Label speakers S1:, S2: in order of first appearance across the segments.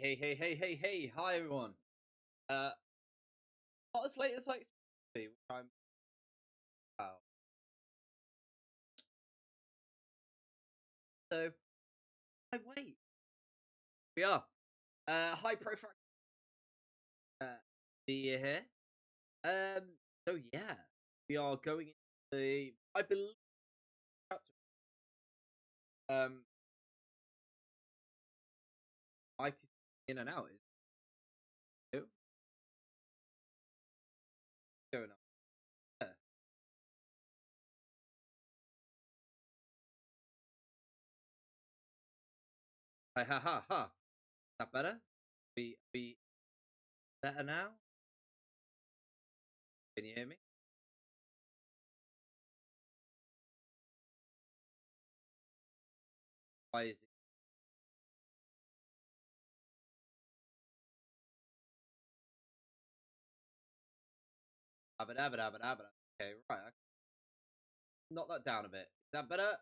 S1: Hey, hi everyone. Not as late as I expected to be, which I'm wow. So I wait. We are. Hi Profrac. See you here. Um so yeah, we are going into the I believe chapter. Mike is in and out, is it? Going on. Yeah. Hi, ha ha ha. Is that better? We better now? Can you hear me? Why is it? Okay, right. Knock that down a bit. Is that better?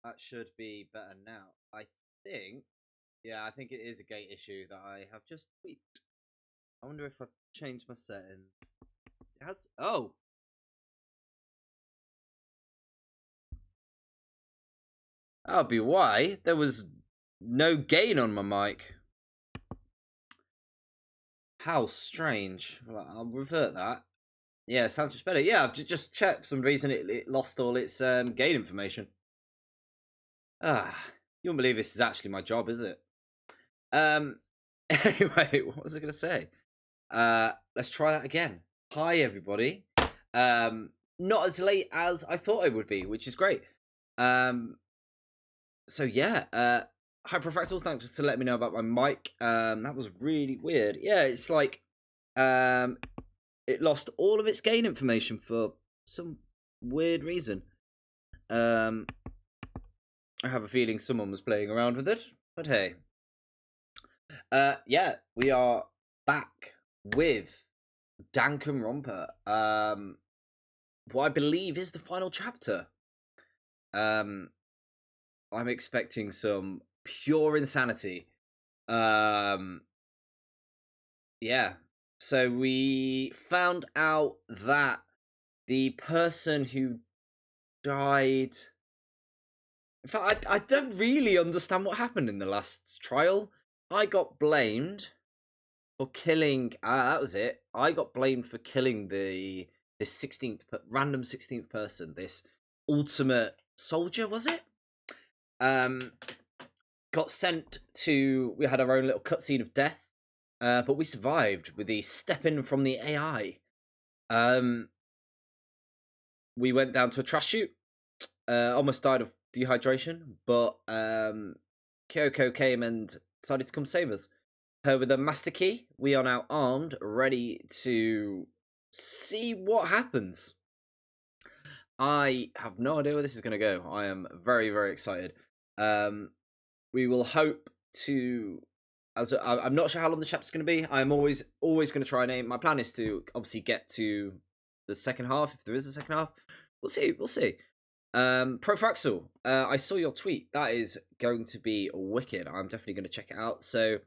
S1: That should be better now. I think. Yeah, I think it is a gate issue that I have just tweaked. I wonder if I've changed my settings. It has. Oh! That'll be why. There was no gain on my mic. How strange. Well, I'll revert that. Yeah, sounds just better. Yeah, I've just checked. For some reason it lost all its gain information. You won't believe this is actually my job, is it? Anyway, what was I going to say? Let's try that again. Hi, everybody. Not as late as I thought I would be, which is great. So yeah, hi Professor, thanks to let me know about my mic. That was really weird. Yeah, it's like it lost all of its gain information for some weird reason. I have a feeling someone was playing around with it, but hey. Yeah, we are back with Danganronpa. What I believe is the final chapter. I'm expecting some pure insanity. Yeah. So we found out that the person who died. In fact, I don't really understand what happened in the last trial. I got blamed for killing. That was it. I got blamed for killing this 16th random 16th person. This ultimate soldier, was it? Got sent to. We had our own little cutscene of death, but we survived with the step in from the AI. We went down to a trash chute. Almost died of dehydration, but Kyoko came and decided to come save us. Her with a master key. We are now armed, ready to see what happens. I have no idea where this is going to go. I am very, very excited. We will hope to. I'm not sure how long the chapter's going to be. I'm always going to try and aim. My plan is to obviously get to the second half, if there is a second half. We'll see. Profraxel, I saw your tweet. That is going to be wicked. I'm definitely going to check it out. So,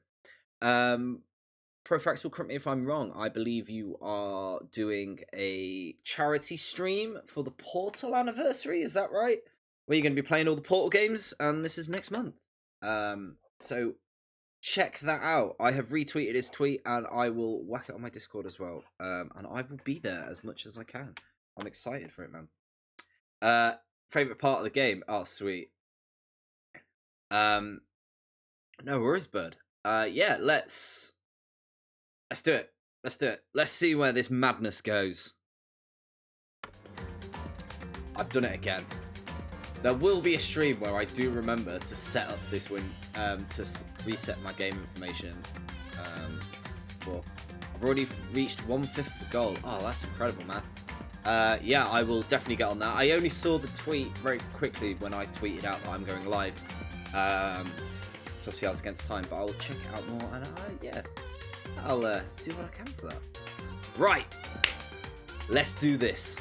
S1: Profraxel, correct me if I'm wrong. I believe you are doing a charity stream for the Portal anniversary. Is that right? Where you're going to be playing all the Portal games, and this is next month. So check that out. I have retweeted his tweet, and I will whack it on my Discord as well. And I will be there as much as I can. I'm excited for it, man. Favorite part of the game? Oh, sweet. No worries, bud. Yeah, let's do it. Let's see where this madness goes. I've done it again. There will be a stream where I do remember to set up this to reset my game information. But I've already reached 1/5 of the goal. Oh, that's incredible, man. Yeah, I will definitely get on that. I only saw the tweet very quickly when I tweeted out that I'm going live. So obviously I was against time, but I'll check it out more, and yeah, I'll do what I can for that. Right, let's do this.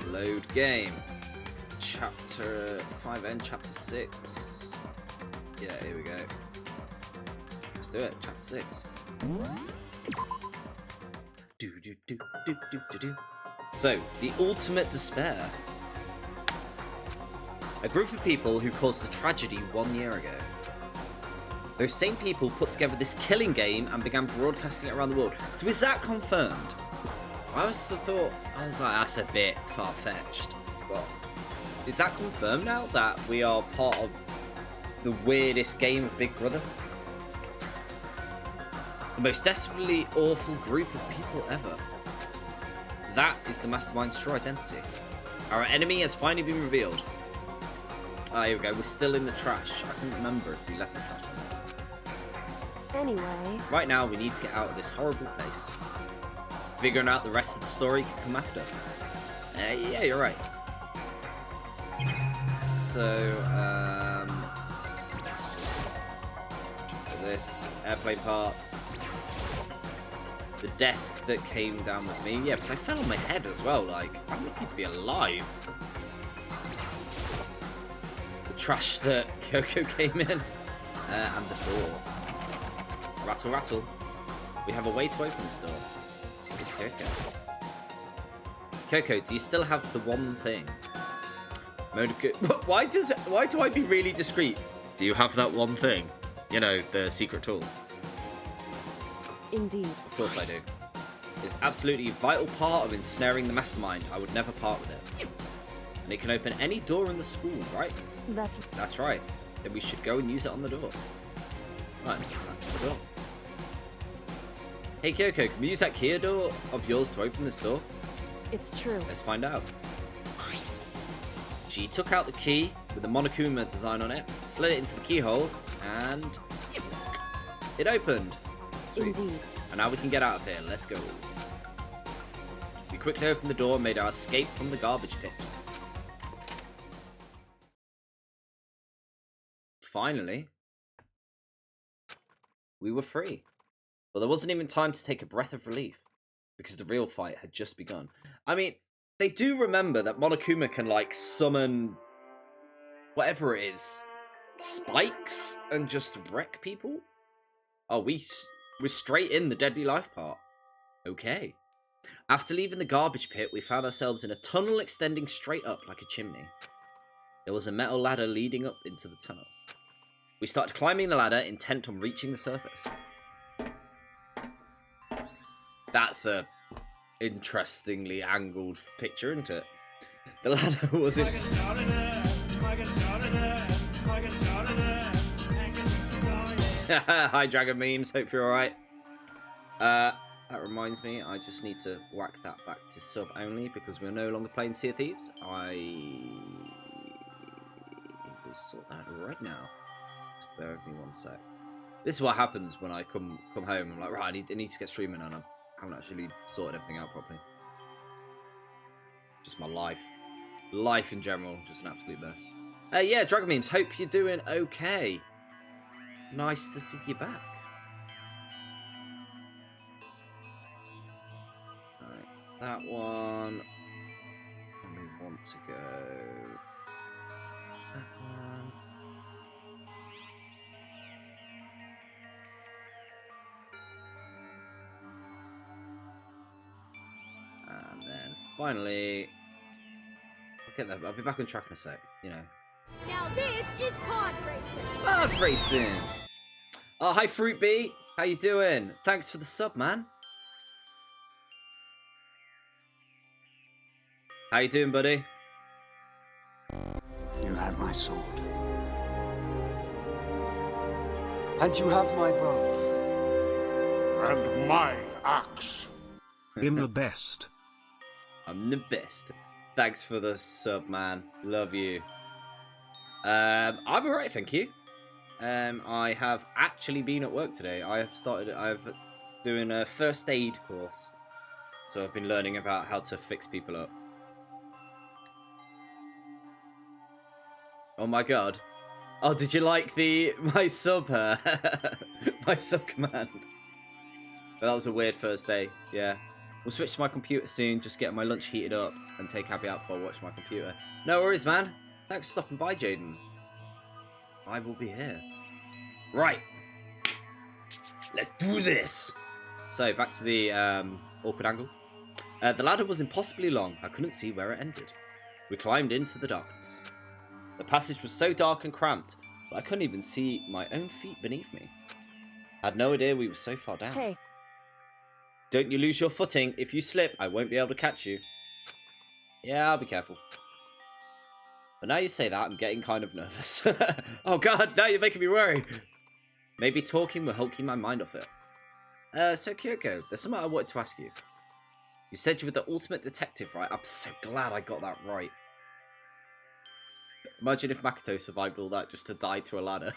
S1: Load game. chapter 5 and chapter 6. Yeah, here we go. Let's do it. Chapter 6. So, the ultimate despair. A group of people who caused the tragedy 1 year ago. Those same people put together this killing game and began broadcasting it around the world. So is that confirmed? I was like, that's a bit far-fetched. But is that confirmed now that we are part of the weirdest game of Big Brother? The most desperately awful group of people ever. That is the Mastermind's true identity. Our enemy has finally been revealed. Ah, here we go. We're still in the trash. I can't remember if we left the trash or not.
S2: Anyway.
S1: Right now, we need to get out of this horrible place. Figuring out the rest of the story can come after. Yeah, you're right. So, this airplane parts. The desk that came down with me. Yeah, because I fell on my head as well. Like, I'm lucky to be alive. The trash that Coco came in. And the door. Rattle, rattle. We have a way to open this door. Coco. Coco, do you still have the one thing? Why do I be really discreet? Do you have that one thing? You know, the secret tool.
S2: Indeed.
S1: Of course I do. It's absolutely a vital part of ensnaring the mastermind. I would never part with it. And it can open any door in the school, right? That's right. Then we should go and use it on the door. Right, that's the door. Hey Kyoko, can we use that key door of yours to open this door?
S2: It's true.
S1: Let's find out. She took out the key with the Monokuma design on it, slid it into the keyhole, and it opened. Sweet.
S2: Indeed.
S1: And now we can get out of here. Let's go. We quickly opened the door and made our escape from the garbage pit. Finally, we were free. But there wasn't even time to take a breath of relief, because the real fight had just begun. I mean, they do remember that Monokuma can, like, summon whatever it is, spikes, and just wreck people? Oh, we're straight in the deadly life part. Okay. After leaving the garbage pit, we found ourselves in a tunnel extending straight up like a chimney. There was a metal ladder leading up into the tunnel. We started climbing the ladder, intent on reaching the surface. That's a interestingly angled picture, isn't it? The ladder was in... Hi, Dragon Memes. Hope you're alright. That reminds me, I just need to whack that back to sub only because we're no longer playing Sea of Thieves. I will sort that right now. Just bear with me one sec. This is what happens when I come home. I'm like, right, I need to get streaming, and I haven't actually sorted everything out properly. Just my life. Life in general, just an absolute mess. Yeah, Dragon Memes, hope you're doing okay. Nice to see you back. Alright, that one. And we want to go... that one. And then finally... I'll get that. I'll be back on track in a sec, you know.
S3: Now this is pod racing.
S1: Pod racing! Oh, hi Fruit Bee. How you doing? Thanks for the sub, man. How you doing, buddy?
S4: You have my sword. And you have my bow.
S5: And my axe.
S6: I'm the best.
S1: I'm the best. Thanks for the sub, man. Love you. I'm alright, thank you. I have actually been at work today. I've doing a first aid course. So I've been learning about how to fix people up. Oh my god. Oh, did you like my sub my sub command? But that was a weird first day, yeah. We'll switch to my computer soon, just get my lunch heated up and take Abby out before I watch my computer. No worries, man. Thanks for stopping by, Jaden. I will be here. Right. Let's do this. So, back to the awkward angle. The ladder was impossibly long. I couldn't see where it ended. We climbed into the darkness. The passage was so dark and cramped, but I couldn't even see my own feet beneath me. I had no idea we were so far down.
S2: Hey.
S1: Don't you lose your footing. If you slip, I won't be able to catch you. Yeah, I'll be careful. But now you say that, I'm getting kind of nervous. Oh god, now you're making me worry. Maybe talking will help keep my mind off it. So Kyoko, there's something I wanted to ask you. You said you were the ultimate detective, right? I'm so glad I got that right. Imagine if Makoto survived all that just to die to a ladder.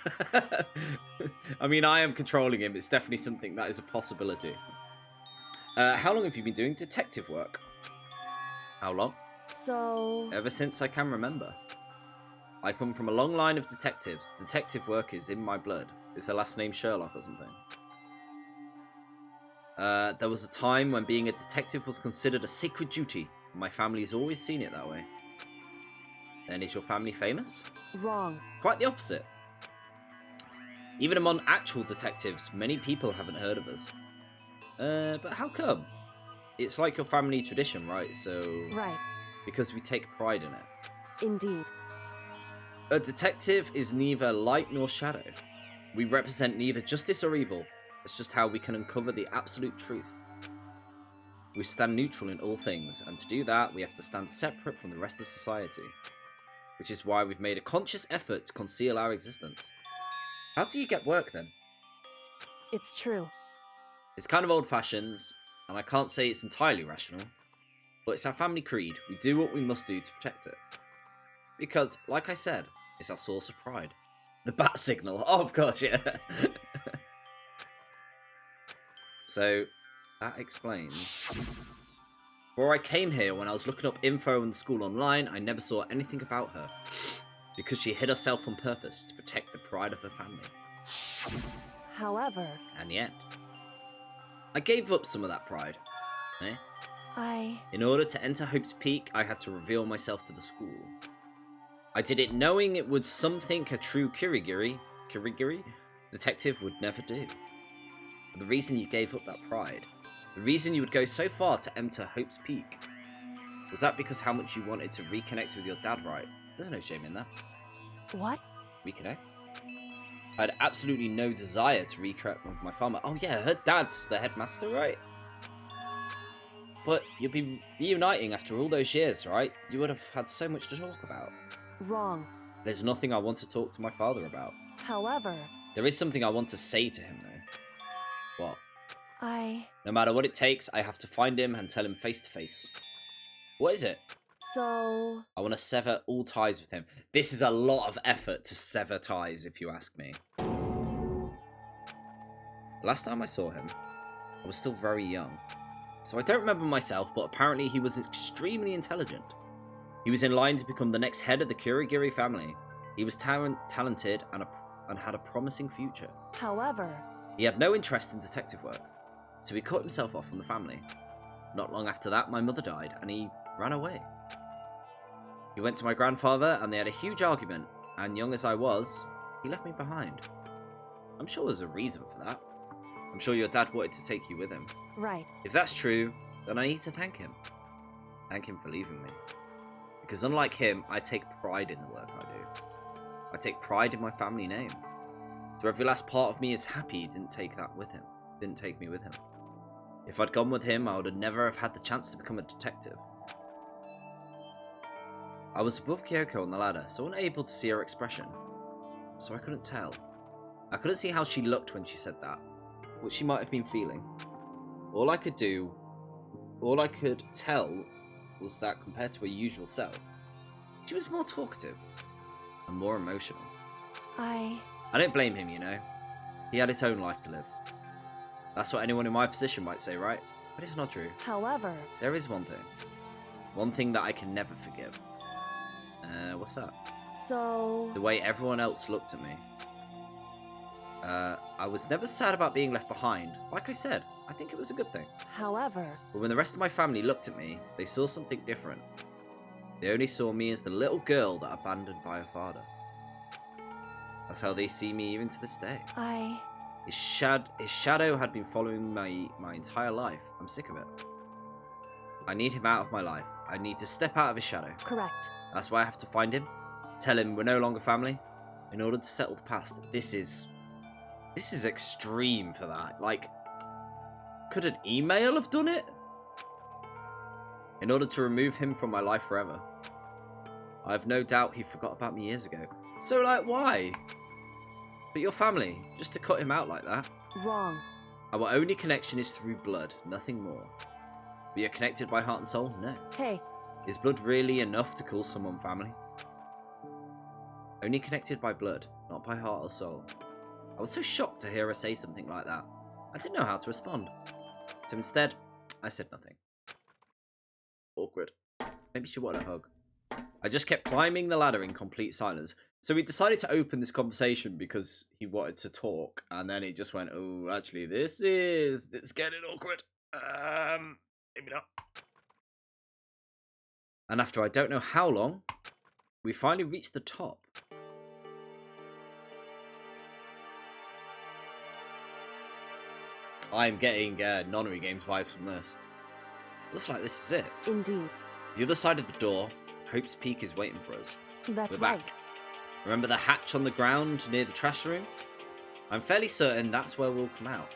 S1: I mean, I am controlling him. It's definitely something that is a possibility. How long have you been doing detective work? How long?
S2: So...
S1: Ever since I can remember. I come from a long line of detectives. Detective work is in my blood. Is her last name Sherlock or something? There was a time when being a detective was considered a sacred duty. My family's always seen it that way. Then is your family famous?
S2: Wrong.
S1: Quite the opposite. Even among actual detectives, many people haven't heard of us. But how come? It's like your family tradition, right? So...
S2: Right.
S1: Because we take pride in it.
S2: Indeed.
S1: A detective is neither light nor shadow. We represent neither justice or evil. It's just how we can uncover the absolute truth. We stand neutral in all things, and to do that, we have to stand separate from the rest of society. Which is why we've made a conscious effort to conceal our existence. How do you get work, then?
S2: It's true.
S1: It's kind of old-fashioned, and I can't say it's entirely rational. But it's our family creed. We do what we must do to protect it. Because, like I said, it's our source of pride. The bat signal. Oh, of course, yeah. So, that explains. Before I came here, when I was looking up info on the school online, I never saw anything about her. Because she hid herself on purpose to protect the pride of her family.
S2: However...
S1: And yet, I gave up some of that pride. In order to enter Hope's Peak, I had to reveal myself to the school. I did it knowing it would something a true kirigiri detective would never do. But the reason you gave up that pride, the reason you would go so far to enter Hope's Peak, was that because how much you wanted to reconnect with your dad, right? There's no shame in that.
S2: What?
S1: Reconnect? I had absolutely no desire to reconnect with my farmer. Oh yeah, her dad's the headmaster, right? But you'll be reuniting after all those years, right? You would have had so much to talk about.
S2: Wrong.
S1: There's nothing I want to talk to my father about.
S2: However...
S1: There is something I want to say to him, though. What?
S2: No
S1: matter what it takes, I have to find him and tell him face to face. What is it?
S2: So...
S1: I want to sever all ties with him. This is a lot of effort to sever ties, if you ask me. Last time I saw him, I was still very young. So I don't remember myself, but apparently he was extremely intelligent. He was in line to become the next head of the Kurigiri family. He was talented and had a promising future.
S2: However...
S1: He had no interest in detective work, so he cut himself off from the family. Not long after that, my mother died, and he ran away. He went to my grandfather, and they had a huge argument, and young as I was, he left me behind. I'm sure there's a reason for that. I'm sure your dad wanted to take you with him.
S2: Right.
S1: If that's true, then I need to thank him. Thank him for leaving me. Because unlike him, I take pride in the work I do. I take pride in my family name. So every last part of me is happy he didn't take me with him. If I'd gone with him, I would have never have had the chance to become a detective. I was above Kyoko on the ladder, so unable to see her expression. So I couldn't tell. I couldn't see how she looked when she said that, what she might have been feeling. All I could tell was that compared to her usual self, she was more talkative and more emotional. I don't blame him, you know. He had his own life to live. That's what anyone in my position might say, right? But it's not true.
S2: However... There
S1: is one thing. One thing that I can never forgive. What's that?
S2: So...
S1: The way everyone else looked at me. I was never sad about being left behind. Like I said, I think it was a good thing.
S2: However...
S1: But when the rest of my family looked at me, they saw something different. They only saw me as the little girl that abandoned by her father. That's how they see me even to this day. His shadow had been following my entire life. I'm sick of it. I need him out of my life. I need to step out of his shadow.
S2: Correct.
S1: That's why I have to find him. Tell him we're no longer family. In order to settle the past. This is extreme for that. Like, could an email have done it? In order to remove him from my life forever. I have no doubt he forgot about me years ago. So, like, why? But your family, just to cut him out like that.
S2: Wrong.
S1: Our only connection is through blood, nothing more. We are connected by heart and soul? No.
S2: Hey.
S1: Is blood really enough to call someone family? Only connected by blood, not by heart or soul. I was so shocked to hear her say something like that. I didn't know how to respond. So instead, I said nothing. Awkward. Maybe she wanted a hug. I just kept climbing the ladder in complete silence. So we decided to open this conversation because he wanted to talk, and then he just went, "Oh, actually, this is getting awkward. Maybe not." And after I don't know how long, we finally reached the top. I'm getting Nonary Games vibes from this. Looks like this is it.
S2: Indeed.
S1: The other side of the door, Hope's Peak is waiting for us.
S2: That's
S1: We're back.
S2: right.
S1: Remember the hatch on the ground near the trash room? I'm fairly certain that's where we'll come out.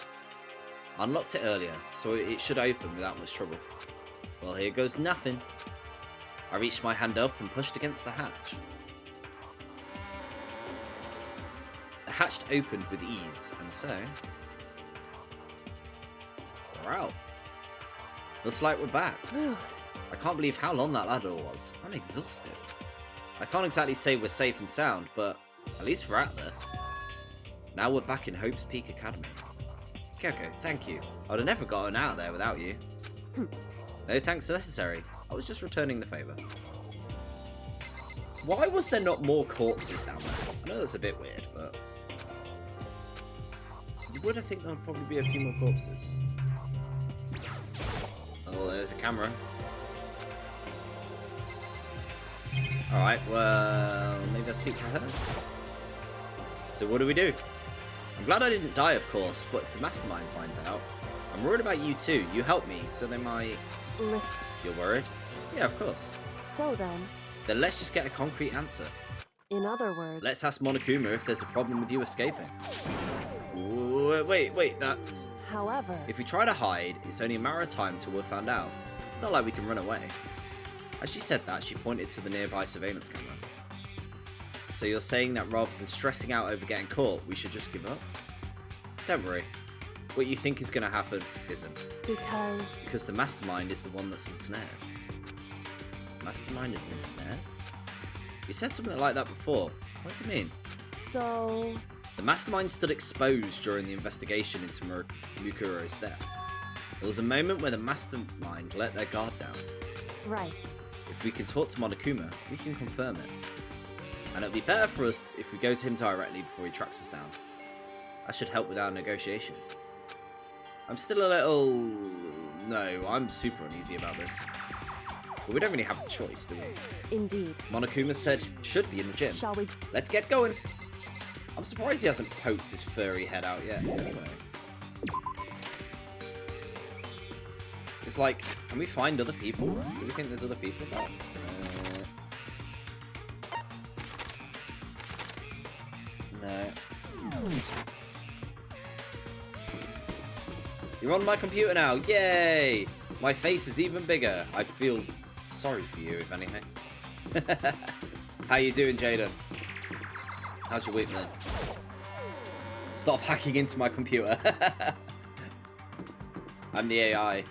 S1: I unlocked it earlier, so it should open without much trouble. Well, here goes nothing. I reached my hand up and pushed against the hatch. The hatch opened with ease, and so... we're out. Looks like we're back.
S2: Whew.
S1: I can't believe how long that ladder was. I'm exhausted. I can't exactly say we're safe and sound, but at least we're out there. Now we're back in Hope's Peak Academy. Kyoko, thank you. I would have never gotten out there without you. No thanks necessary. I was just returning the favour. Why was there not more corpses down there? I know that's a bit weird, but... you would think there would probably be a few more corpses. Oh, there's a camera. Alright, well, maybe I'll speak to her. So what do we do? I'm glad I didn't die, of course, but if the mastermind finds out, I'm worried about you too. You helped me, so they might...
S2: Listen.
S1: You're worried? Yeah, of course.
S2: So then,
S1: Then let's just get a concrete answer.
S2: in other words...
S1: Let's ask Monokuma if there's a problem with you escaping. Wait, that's...
S2: However...
S1: If we try to hide, it's only a matter of time till we're found out. It's not like we can run away. As she said that, she pointed to the nearby surveillance camera. So you're saying that rather than stressing out over getting caught, we should just give up? Don't worry. What you think is going to happen isn't. Because the mastermind is the one that's ensnared. Mastermind is ensnared? You said something like that before. What does it mean?
S2: So...
S1: The mastermind stood exposed during the investigation into Mukuro's death. There was a moment where the mastermind let their guard down.
S2: Right.
S1: If we can talk to Monokuma, we can confirm it. And it'll be better for us if we go to him directly before he tracks us down. That should help with our negotiations. I'm still a little... No, I'm super uneasy about this. But we don't really have a choice, do we?
S2: Indeed.
S1: Monokuma said should be in the gym.
S2: Shall we?
S1: Let's get going. I'm surprised he hasn't poked his furry head out yet. Anyway. It's like, can we find other people? Do we think there's other people about? No. You're on my computer now. Yay! My face is even bigger. I feel sorry for you, if anything. How you doing, Jaden? How's your week, man? Stop hacking into my computer. I'm the AI.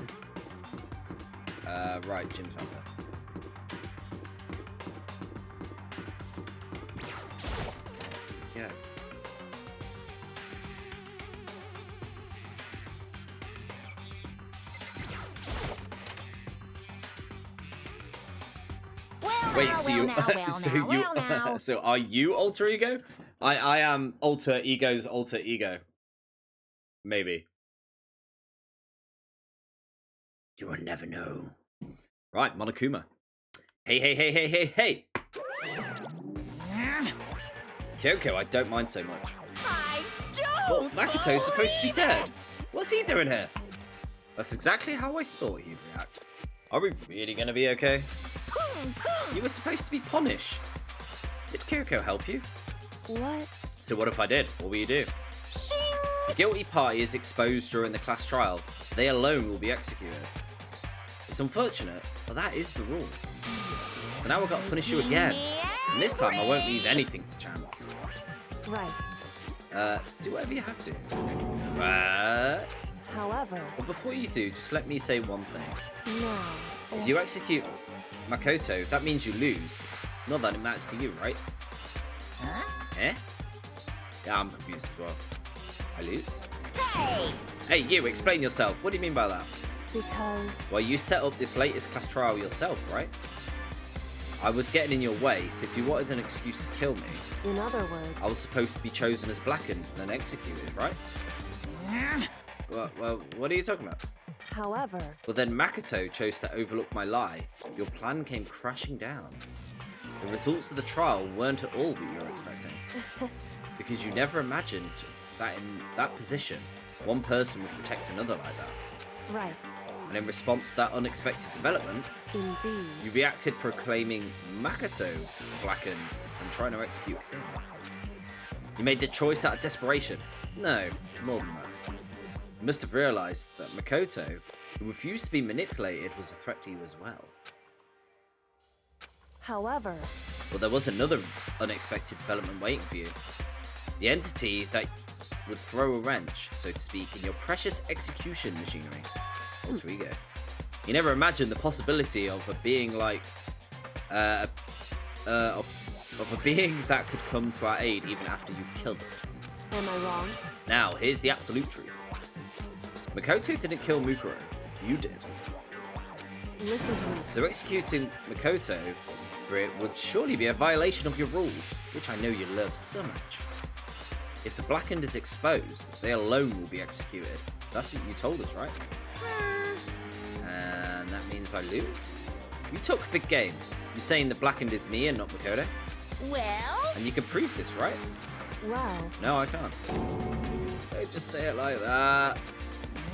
S1: Right, Jim's on there. Yeah. Wait, so you, so are you alter ego? I am alter ego's alter ego. Maybe. You will never know. Right, Monokuma. Hey! Kyoko, I don't mind so much.
S7: I
S1: Well,
S7: don't.
S1: Makoto's supposed to be
S7: believe
S1: dead.
S7: it.
S1: What's he doing here? That's exactly how I thought he'd react. Are we really gonna be okay? You were supposed to be punished. Did Kyoko help you?
S2: What?
S1: So what if I did? What will you do?
S7: Shing.
S1: The guilty party is exposed during the class trial. They alone will be executed. It's unfortunate, but that is the rule. So now I've got to punish you again. And this time I won't leave anything to chance.
S2: Right.
S1: Do whatever you have to.
S2: However,
S1: But before you do, just let me say one thing.
S2: now.
S1: If you execute Makoto, that means you lose. Not that it matters to you, right?
S7: Huh?
S1: Eh? Yeah, I'm confused as well. I lose?
S7: Hey.
S1: Hey, you, explain yourself. What do you mean by that?
S2: Because
S1: Well, you set up this latest class trial yourself, right? I was getting in your way, so if you wanted an excuse to kill me,
S2: in other words,
S1: I was supposed to be chosen as blackened and then executed, right? Well, what are you talking about?
S2: however,
S1: Well, then Makoto chose to overlook my lie. Your plan came crashing down. The results of the trial weren't at all what you were expecting. Because you never imagined that in that position, one person would protect another like that.
S2: right,
S1: And in response to that unexpected development,
S2: indeed.
S1: you reacted proclaiming Makoto blackened and trying to execute him. You made the choice out of desperation. No, more than that. You must have realised that Makoto, who refused to be manipulated, was a threat to you as well.
S2: However,
S1: But there was another unexpected development waiting for you. The entity that would throw a wrench, so to speak, in your precious execution machinery. Alter ego. You never imagined the possibility of a being like... of a being that could come to our aid even after you killed it.
S2: am I wrong?
S1: Now, here's the absolute truth. Makoto didn't kill Mukuro. You did.
S2: Listen to me.
S1: So executing Makoto for it would surely be a violation of your rules, which I know you love so much. If the blackened is exposed, they alone will be executed. That's what you told us, right? And that means I lose? You took big game. You're saying the blackened is me and not Makoto?
S7: Well.
S1: And you can prove this, right?
S2: Well,
S1: No, I can't. Don't just say it like that.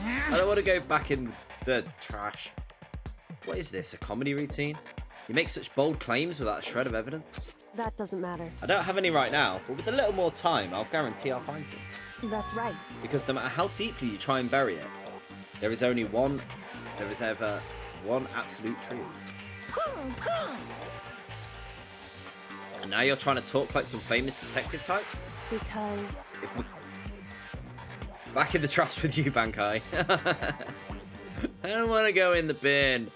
S1: I don't want to go back in the trash. What is this, a comedy routine? You make such bold claims without a shred of evidence?
S2: that doesn't matter.
S1: I don't have any right now, but with a little more time, I'll guarantee I'll find some.
S2: That's right.
S1: Because no matter how deeply you try and bury it, there is ever one absolute truth. And now you're trying to talk like some famous detective type?
S2: Because
S1: If we... Back in the trash with you, Bankai. I don't want to go in the bin.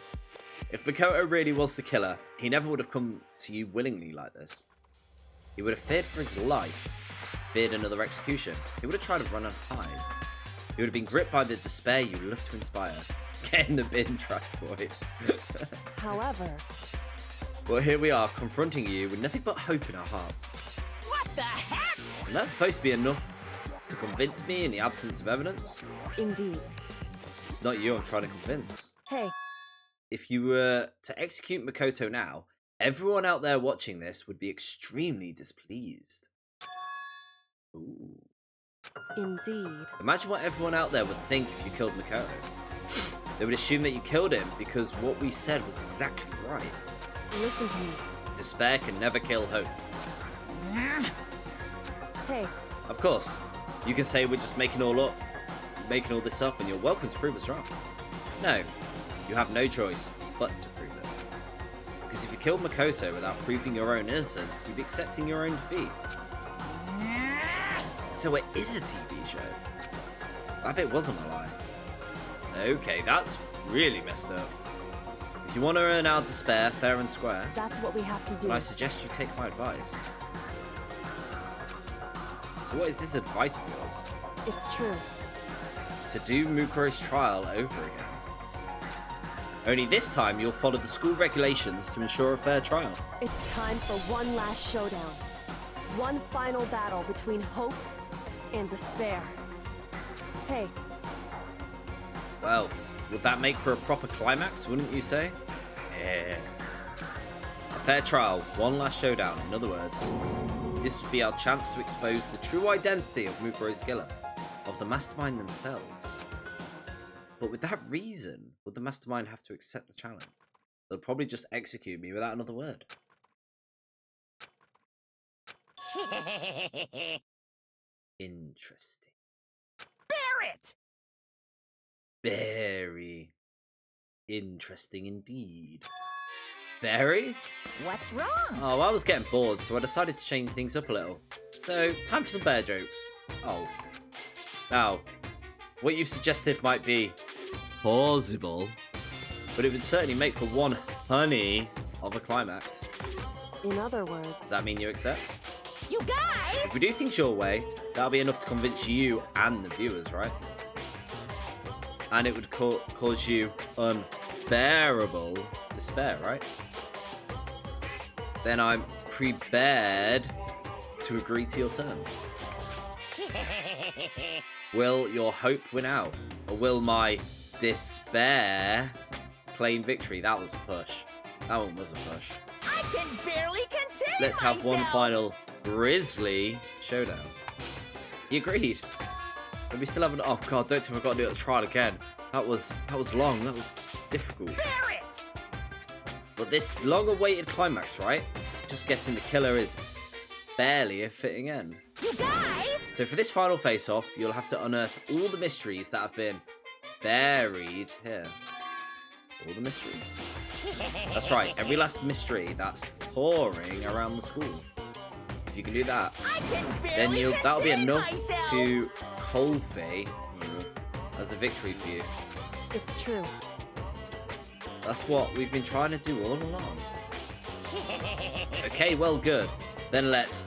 S1: If Makoto really was the killer, he never would have come to you willingly like this. He would have feared for his life, feared another execution. He would have tried to run and hide. He would have been gripped by the despair you love to inspire. Get in the bin, trash boy.
S2: however,
S1: Well, here we are, confronting you with nothing but hope in our hearts.
S7: What the heck?
S1: And that's supposed to be enough to convince me in the absence of evidence?
S2: indeed.
S1: It's not you I'm trying to convince.
S2: Hey,
S1: If you were to execute Makoto now, everyone out there watching this would be extremely displeased. Ooh.
S2: indeed.
S1: Imagine what everyone out there would think if you killed Makoto. They would assume that you killed him because what we said was exactly right.
S2: Listen to me.
S1: Despair can never kill hope.
S2: Hey,
S1: Of course, you can say we're just making all this up, and you're welcome to prove us wrong. No, you have no choice but to prove it. Because if you killed Makoto without proving your own innocence, you'd be accepting your own defeat. So it is a TV show. That bit wasn't a lie. Okay, that's really messed up. If you want to earn our despair fair and square,
S2: that's what we have to do.
S1: then I suggest you take my advice. So what is this advice of yours?
S2: It's true.
S1: To do Mukuro's trial over again. Only this time you'll follow the school regulations to ensure a fair trial.
S2: It's time for one last showdown. One final battle between hope and despair. Hey,
S1: Well, would that make for a proper climax, wouldn't you say? Yeah. Fair trial, one last showdown. In other words, this would be our chance to expose the true identity of Mukuro's killer, of the mastermind themselves. But with that reason, would the mastermind have to accept the challenge? They'll probably just execute me without another word. Interesting.
S7: Barrett!
S1: Very interesting indeed. Very?
S7: What's wrong?
S1: Oh, I was getting bored, so I decided to change things up a little. So, time for some bear jokes. Oh. Now, what you've suggested might be plausible, but it would certainly make for one honey of a climax.
S2: In other words,
S1: Does that mean you accept?
S7: You guys!
S1: If we do things your way, that'll be enough to convince you and the viewers, right? And it would cause you unbearable despair, right? Then I'm prepared to agree to your terms. Will your hope win out? Or will my despair claim victory? That was a push. That one was a push.
S7: I can barely contain
S1: Let's have one
S7: myself.
S1: final grisly showdown. You agreed. But we still haven't. Oh god, don't tell me I've got to do the trial again. That was long. That was difficult.
S7: Barrett!
S1: But this long-awaited climax, right? Just guessing the killer is barely a fitting end.
S7: You guys!
S1: So for this final face-off, you'll have to unearth all the mysteries that have been buried here. All the mysteries. That's right, every last mystery that's pouring around the school. If you can do that,
S7: I can
S1: then
S7: barely
S1: that'll be
S7: contain
S1: enough
S7: myself.
S1: to qualify as a victory for you.
S2: it's true.
S1: That's what we've been trying to do all along. Okay, well, good. Then let's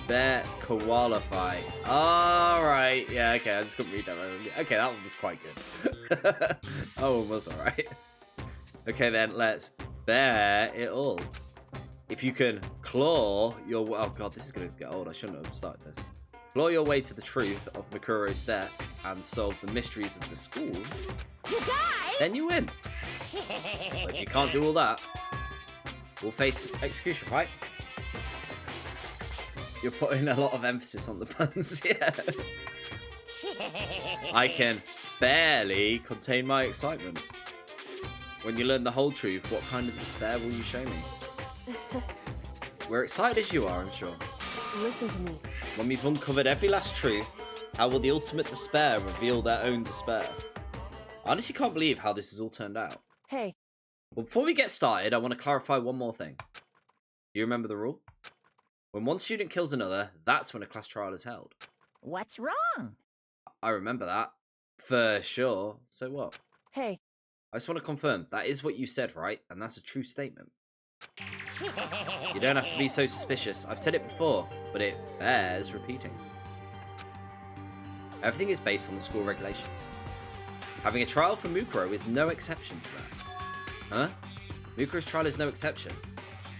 S1: bear qualify. Alright, yeah, okay, I just couldn't read that right. Okay, that one was quite good. That one was alright. Okay, then let's bear it all. If you can claw your... Oh god, this is going to get old. I shouldn't have started this. Claw your way to the truth of Mukuro's death and solve the mysteries of the school,
S7: You guys!
S1: then you win. But if you can't do all that, we'll face execution, right? You're putting a lot of emphasis on the puns, yeah. I can barely contain my excitement. When you learn the whole truth, what kind of despair will you show me? We're excited as you are, I'm sure.
S2: Listen to me.
S1: When we've uncovered every last truth, how will the ultimate despair reveal their own despair? I honestly can't believe how this has all turned out.
S2: Hey,
S1: But before we get started, I want to clarify one more thing. Do you remember the rule? When one student kills another, that's when a class trial is held.
S7: What's wrong?
S1: I remember that. For sure. So what?
S2: hey,
S1: I just want to confirm, that is what you said, right? And that's a true statement. You don't have to be so suspicious. I've said it before, but it bears repeating. Everything is based on the school regulations. Having a trial for Mukuro is no exception to that. Huh? Mukuro's trial is no exception.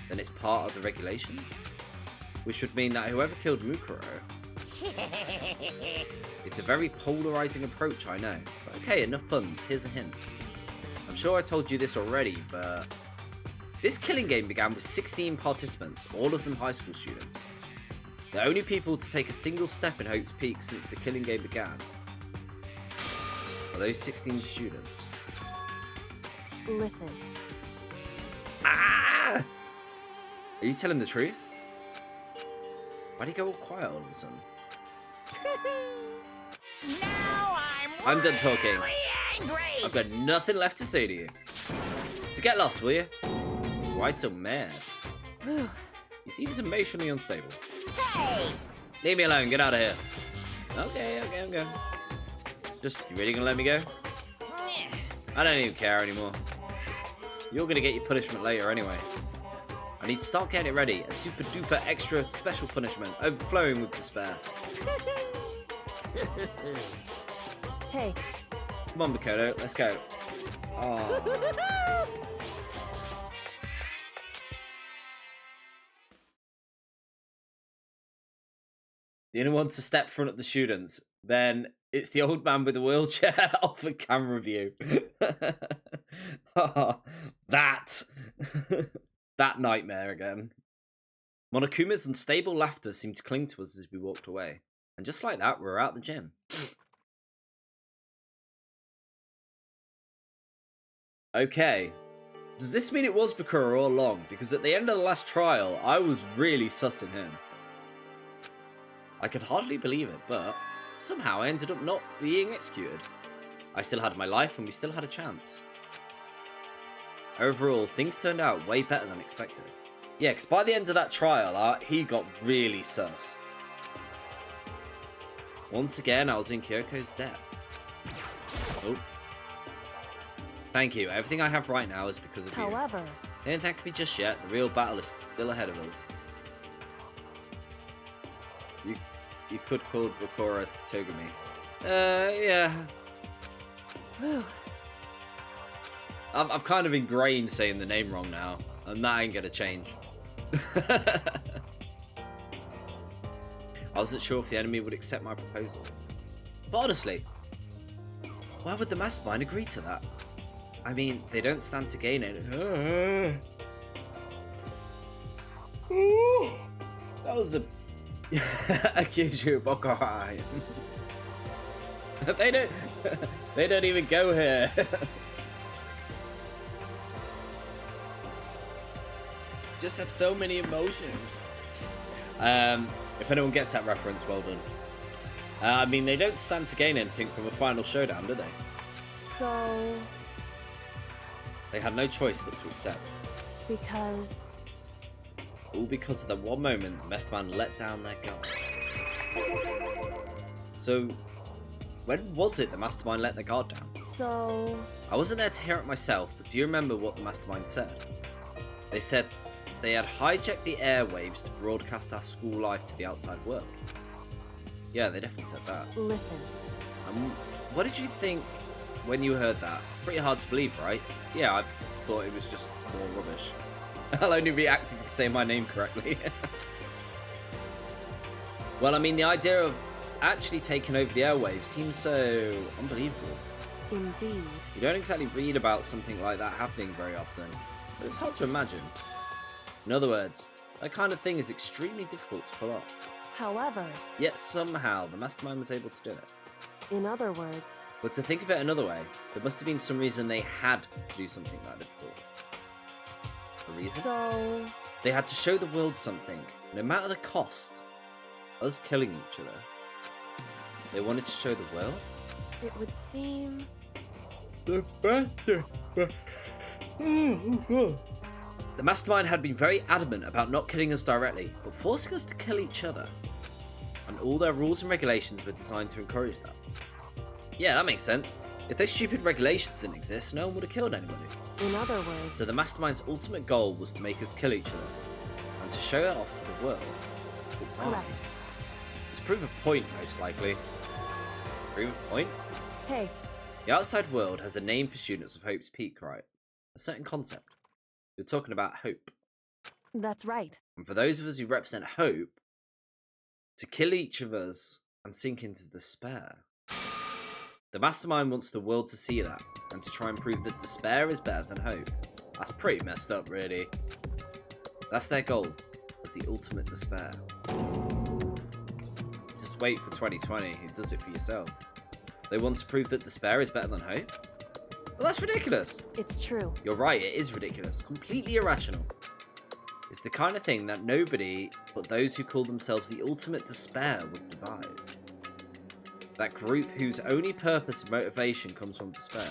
S1: Then it's part of the regulations? Which would mean that whoever killed Mukuro... It's a very polarizing approach, I know. But okay, enough puns. Here's a hint. I'm sure I told you this already, but... This killing game began with 16 participants, all of them high school students. The only people to take a single step in Hope's Peak since the killing game began are those 16 students.
S2: listen.
S1: Ah! Are you telling the truth? Why do you go all quiet all of a sudden?
S7: Now
S1: I'm done talking.
S7: really angry!
S1: I've got nothing left to say to you. So get lost, will you? Why so mad?
S2: Whew.
S1: He seems emotionally unstable.
S7: Hey!
S1: Leave me alone, get out of here. Okay, I'm going. Just, you really gonna let me go? I don't even care anymore. You're gonna get your punishment later anyway. I need to start getting it ready. A super duper extra special punishment, overflowing with despair.
S2: Hey,
S1: Come on, Makoto, let's go. Oh. The only one to step front of the students, then it's the old man with the wheelchair off a camera view. Oh, that. That nightmare again. Monokuma's unstable laughter seemed to cling to us as we walked away. And just like that, we were out the gym. Okay. Does this mean it was Bakura all along? Because at the end of the last trial, I was really sussing him. I could hardly believe it, but somehow I ended up not being executed. I still had my life and we still had a chance. Overall, things turned out way better than expected. Yeah, because by the end of that trial, he got really sus. Once again, I was in Kyoko's debt. Oh. Thank you. Everything I have right now is because of you.
S2: However,
S1: Don't thank me just yet. The real battle is still ahead of us. You could call Bakura Togami. Yeah.
S2: whew,
S1: I've kind of ingrained saying the name wrong now, and that ain't gonna change. I wasn't sure if the enemy would accept my proposal. But honestly, why would the mastermind agree to that? I mean, they don't stand to gain it. That was a Akiju Bankai. They don't even go here. Just have so many emotions. If anyone gets that reference, well done. I mean, they don't stand to gain anything from a final showdown, do they?
S2: so
S1: They had no choice but to accept.
S2: because
S1: All because of the one moment the Mastermind let down their guard. So, when was it the Mastermind let their guard down? I wasn't there to hear it myself, but do you remember what the Mastermind said? They said they had hijacked the airwaves to broadcast our school life to the outside world. Yeah, they definitely said that.
S2: listen,
S1: What did you think when you heard that? Pretty hard to believe, right? Yeah, I thought it was just more rubbish. I'll only react if you say my name correctly. Well, I mean, the idea of actually taking over the airwaves seems so unbelievable.
S2: indeed.
S1: You don't exactly read about something like that happening very often, so it's hard to imagine. In other words, that kind of thing is extremely difficult to pull off.
S2: However,
S1: Yet somehow the Mastermind was able to do it.
S2: in other words,
S1: But to think of it another way, there must have been some reason they had to do something that difficult. A reason?
S2: so
S1: They had to show the world something, no matter the cost. Us killing each other. They wanted to show the world?
S2: it would seem
S1: The Mastermind had been very adamant about not killing us directly, but forcing us to kill each other. And all their rules and regulations were designed to encourage that. Yeah, that makes sense. If those stupid regulations didn't exist, no one would have killed anybody.
S2: in other words,
S1: So the Mastermind's ultimate goal was to make us kill each other, and to show it off to the world. But why?
S2: correct.
S1: To prove a point, most likely. Prove a point?
S2: Hey,
S1: The outside world has a name for students of Hope's Peak, right? A certain concept. You're talking about hope.
S2: that's right.
S1: And for those of us who represent hope, to kill each of us and sink into despair. The Mastermind wants the world to see that, and to try and prove that despair is better than hope. That's pretty messed up, really. That's their goal, as the ultimate despair. Just wait for 2020, who does it for yourself. They want to prove that despair is better than hope? Well, that's ridiculous.
S2: It's true.
S1: You're right, it is ridiculous. Completely irrational. It's the kind of thing that nobody but those who call themselves the ultimate despair would devise. That group whose only purpose and motivation comes from despair.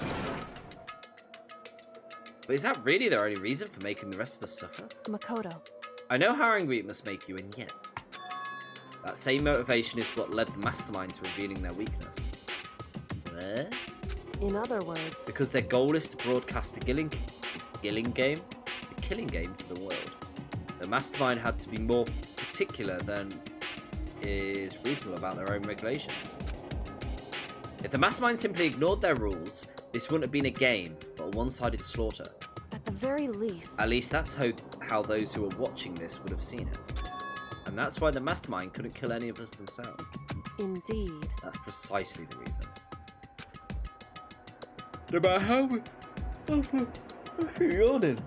S1: But is that really their only reason for making the rest of us suffer?
S2: Makoto,
S1: I know how angry it must make you, and yet. That same motivation is what led the Mastermind to revealing their weakness. Where?
S2: in other words,
S1: Because their goal is to broadcast the killing game to the world. The Mastermind had to be more particular than is reasonable about their own regulations. If the Mastermind simply ignored their rules, this wouldn't have been a game, but a one-sided slaughter.
S2: at the very least,
S1: At least that's how those who were watching this would have seen it. And that's why the Mastermind couldn't kill any of us themselves.
S2: indeed.
S1: That's precisely the reason. No matter how we... yawning.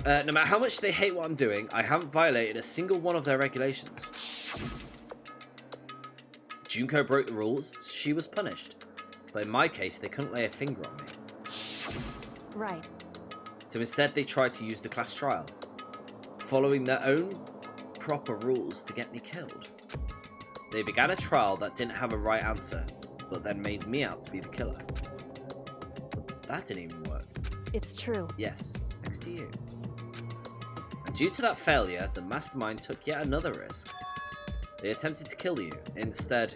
S1: No matter how much they hate what I'm doing, I haven't violated a single one of their regulations. Junko broke the rules, so she was punished. But in my case, they couldn't lay a finger on me.
S2: Right.
S1: So instead, they tried to use the class trial, following their own proper rules to get me killed. They began a trial that didn't have a right answer, but then made me out to be the killer. But that didn't even work.
S2: It's true.
S1: Yes, next to you. And due to that failure, the mastermind took yet another risk. They attempted to kill you instead,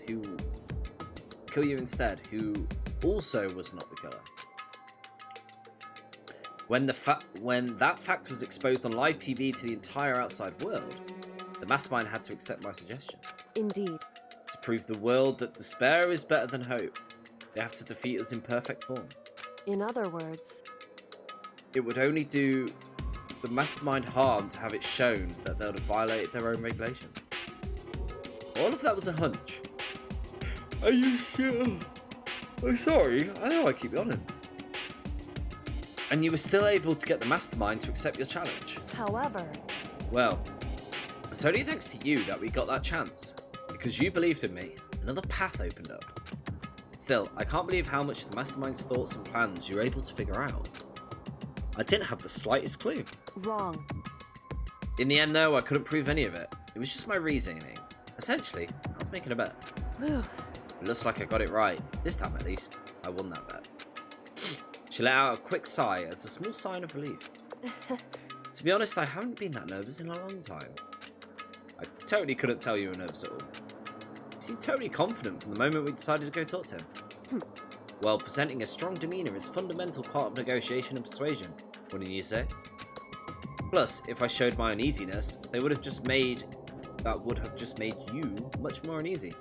S1: who also was not the killer. When that fact was exposed on live TV to the entire outside world, the mastermind had to accept my suggestion.
S2: Indeed.
S1: To prove the world that despair is better than hope, they have to defeat us in perfect form.
S2: In other words,
S1: It would only do the mastermind harm to have it shown that they would have violated their own regulations. All of that was a hunch. Are you sure? I'm sorry, I know I keep yawning. And you were still able to get the mastermind to accept your challenge.
S2: however,
S1: Well, it's only thanks to you that we got that chance. Because you believed in me, another path opened up. Still, I can't believe how much the mastermind's thoughts and plans you were able to figure out. I didn't have the slightest clue.
S2: wrong.
S1: In the end, though, I couldn't prove any of it. It was just my reasoning. Essentially, I was making a bet.
S2: Whew.
S1: It looks like I got it right. This time, at least, I won that bet. She let out a quick sigh as a small sign of relief. To be honest, I haven't been that nervous in a long time. I totally couldn't tell you were nervous at all. You seemed totally confident from the moment we decided to go talk to him. Well, presenting a strong demeanour is a fundamental part of negotiation and persuasion, wouldn't you say? Plus, if I showed my uneasiness, that would have just made you much more uneasy.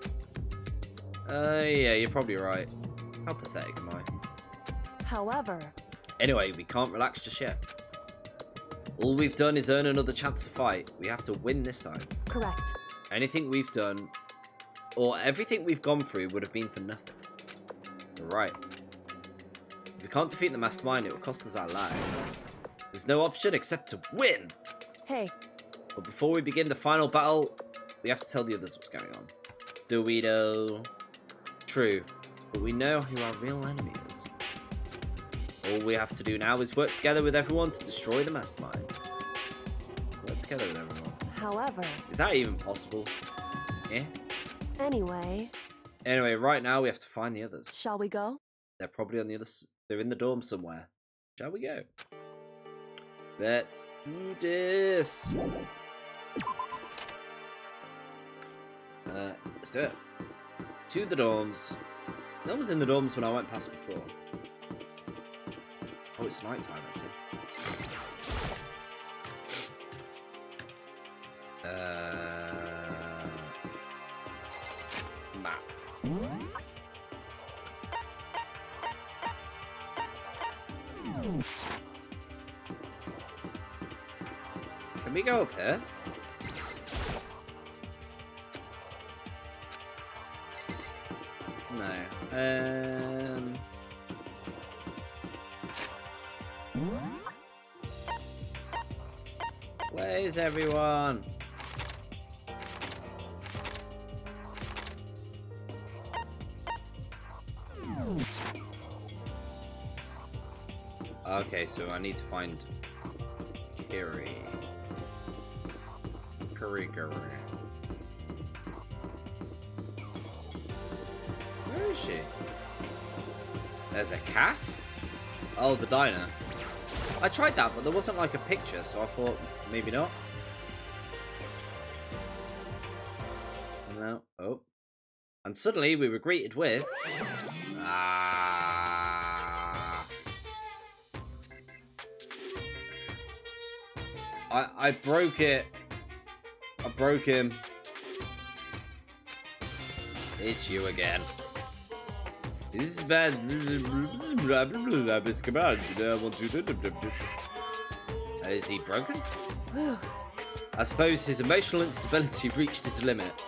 S1: Yeah, you're probably right. How pathetic am I?
S2: However,
S1: Anyway, we can't relax just yet. All we've done is earn another chance to fight. We have to win this time.
S2: correct.
S1: Anything we've done, or everything we've gone through, would have been for nothing. You're right. If we can't defeat the mastermind, it will cost us our lives. There's no option except to win!
S2: Hey,
S1: But before we begin the final battle, we have to tell the others what's going on. Do we though? True, but we know who our real enemy is. All we have to do now is work together with everyone to destroy the mastermind. Work together with everyone.
S2: however,
S1: Is that even possible? Yeah?
S2: anyway,
S1: Anyway, right now we have to find the others.
S2: shall we go?
S1: They're probably on the other they're in the dorm somewhere. Shall we go? Let's do this. Let's do it. To the dorms. No one was in the dorms when I went past before. Oh, it's night time actually. Map. Can we go up here? No. Where's everyone? Okay, so I need to find Kiri. Where is she? There's a calf? Oh, the diner. I tried that, but there wasn't like a picture, so I thought maybe not. No. Oh. And suddenly we were greeted with... I broke it. I broke him. It's you again. This is bad. Is he broken?
S2: Whew.
S1: I suppose his emotional instability reached its limit.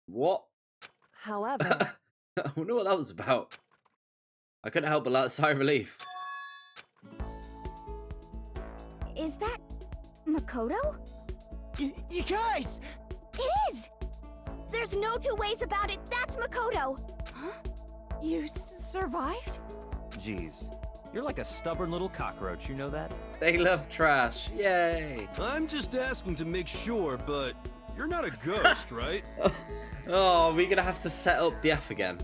S1: What?
S2: However,
S1: I wonder what that was about. I couldn't help but let a sigh of relief.
S8: Is that Makoto?
S7: You guys!
S8: It is! There's no two ways about it. That's Makoto.
S7: Huh? You survived?
S9: Jeez, you're like a stubborn little cockroach, you know that?
S1: They love trash. Yay.
S10: I'm just asking to make sure, but you're not a ghost, right?
S1: Oh, we're gonna have to set up the F again.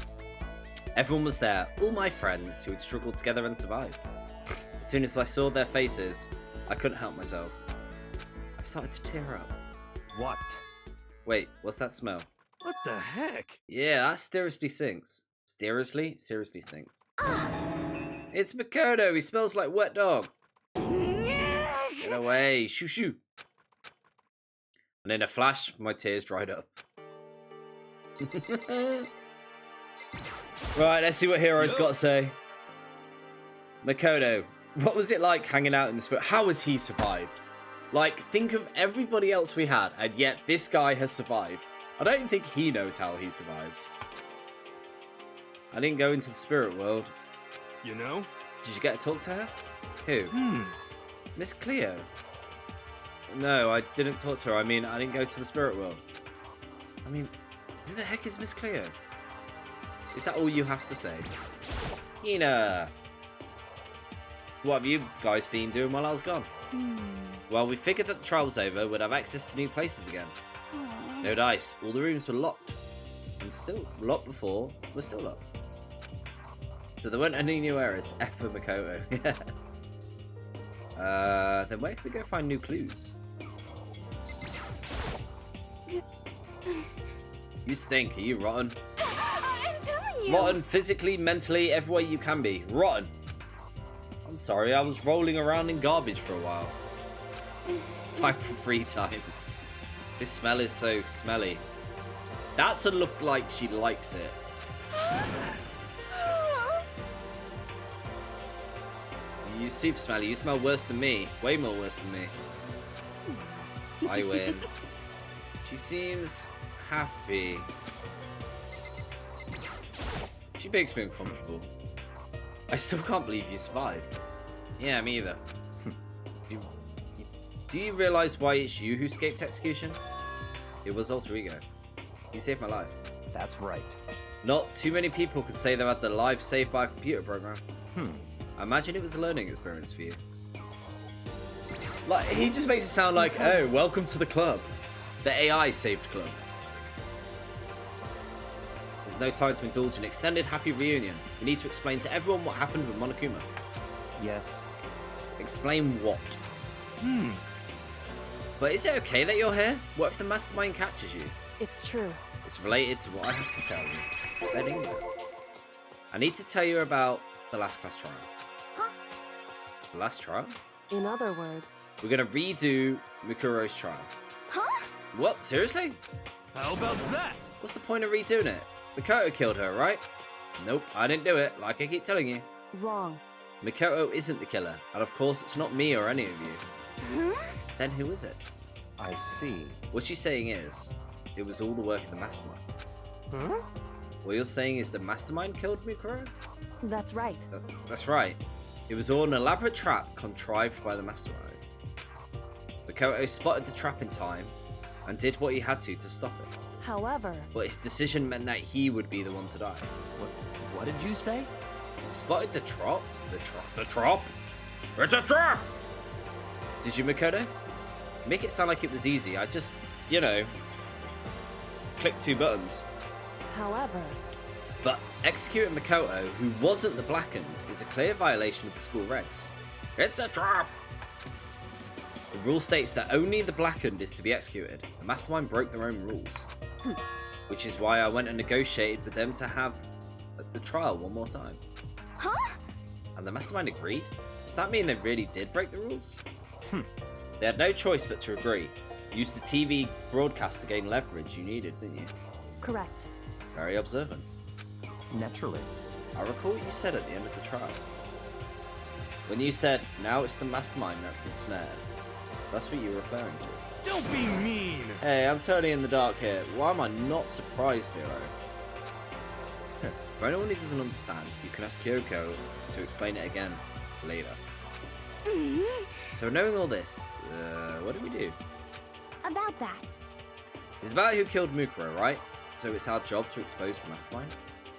S1: Everyone was there, all my friends who had struggled together and survived. As soon as I saw their faces, I couldn't help myself. I started to tear up.
S9: What?
S1: Wait, what's that smell?
S10: What the heck?
S1: Yeah, that seriously stinks. Seriously stinks. It's Makoto, he smells like wet dog. Get away, shoo shoo. And in a flash, my tears dried up. Right, let's see what Hero's got to say. Makoto, what was it like hanging out in the spirit? How has he survived? Like, think of everybody else we had, and yet this guy has survived. I don't think he knows how he survives. I didn't go into the spirit world.
S10: You know?
S1: Did you get to talk to her? Who? Miss Cleo? No, I didn't talk to her. I mean, I didn't go to the spirit world. I mean, who the heck is Miss Cleo? Is that all you have to say? Hina! What have you guys been doing while I was gone? Well, we figured that the trial was over, we'd have access to new places again. No dice, all the rooms were locked. And still locked before, we're still locked. So there weren't any new errors. F for Makoto. Then where can we go find new clues? You stink, are you rotten?
S7: I'm telling you!
S1: Rotten physically, mentally, every way you can be. Rotten. I'm sorry, I was rolling around in garbage for a while. Time for free time. This smell is so smelly. That's a look like she likes it. You super smelly. You smell worse than me. Way more worse than me. I win. She seems happy. She makes me uncomfortable. I still can't believe you survived. Yeah, me either. Do you realise why it's you who escaped execution? It was alter ego. You saved my life.
S9: That's right.
S1: Not too many people could say they had their life saved by a computer program. I imagine it was a learning experience for you. Like, he just makes it sound like, oh, welcome to the club. The AI saved club. There's no time to indulge in extended happy reunion. We need to explain to everyone what happened with Monokuma.
S9: Yes.
S1: Explain what? But is it okay that you're here? What if the mastermind catches you?
S2: It's true.
S1: It's related to what I have to tell you. Letting go. I need to tell you about the last class trial.
S8: Huh?
S1: The last trial?
S2: In other words,
S1: We're gonna redo Mukuro's trial.
S8: Huh?
S1: What? Seriously?
S10: How about that?
S1: What's the point of redoing it? Mikoto killed her, right? Nope, I didn't do it, like I keep telling you.
S2: wrong.
S1: Mikoto isn't the killer, and of course it's not me or any of you. Then who is it?
S9: I see.
S1: What she's saying is, it was all the work of the mastermind.
S10: Huh?
S1: What you're saying is the mastermind killed Mukuro?
S2: That's right.
S1: That's right. It was all an elaborate trap contrived by the mastermind. Mikoto spotted the trap in time and did what he had to stop it.
S2: However,
S1: But his decision meant that he would be the one to die.
S9: What did you say?
S1: Spotted the trap? The trap? It's a trap! Did you, Mikoto? Make it sound like it was easy. I just, you know, clicked 2 buttons.
S2: however,
S1: But executing Makoto, who wasn't the Blackened, is a clear violation of the school regs. It's a trap! The rule states that only the Blackened is to be executed. The mastermind broke their own rules. Which is why I went and negotiated with them to have the trial one more time.
S8: Huh?
S1: And the mastermind agreed? Does that mean they really did break the rules? They had no choice but to agree. Use the TV broadcast to gain leverage you needed, didn't you?
S2: correct.
S1: Very observant.
S9: Naturally.
S1: I recall what you said at the end of the trial. When you said, now it's the mastermind that's ensnared. That's what you were referring to.
S10: Don't be mean!
S1: Hey, I'm totally in the dark here. Why am I not surprised, Hero? For anyone who doesn't understand, you can ask Kyoko to explain it again later. So knowing all this, what do we do?
S8: About that.
S1: It's about who killed Mukuro, right? So it's our job to expose the mastermind?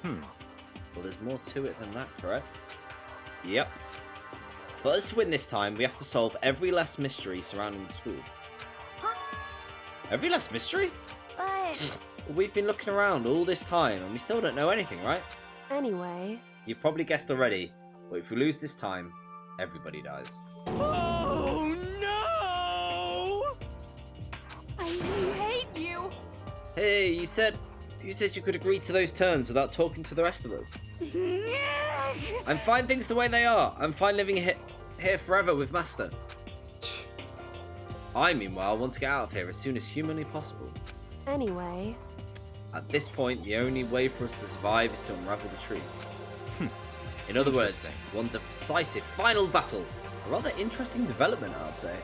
S1: Well, there's more to it than that, correct? Yep. But as to win this time, we have to solve every last mystery surrounding the school.
S8: Huh?
S1: Every last mystery?
S8: But...
S1: We've been looking around all this time and we still don't know anything, right?
S2: Anyway...
S1: You've probably guessed already, but if we lose this time, everybody dies.
S7: Oh no! I hate you!
S1: Hey, you said you could agree to those terms without talking to the rest of us. I'm fine things the way they are. I'm fine living here forever with Master. I, meanwhile, want to get out of here as soon as humanly possible.
S2: Anyway...
S1: At this point, the only way for us to survive is to unravel the truth. In other words, one decisive final battle. A rather interesting development, I'd say.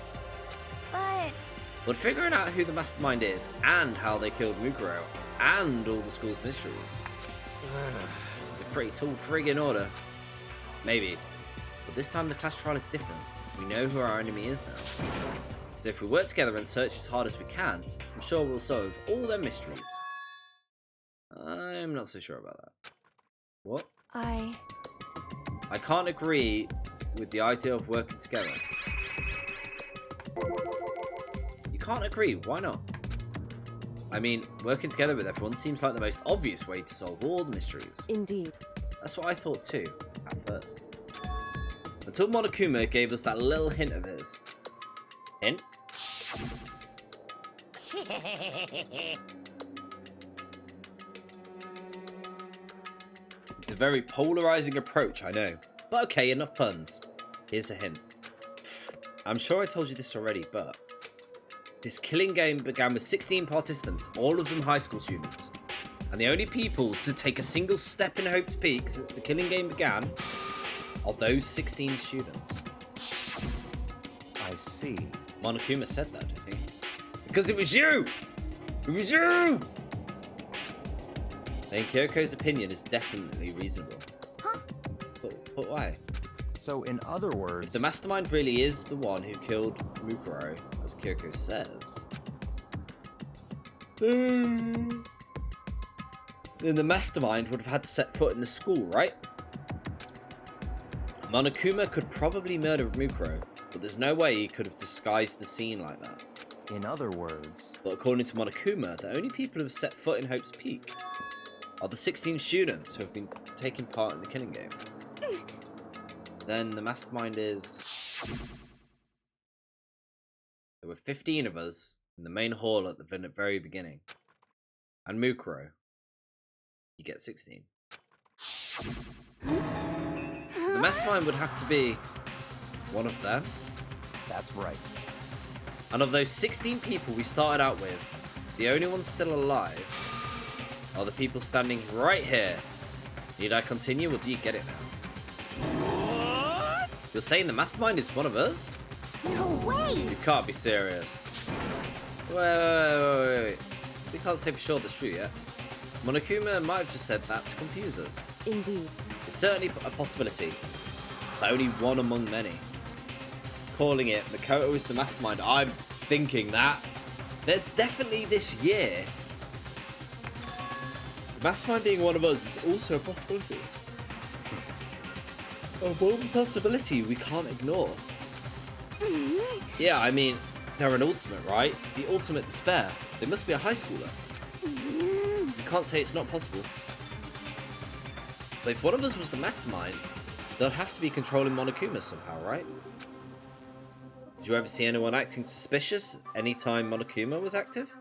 S1: But figuring out who the mastermind is, and how they killed Mukuro, and all the school's mysteries, it's a pretty tall friggin' order. Maybe. But this time the class trial is different. We know who our enemy is now. So if we work together and search as hard as we can, I'm sure we'll solve all their mysteries. I'm not so sure about that. What? I can't agree with the idea of working together. You can't agree, why not? I mean, working together with everyone seems like the most obvious way to solve all the mysteries.
S2: Indeed.
S1: That's what I thought too, at first. Until Monokuma gave us that little hint of his. Hint? It's a very polarizing approach, I know. But okay, enough puns. Here's a hint. I'm sure I told you this already, but this killing game began with 16 participants, all of them high school students. And the only people to take a single step in Hope's Peak since the killing game began are those 16 students.
S9: I see.
S1: Monokuma said that, didn't he? Because it was you! It was you! I think Kyoko's opinion is definitely reasonable.
S8: Huh?
S1: But why?
S9: So, in other words...
S1: If the mastermind really is the one who killed Mukuro, as Kyoko says... then the mastermind would have had to set foot in the school, right? Monokuma could probably murder Mukuro, but there's no way he could have disguised the scene like that.
S9: In other words...
S1: But according to Monokuma, the only people who have set foot in Hope's Peak are the 16 students who have been taking part in the killing game. Then the mastermind is... There were 15 of us in the main hall at the very beginning. And Mukuro, you get 16. So the mastermind would have to be one of them.
S9: That's right.
S1: And of those 16 people we started out with, the only ones still alive are the people standing right here. Need I continue or do you get it now?
S7: What?
S1: You're saying the mastermind is one of us?
S8: No way!
S1: You can't be serious. Wait. We can't say for sure that's true yet. Monokuma might have just said that to confuse us.
S2: Indeed.
S1: It's certainly a possibility, but only one among many. Calling it Makoto is the mastermind, I'm thinking that there's definitely this year. The mastermind being one of us is also a possibility. A one possibility we can't ignore. Yeah, I mean, they're an ultimate, right? The ultimate despair. They must be a high schooler. You can't say it's not possible. But if one of us was the mastermind, they'll have to be controlling Monokuma somehow, right? Did you ever see anyone acting suspicious anytime Monokuma was active?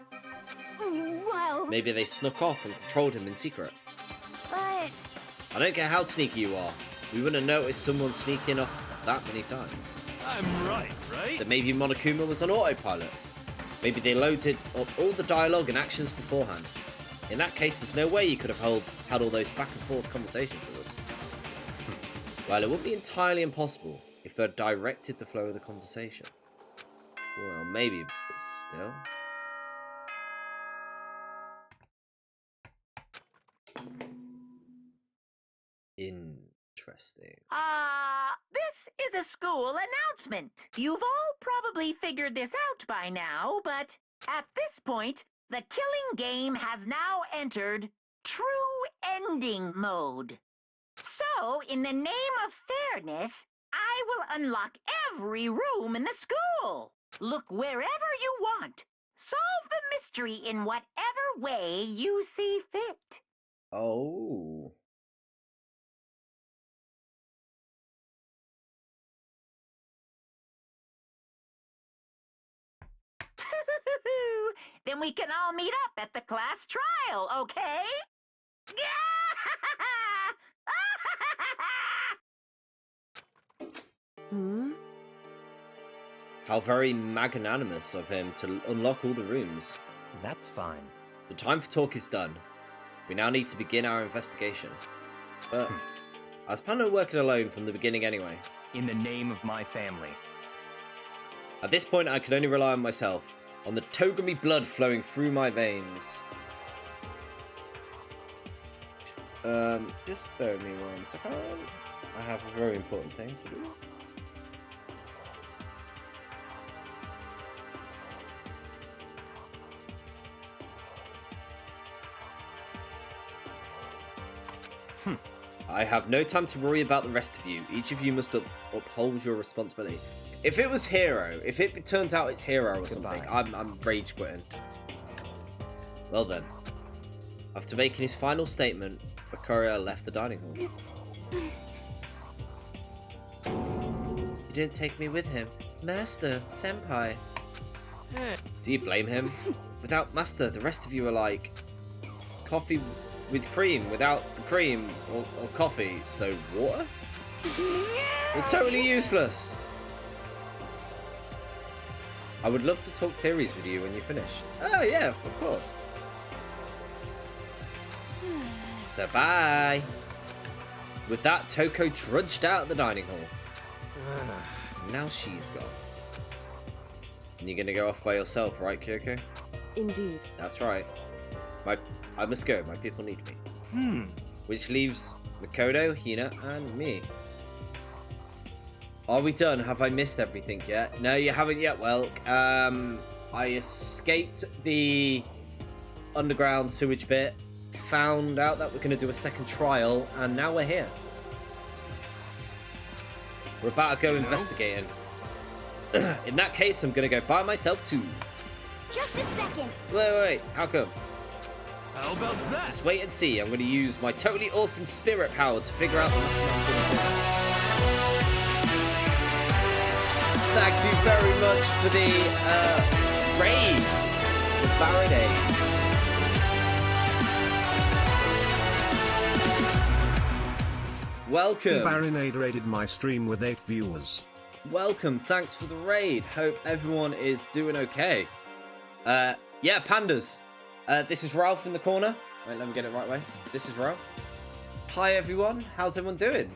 S8: Well...
S1: Maybe they snuck off and controlled him in secret.
S8: But...
S1: I don't care how sneaky you are. We wouldn't have noticed someone sneaking off that many times.
S10: I'm right?
S1: That maybe Monokuma was on autopilot. Maybe they loaded up all the dialogue and actions beforehand. In that case, there's no way you could have had all those back and forth conversations with us. Well, it would be entirely impossible if they'd directed the flow of the conversation. Well, maybe, but still. Interesting.
S11: This is a school announcement. You've all probably figured this out by now, but at this point, the killing game has now entered true ending mode. So, in the name of fairness, I will unlock every room in the school. Look wherever you want. Solve the mystery in whatever way you see fit.
S1: Oh.
S11: Then we can all meet up at the class trial, okay?
S2: Hmm?
S1: How very magnanimous of him to unlock all the rooms.
S9: That's fine.
S1: The time for talk is done. We now need to begin our investigation. But I was planning on working alone from the beginning anyway.
S9: In the name of my family.
S1: At this point, I can only rely on myself, on the Togami blood flowing through my veins. Just bear with me 1 second. I have a very important thing to do. I have no time to worry about the rest of you. Each of you must uphold your responsibility. If it was Hero, if it turns out it's Hero or something, I'm rage quitting. Well then. After making his final statement, the courier left the dining hall. He didn't take me with him. Master, Senpai. Do you blame him? Without Master, the rest of you are like coffee with cream without the cream, or coffee, so water? You're totally useless. I would love to talk theories with you when you finish. Oh yeah, of course. So bye. With that, Toko trudged out of the dining hall. Now she's gone. And you're gonna go off by yourself, right, Kyoko?
S2: Indeed.
S1: That's right. I must go. My people need me. Which leaves Makoto, Hina, and me. Are we done? Have I missed everything yet? No, you haven't yet. Well, I escaped the underground sewage bit, found out that we're going to do a second trial, and now we're here. We're about to go investigating. In that case, I'm going to go by myself too.
S8: Just a second.
S1: Wait. How come?
S10: How about that?
S1: Just wait and see. I'm going to use my totally awesome spirit power to figure out the Thank you very much for the raid. The Baronade. Welcome.
S6: The Baronade raided my stream with 8 viewers.
S1: Welcome. Thanks for the raid. Hope everyone is doing okay. Yeah, pandas. This is Ralph in the corner. Wait, let me get it right way. This is Ralph. Hi everyone. How's everyone doing?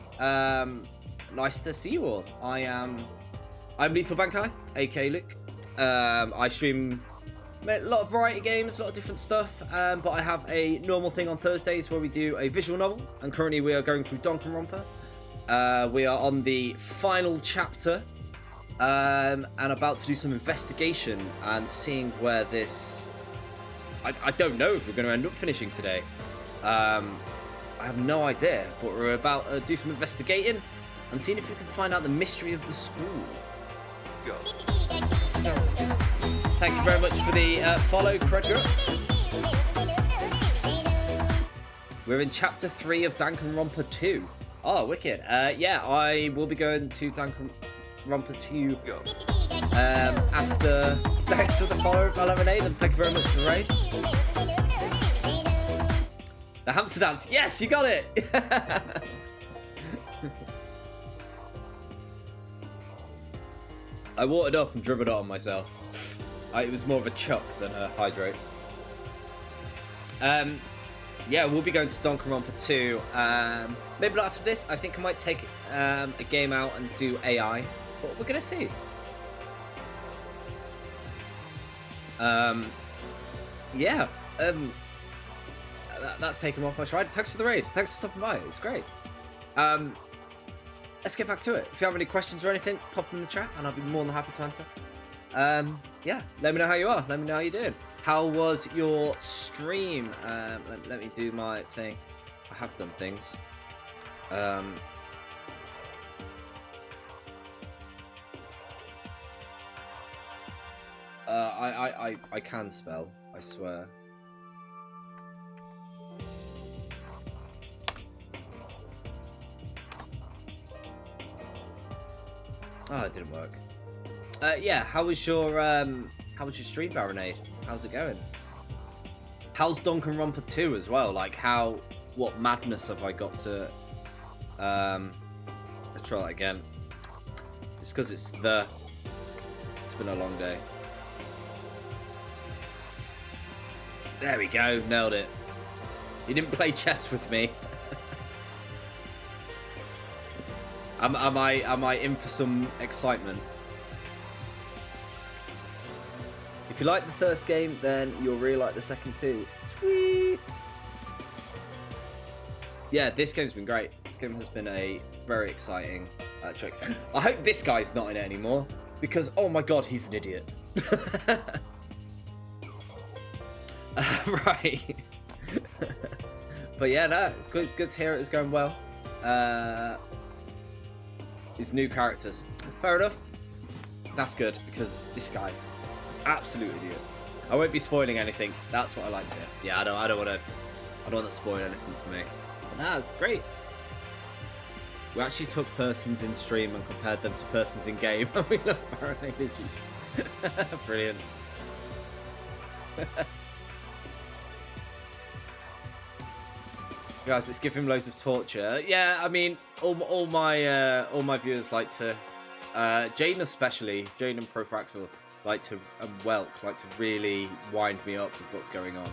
S1: Nice to see you all. I'm Lethalbankai, aka Luke. I stream a lot of variety games, a lot of different stuff, but I have a normal thing on Thursdays where we do a visual novel, and currently we are going through Danganronpa. We are on the final chapter, and about to do some investigation and seeing where this... I don't know if we're going to end up finishing today. I have no idea, but we're about to do some investigating and seeing if we can find out the mystery of the school. Go. Thank you very much for the follow, Credger. We're in chapter 3 of Danganronpa 2. Oh, wicked. Yeah, I will be going to Danganronpa 2 after. Thanks for the follow, Lemonade, and thank you very much for the raid. The hamster dance. Yes, you got it. I watered up and dribbled it on myself. It was more of a chuck than a hydrate. Yeah, we'll be going to Danganronpa 2. Maybe not after this. I think I might take a game out and do AI, but we're gonna see. Yeah. That's taken off my stride. Thanks for the raid. Thanks for stopping by. It's great. let's get back to it. If you have any questions or anything, pop them in the chat, and I'll be more than happy to answer. Yeah, let me know how you are. Let me know how you're doing. How was your stream? Let me do my thing. I have done things. I can spell, I swear. Oh, it didn't work. Yeah, how was your stream, Baronade? How's it going? How's Danganronpa 2 as well? Like, what madness have I got to... Let's try that again. It's because it's been a long day. There we go, nailed it. You didn't play chess with me. Am I in for some excitement? If you like the first game, then you'll really like the second too. Sweet. Yeah, this game's been great. This game has been a very exciting trick. I hope this guy's not in it anymore, because oh my god, he's an idiot. Right. But yeah, no, it's good to hear it's going well. These new characters. Fair enough. That's good, because this guy, absolute idiot. I won't be spoiling anything. That's what I like to hear. Yeah, I don't want to spoil anything for me. But nah, it's great. We actually took persons in stream and compared them to persons in game. We love Baronade. Brilliant. Guys, let's give him loads of torture. Yeah, I mean, all my viewers like to, Jaden especially, Jaden and Profraxel like to, and Welk like to really wind me up with what's going on.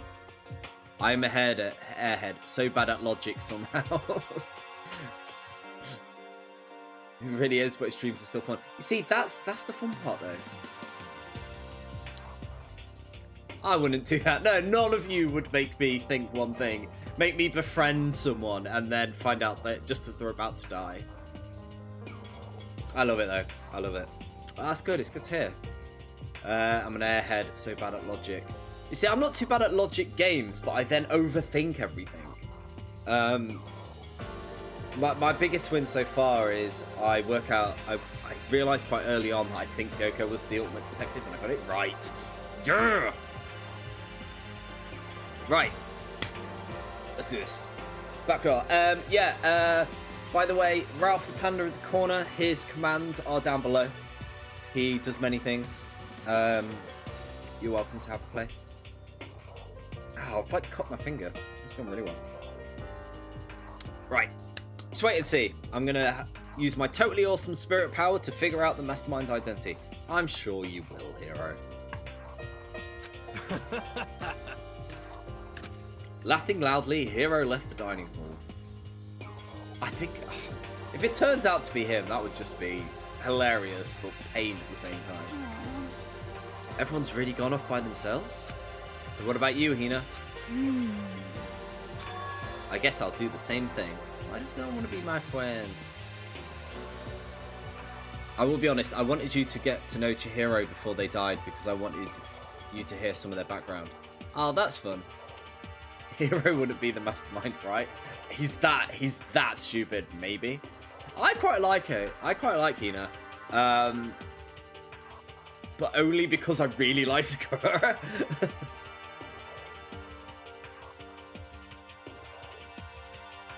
S1: I'm a airhead, so bad at logic somehow. It really is, but his streams are still fun. You see, that's the fun part though. I wouldn't do that. No, none of you would make me think one thing. Make me befriend someone and then find out that just as they're about to die. I love it though. I love it. Oh, that's good. It's good to hear. I'm an airhead, so bad at logic. You see, I'm not too bad at logic games, but I then overthink everything. My biggest win so far is I realised quite early on that I think Yoko was the ultimate detective, and I got it right. Yeah! Right. Let's do this. Back row. By the way, Ralph the Panda in the corner, his commands are down below. He does many things. You're welcome to have a play. Ow, I've like cut my finger. It's going really well. Right. Let's wait and see. I'm going to use my totally awesome spirit power to figure out the mastermind's identity. I'm sure you will, hero. Laughing loudly, Hero left the dining hall. I think, if it turns out to be him, that would just be hilarious, but pain at the same time. Aww. Everyone's really gone off by themselves? So what about you, Hina? I guess I'll do the same thing. Why does no one want to be my friend? I will be honest, I wanted you to get to know Chihiro before they died because I wanted you to hear some of their background. Oh, that's fun. Hero wouldn't be the mastermind, right? He's that stupid, maybe. I quite like it. I quite like Hina. But only because I really like Sakura.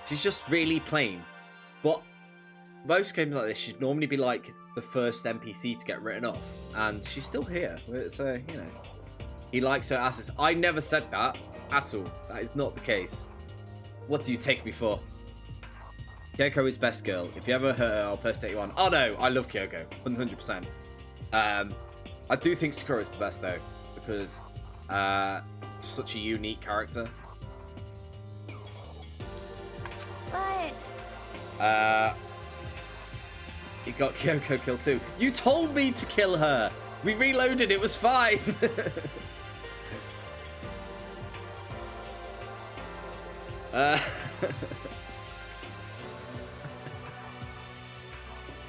S1: She's just really plain. But most games like this, she'd normally be like the first NPC to get written off. And she's still here. So, you know. He likes her asses. I never said that. At all. That is not the case. What do you take me for? Kyoko is best girl. If you ever hurt her, I'll personally take you on. Oh no, I love Kyoko. 100%. I do think Sakura is the best though. Because such a unique character.
S8: But...
S1: You got Kyoko killed too. You told me to kill her! We reloaded, it was fine!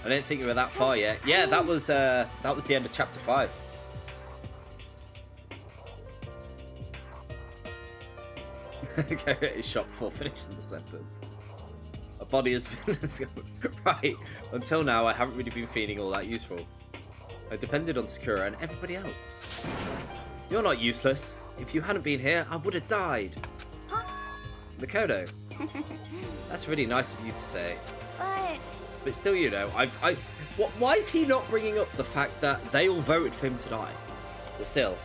S1: I didn't think you were that far yet. Yeah, that was the end of chapter 5. Okay, it's shot before finishing the sentence. A body has been right. Until now, I haven't really been feeling all that useful. I depended on Sakura and everybody else. You're not useless. If you hadn't been here, I would have died. Makoto. That's really nice of you to say. But still, you know, why is he not bringing up the fact that they all voted for him to die? But still,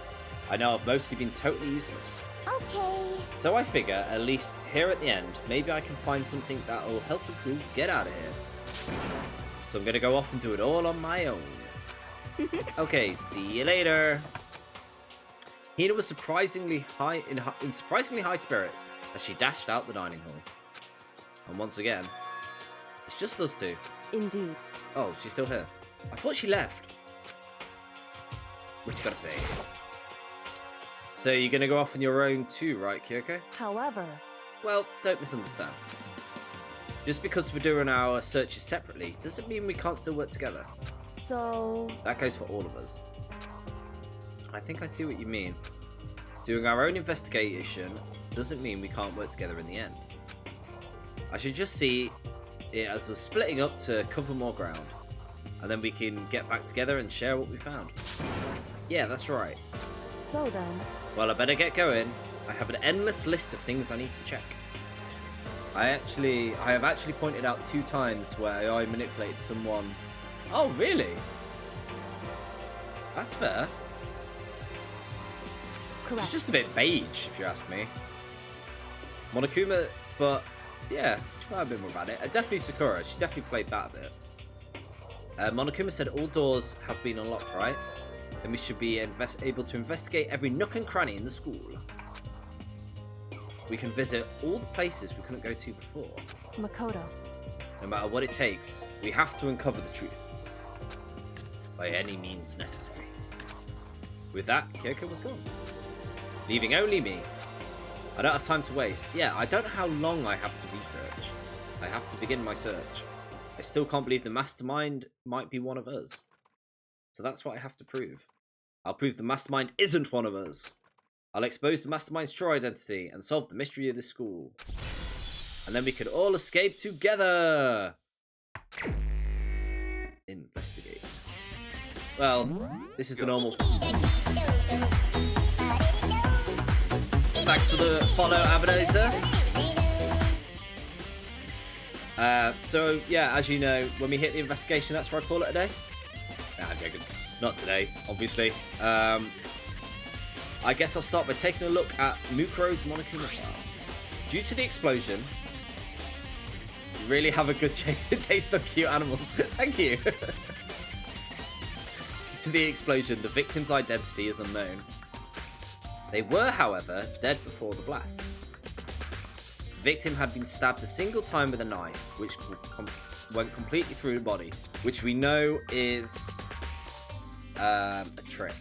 S1: I know I've mostly been totally useless.
S8: Okay.
S1: So I figure, at least here at the end, maybe I can find something that'll help us all get out of here. So I'm gonna go off and do it all on my own. Okay, see you later. Hina was surprisingly high in surprisingly high spirits as she dashed out the dining hall. And once again, it's just us two.
S2: Indeed.
S1: Oh, she's still here. I thought she left. What you gotta say? So you're gonna go off on your own too, right, Kyoko?
S2: However...
S1: Well, don't misunderstand. Just because we're doing our searches separately doesn't mean we can't still work together.
S2: So...
S1: That goes for all of us. I think I see what you mean. Doing our own investigation doesn't mean we can't work together in the end. I should just see it as us splitting up to cover more ground. And then we can get back together and share what we found. Yeah, that's right.
S2: So then...
S1: Well, I better get going. I have an endless list of things I need to check. I have actually pointed out 2 times where AI manipulated someone. Oh, really? That's fair.
S2: Correct.
S1: It's just a bit beige, if you ask me. Monokuma, but yeah, she might have been more about it. Definitely Sakura, she definitely played that a bit. Monokuma said all doors have been unlocked, right? Then we should be able to investigate every nook and cranny in the school. We can visit all the places we couldn't go to before.
S2: Makoto.
S1: No matter what it takes, we have to uncover the truth. By any means necessary. With that, Kyoko was gone. Leaving only me. I don't have time to waste. Yeah, I don't know how long I have to research. I have to begin my search. I still can't believe the mastermind might be one of us. So that's what I have to prove. I'll prove the mastermind isn't one of us. I'll expose the mastermind's true identity and solve the mystery of this school. And then we can all escape together. Investigate. Well, this is the normal. Thanks for the follow, Abernather. So, yeah, as you know, when we hit the investigation, that's where I call it a day. Nah, I'm joking. Not today, obviously. I guess I'll start by taking a look at Mukuro's Monokuma file. Due to the explosion, you really have a good taste of cute animals. Thank you. Due to the explosion, the victim's identity is unknown. They were, however, dead before the blast. The victim had been stabbed a single time with a knife, which went completely through the body, which we know is a trick.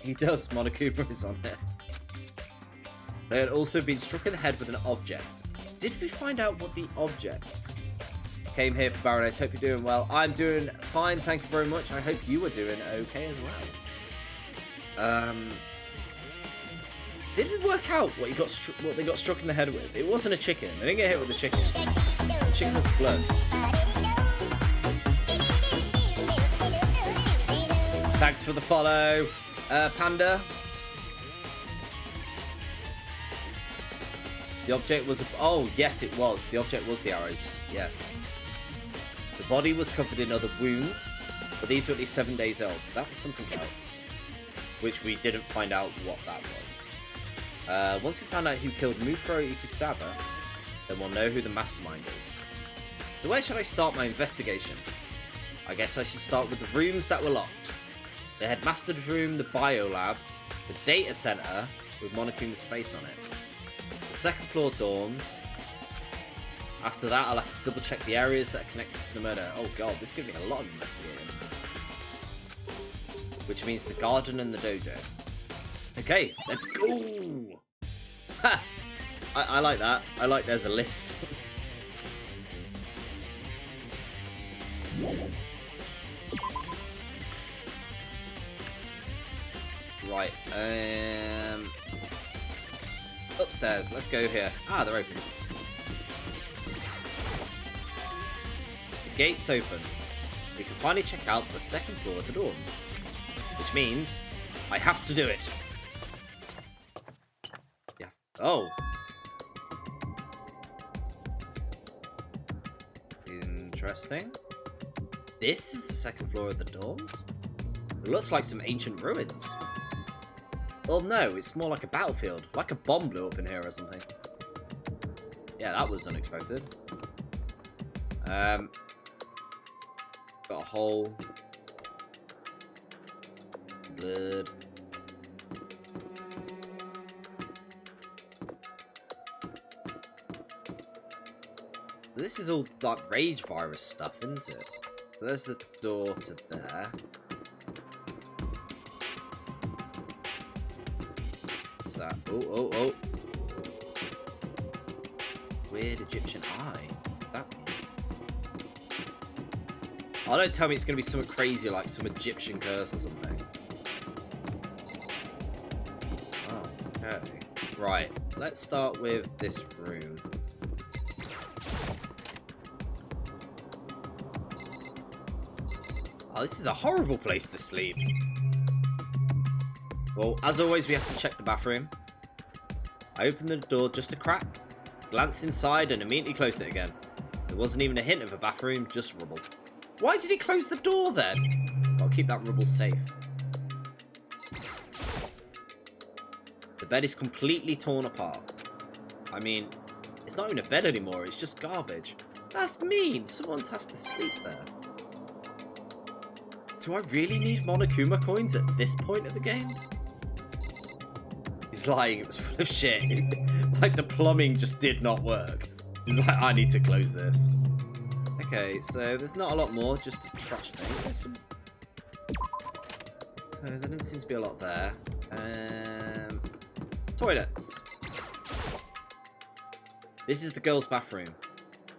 S1: He does, Monokuma is on there. They had also been struck in the head with an object. Did we find out what the object? Came here for Baroness. Hope you're doing well. I'm doing fine, thank you very much. I hope you are doing okay as well. Did we work out what they got struck in the head with? It wasn't a chicken. They didn't get hit with a chicken. The chicken was blood. Thanks for the follow, Panda. The object was oh yes, it was. The object was the arrows. Yes. The body was covered in other wounds, but these were at least 7 days old. So that was something else, which we didn't find out what that was. Once we found out who killed Mukuro Ikusaba, then we'll know who the mastermind is. So where should I start my investigation? I guess I should start with the rooms that were locked. The Headmaster's room, the biolab, the data center with Monokuma's face on it, the second floor dorms. After that, I'll have to double check the areas that are connected to the murder. Oh god, this is going to be a lot of investigating. Which means the garden and the dojo. Okay, let's go! Ha! I like that. I like there's a list. Right. Upstairs. Let's go here. Ah, they're open. The gate's open. We can finally check out the second floor of the dorms. Which means I have to do it. Yeah. Oh. Interesting. This is the second floor of the dorms? It looks like some ancient ruins. Well, no, it's more like a battlefield. Like a bomb blew up in here or something. Yeah, that was unexpected. Got a hole. Blood. This is all like rage virus stuff, isn't it? So there's the door to there. What's that? Oh. Weird Egyptian eye. That mean? Oh, don't tell me it's going to be something crazy like some Egyptian curse or something. Oh, okay. Right, let's start with this room. Oh, this is a horrible place to sleep. Well, as always, we have to check the bathroom. I opened the door just a crack, glanced inside, and immediately closed it again. There wasn't even a hint of a bathroom, just rubble. Why did he close the door then? Gotta keep that rubble safe. The bed is completely torn apart. I mean, it's not even a bed anymore, it's just garbage. That's mean, someone has to sleep there. Do I really need Monokuma coins at this point of the game? He's lying, it was full of shit. Like the plumbing just did not work. He's like, I need to close this. Okay, so there's not a lot more, just a trash thing. There's some... So there doesn't seem to be a lot there. Toilets. This is the girls' bathroom.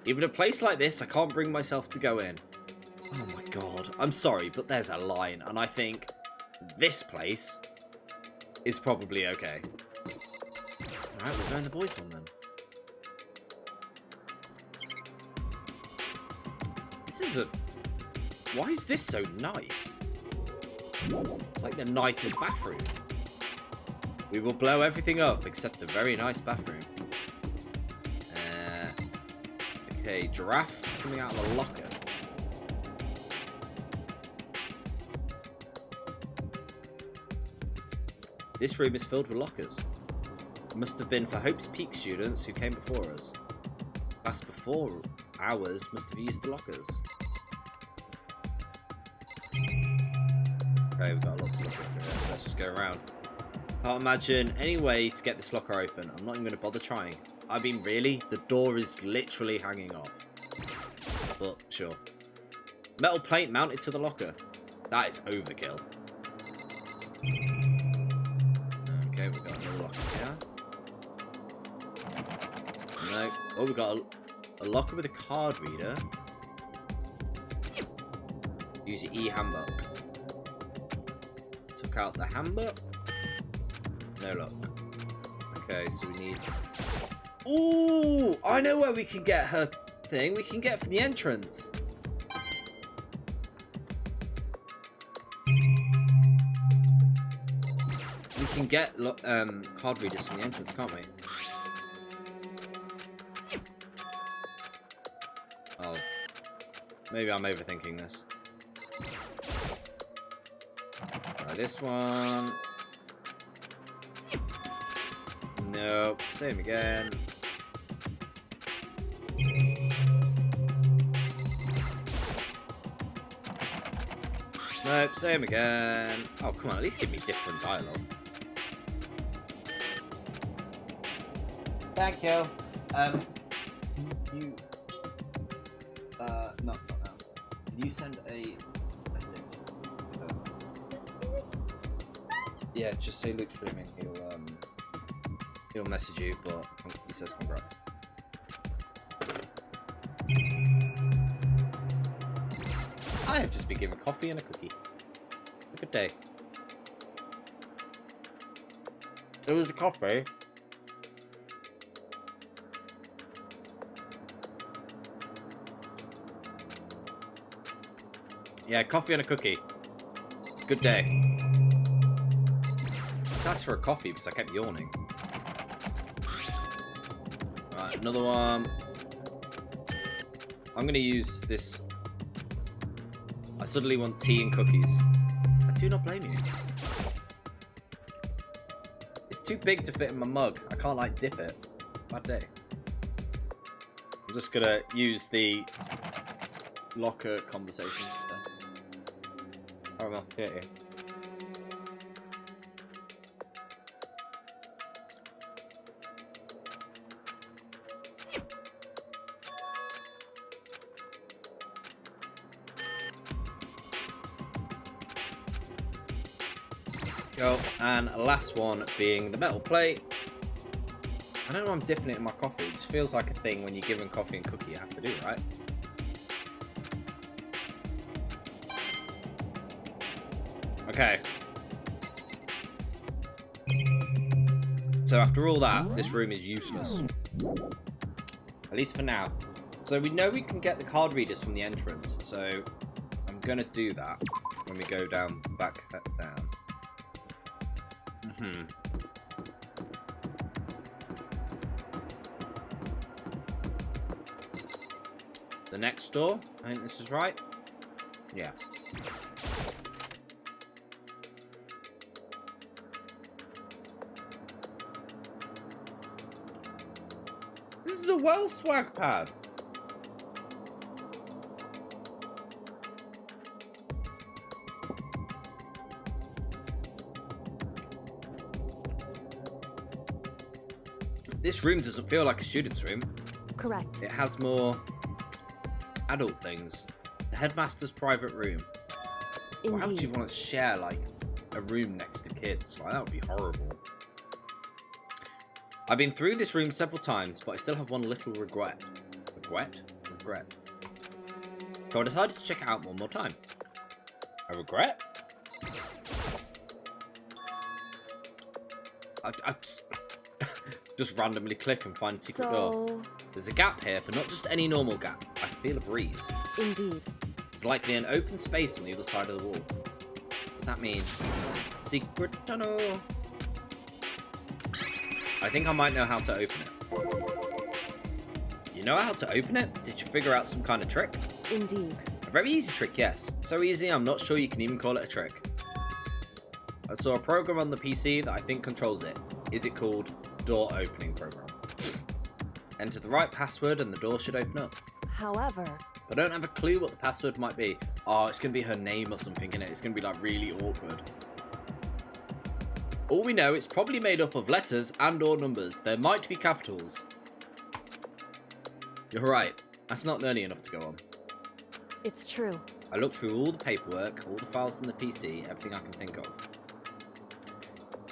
S1: Even a place like this, I can't bring myself to go in. Oh my god, I'm sorry, but there's a line, and I think this place is probably okay. Alright, we'll go in the boys' one then. This is a... Why is this so nice? It's like the nicest bathroom. We will blow everything up except the very nice bathroom. Okay, giraffe coming out of the locker. This room is filled with lockers. It must have been for Hope's Peak students who came before us. Class before ours must have used the lockers. Okay, we've got a lot to look at here, so let's just go around. Can't imagine any way to get this locker open. I'm not even going to bother trying. I mean, really? The door is literally hanging off. But, sure. Metal plate mounted to the locker. That is overkill. Okay, we've got another locker here. No. Oh, we've got a locker with a card reader. Use your e-handbook. Took out the handbook. No luck. Okay, so we need... Ooh! I know where we can get her thing. We can get from the entrance. We can get card readers from the entrance, can't we? Oh. Maybe I'm overthinking this. Try this one. Nope. Same again. Nope. Same again. Oh, come on. At least give me different dialogue. Thank you. You... not now. Can you send a message? Yeah, just say Luke's streaming. He'll message you, but he says congrats. I have just been given coffee and a cookie. Have a good day. It was a coffee. Yeah, coffee and a cookie. It's a good day. I just asked for a coffee because I kept yawning. Alright, another one. I'm gonna use this. I suddenly want tea and cookies. I do not blame you. It's too big to fit in my mug. I can't like dip it. Bad day. I'm just gonna use the locker conversation. Oh well, yeah. Go, and last one being the metal plate. I don't know why I'm dipping it in my coffee. It just feels like a thing when you're given coffee and cookie you have to do, right? Okay. So after all that, this room is useless. At least for now. So we know we can get the card readers from the entrance, so I'm gonna do that when we go down, back down. The next door, I think this is right. Yeah. This is a well swag pad. This room doesn't feel like a student's room.
S2: Correct.
S1: It has more adult things. The headmaster's private room. Why would you want to share like a room next to kids? Like, that would be horrible. I've been through this room several times, but I still have one little regret. Regret. So I decided to check it out one more time. A regret? I just randomly click and find a secret door. There's a gap here, but not just any normal gap. I can feel a breeze.
S2: Indeed.
S1: It's likely an open space on the other side of the wall. Does that mean secret tunnel? I think I might know how to open it. You know how to open it? Did you figure out some kind of trick?
S2: Indeed.
S1: A very easy trick, yes. So easy, I'm not sure you can even call it a trick. I saw a program on the PC that I think controls it. Is it called Door Opening Program? Enter the right password and the door should open up.
S2: However,
S1: I don't have a clue what the password might be. Oh, it's going to be her name or something, innit? It's going to be like really awkward. All we know, it's probably made up of letters and or numbers. There might be capitals. You're right. That's not nearly enough to go on.
S2: it's true.
S1: I looked through all the paperwork, all the files on the PC, everything I can think of.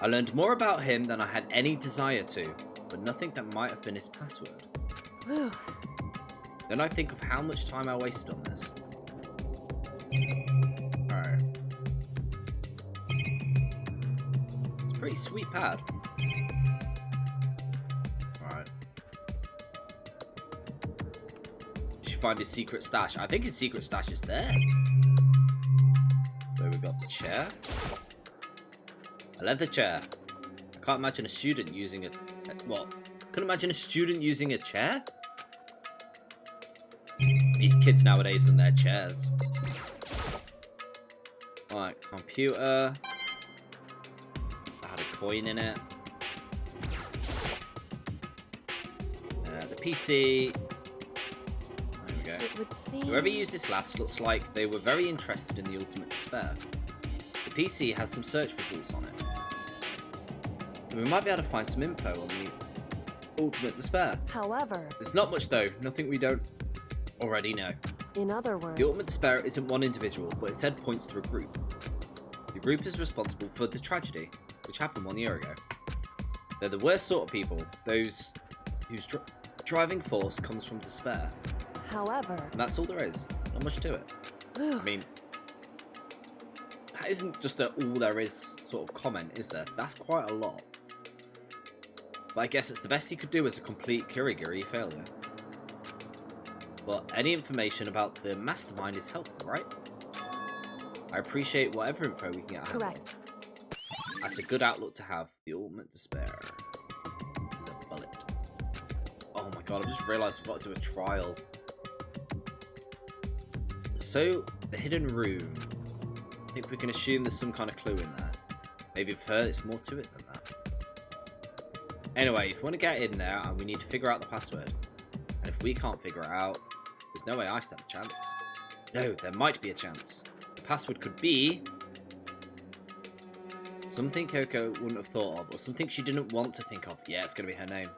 S1: I learned more about him than I had any desire to, but nothing that might have been his password.
S2: Whew.
S1: Then I think of how much time I wasted on this. Alright. It's a pretty sweet pad. Alright. Did you find his secret stash? I think his secret stash is there. So we got the chair. A leather chair. I can't imagine a student using a what? Couldn't imagine a student using a chair? These kids nowadays and their chairs. Right, computer. I had a coin in it. The PC. There we go.
S2: It would seem...
S1: Whoever used this last looks like they were very interested in the Ultimate Despair. The PC has some search results on it. And we might be able to find some info on the Ultimate Despair.
S2: However...
S1: There's not much though, nothing we don't already know.
S2: In other words...
S1: The Ultimate Despair isn't one individual, but instead points to a group. The group is responsible for the tragedy, which happened 1 year ago. They're the worst sort of people, those whose driving force comes from despair.
S2: However...
S1: And that's all there is, not much to it. I mean, that isn't just a all there is sort of comment, is there? That's quite a lot. But I guess it's the best he could do as a complete Kirigiri failure. But any information about the mastermind is helpful, right? I appreciate whatever info we can get out of him.
S2: Correct.
S1: That's a good outlook to have. The ultimate despair is a bullet. Oh my god, I just realised I've got to do a trial. So, the hidden room. I think we can assume there's some kind of clue in there. Maybe for her, it's more to it than that. Anyway, if we want to get in there, and we need to figure out the password. And if we can't figure it out, there's no way I stand a chance. No, there might be a chance. The password could be something Coco wouldn't have thought of, or something she didn't want to think of. Yeah, it's going to be her name.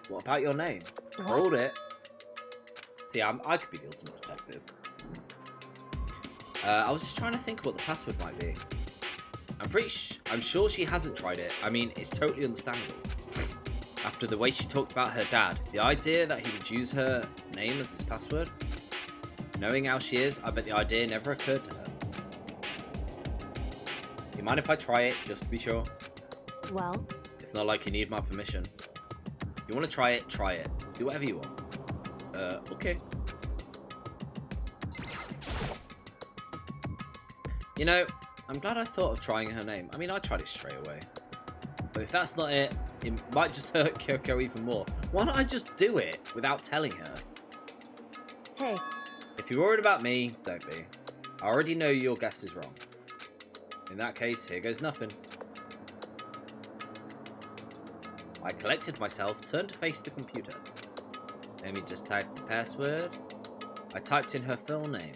S1: What about your name? Hold it. See, I could be the ultimate detective. I was just trying to think what the password might be. I'm sure she hasn't tried it. I mean, it's totally understandable. After the way she talked about her dad, the idea that he would use her name as his password, knowing how she is, I bet the idea never occurred to her. You mind if I try it, just to be sure?
S2: Well?
S1: It's not like you need my permission. If you want to try it, try it. Do whatever you want. Okay. You know, I'm glad I thought of trying her name. I mean, I tried it straight away. But if that's not it, it might just hurt Kyoko even more. Why don't I just do it without telling her?
S2: Hey.
S1: If you're worried about me, don't be. I already know your guess is wrong. In that case, here goes nothing. I collected myself, turned to face the computer. Let me just type the password. I typed in her full name.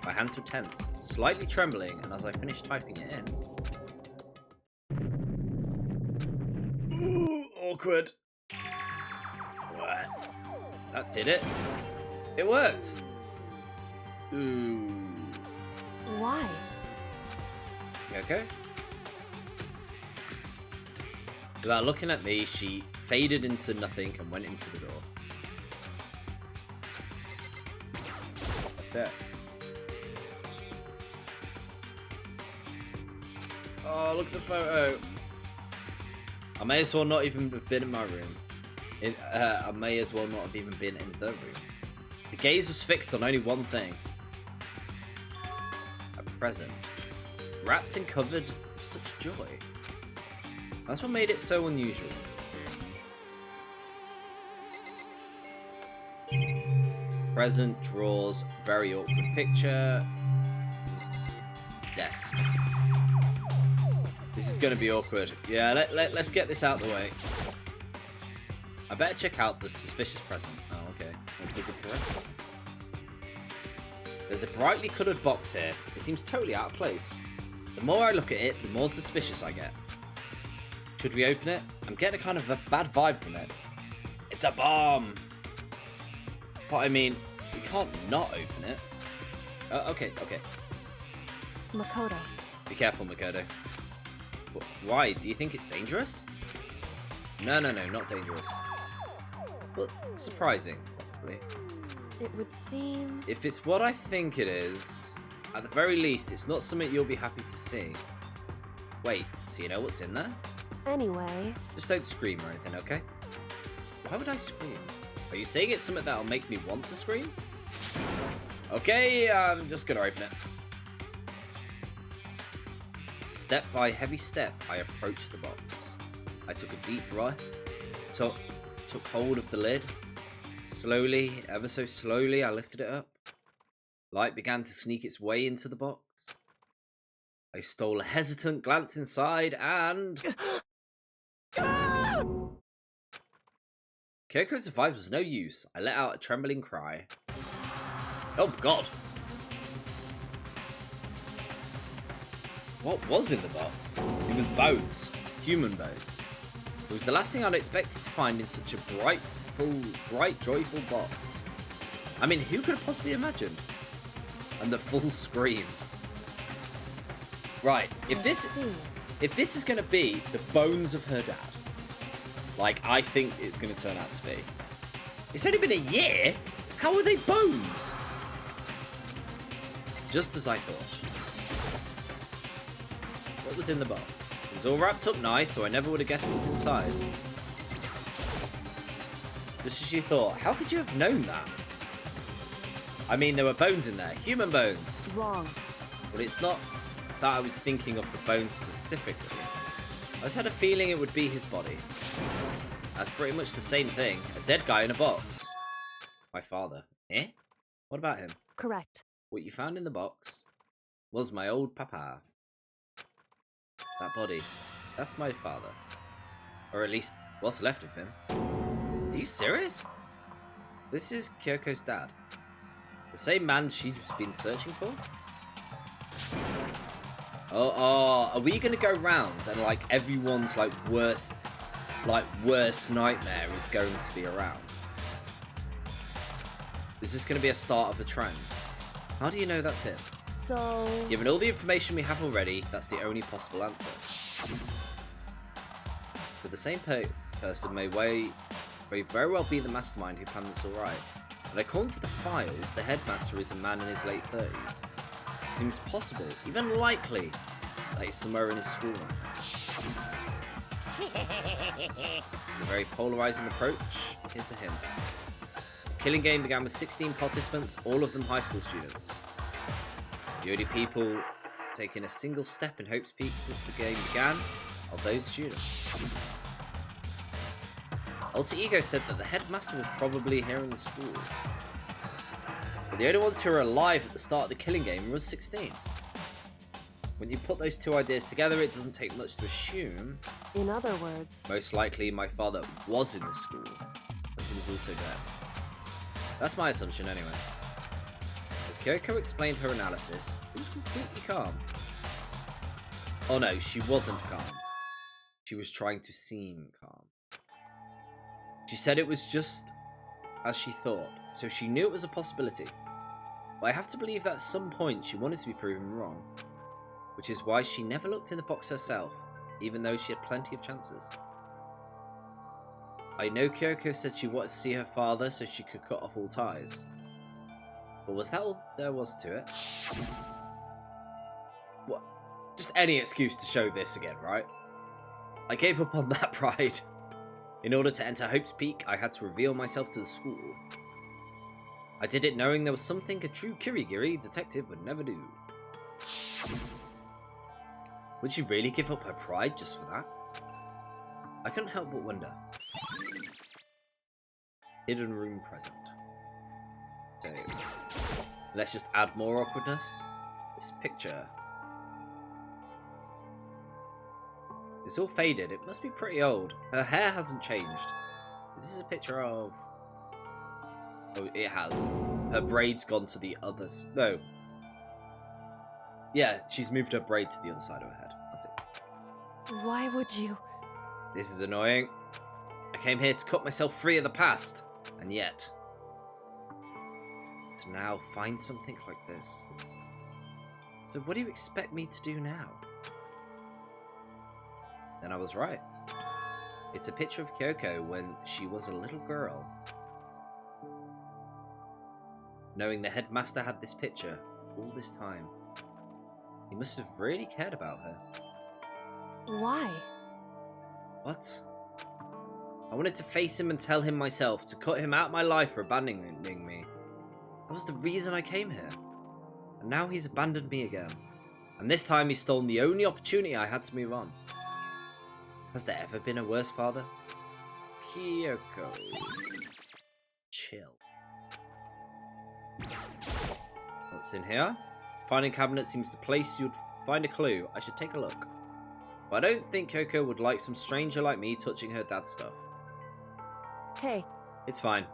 S1: My hands were tense, slightly trembling, and as I finished typing it in... Ooh, awkward. What? That did it. It worked. Ooh.
S2: Why?
S1: You okay? Without looking at me, she faded into nothing and went into the door. What's that? Oh, look at the photo. I may as well not even have been in my room. I may as well not have even been in the room. The gaze was fixed on only one thing. A present. Wrapped and covered with such joy. That's what made it so unusual. Present, drawers, very awkward picture. Desk. This is going to be awkward. Yeah, let's get this out of the way. I better check out the suspicious present. Oh, okay. Let's look at the rest. There's a brightly coloured box here. It seems totally out of place. The more I look at it, the more suspicious I get. Should we open it? I'm getting a kind of a bad vibe from it. It's a bomb! But I mean, we can't not open it. Okay.
S2: Makoto.
S1: Be careful, Makoto. Why? Do you think it's dangerous? No, not dangerous. But surprising, probably.
S2: It would seem...
S1: If it's what I think it is, at the very least, it's not something you'll be happy to see. Wait, so you know what's in there?
S2: Anyway...
S1: Just don't scream or anything, okay? Why would I scream? Are you saying it's something that'll make me want to scream? Okay, I'm just gonna open it. Step by heavy step, I approached the box. I took a deep breath, took hold of the lid. Slowly, ever so slowly, I lifted it up. Light began to sneak its way into the box. I stole a hesitant glance inside and... Kyoko's advice was no use. I let out a trembling cry. Oh god! What was in the box? It was bones. Human bones. It was the last thing I'd expected to find in such a bright, joyful box. I mean, who could have possibly imagined? And the full scream. Right, if this is going to be the bones of her dad, like I think it's going to turn out to be. It's only been a year? How are they bones? Just as I thought. What was in the box? It was all wrapped up nice, so I never would have guessed what was inside. Just as you thought, how could you have known that? I mean, there were bones in there, human bones.
S2: Wrong.
S1: But it's not that I was thinking of the bones specifically. I just had a feeling it would be his body. That's pretty much the same thing. A dead guy in a box. My father. Eh? What about him?
S2: Correct.
S1: What you found in the box was my old papa. That body. That's my father. Or at least what's left of him. Are you serious? This is Kyoko's dad. The same man she's been searching for? Oh, are we gonna go round and like everyone's worst nightmare is going to be around? Is this gonna be a start of a trend? How do you know that's him?
S2: So...
S1: Given all the information we have already, that's the only possible answer. So the same person may very well be the mastermind who planned this alright. But according to the files, the headmaster is a man in his late 30s. It seems possible, even likely, that he's somewhere in his school right now. It's a very polarizing approach. Here's a hint. The killing game began with 16 participants, all of them high school students. The only people taking a single step in Hope's Peak since the game began are those students. Alter Ego said that the headmaster was probably here in the school. But the only ones who were alive at the start of the killing game was 16. When you put those two ideas together, it doesn't take much to assume.
S2: In other words...
S1: Most likely my father was in the school, but he was also dead. That's my assumption anyway. As Kyoko explained her analysis, it was completely calm. Oh no, she wasn't calm. She was trying to seem calm. She said it was just as she thought, so she knew it was a possibility. But I have to believe that at some point she wanted to be proven wrong. Which is why she never looked in the box herself, even though she had plenty of chances. I know Kyoko said she wanted to see her father so she could cut off all ties. But was that all there was to it? What? Just any excuse to show this again, right? I gave up on that pride. In order to enter Hope's Peak, I had to reveal myself to the school. I did it knowing there was something a true Kirigiri detective would never do. Would she really give up her pride just for that? I couldn't help but wonder. Hidden room present. Okay. Let's just add more awkwardness. This picture. It's all faded. It must be pretty old. Her hair hasn't changed. Is this a picture of... Oh, it has. Her braid's gone to the others. No. Yeah, she's moved her braid to the other side of her head. That's it.
S2: Why would you...
S1: This is annoying. I came here to cut myself free of the past. And yet... to now find something like this. So what do you expect me to do now? Then I was right. It's a picture of Kyoko when she was a little girl. Knowing the headmaster had this picture all this time. He must have really cared about her.
S2: Why?
S1: What? I wanted to face him and tell him myself, to cut him out of my life for abandoning me. That was the reason I came here. And now he's abandoned me again. And this time he's stolen the only opportunity I had to move on. Has there ever been a worse father? Kyoko. Chill. What's in here? Finding cabinet seems the place you'd find a clue. I should take a look. But I don't think Kyoko would like some stranger like me touching her dad's stuff.
S2: Hey.
S1: It's fine.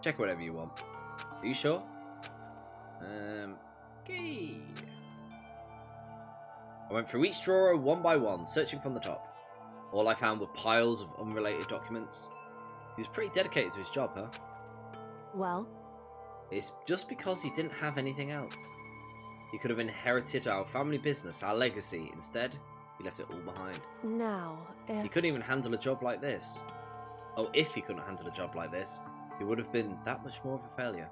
S1: Check whatever you want. Are you sure? Okay. I went through each drawer one by one, searching from the top. All I found were piles of unrelated documents. He was pretty dedicated to his job, huh?
S2: Well?
S1: It's just because he didn't have anything else. He could have inherited our family business, our legacy. Instead, he left it all behind.
S2: Now, if...
S1: He couldn't even handle a job like this. Oh, if he couldn't handle a job like this, he would have been that much more of a failure.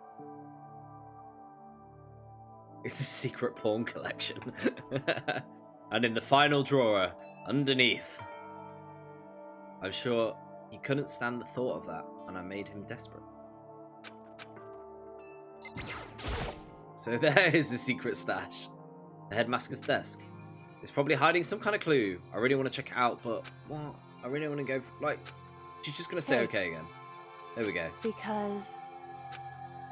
S1: It's a secret porn collection. And in the final drawer, underneath. I'm sure he couldn't stand the thought of that, and I made him desperate. So there is the secret stash. The headmaster's desk. It's probably hiding some kind of clue. I really want to check it out, but what? I really want to go, like, she's just going to say okay again. There we go.
S2: Because...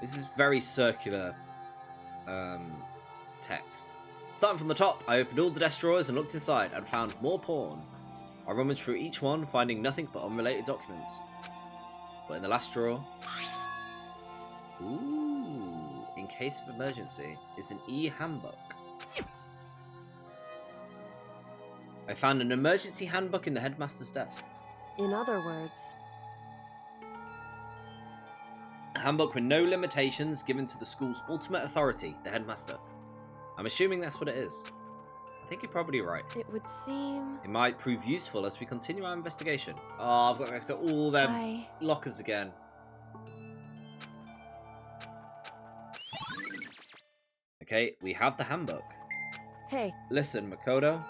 S1: This is very circular text. Starting from the top, I opened all the desk drawers and looked inside and found more porn. I rummaged through each one, finding nothing but unrelated documents. But in the last drawer... Ooh, in case of emergency, is an e-handbook. I found an emergency handbook in the headmaster's desk.
S2: In other words...
S1: A handbook with no limitations given to the school's ultimate authority, the headmaster. I'm assuming that's what it is. I think you're probably right.
S2: It would seem...
S1: It might prove useful as we continue our investigation. Oh, I've got to go to all them lockers again. Okay, we have the handbook.
S2: Hey.
S1: Listen, Makoto.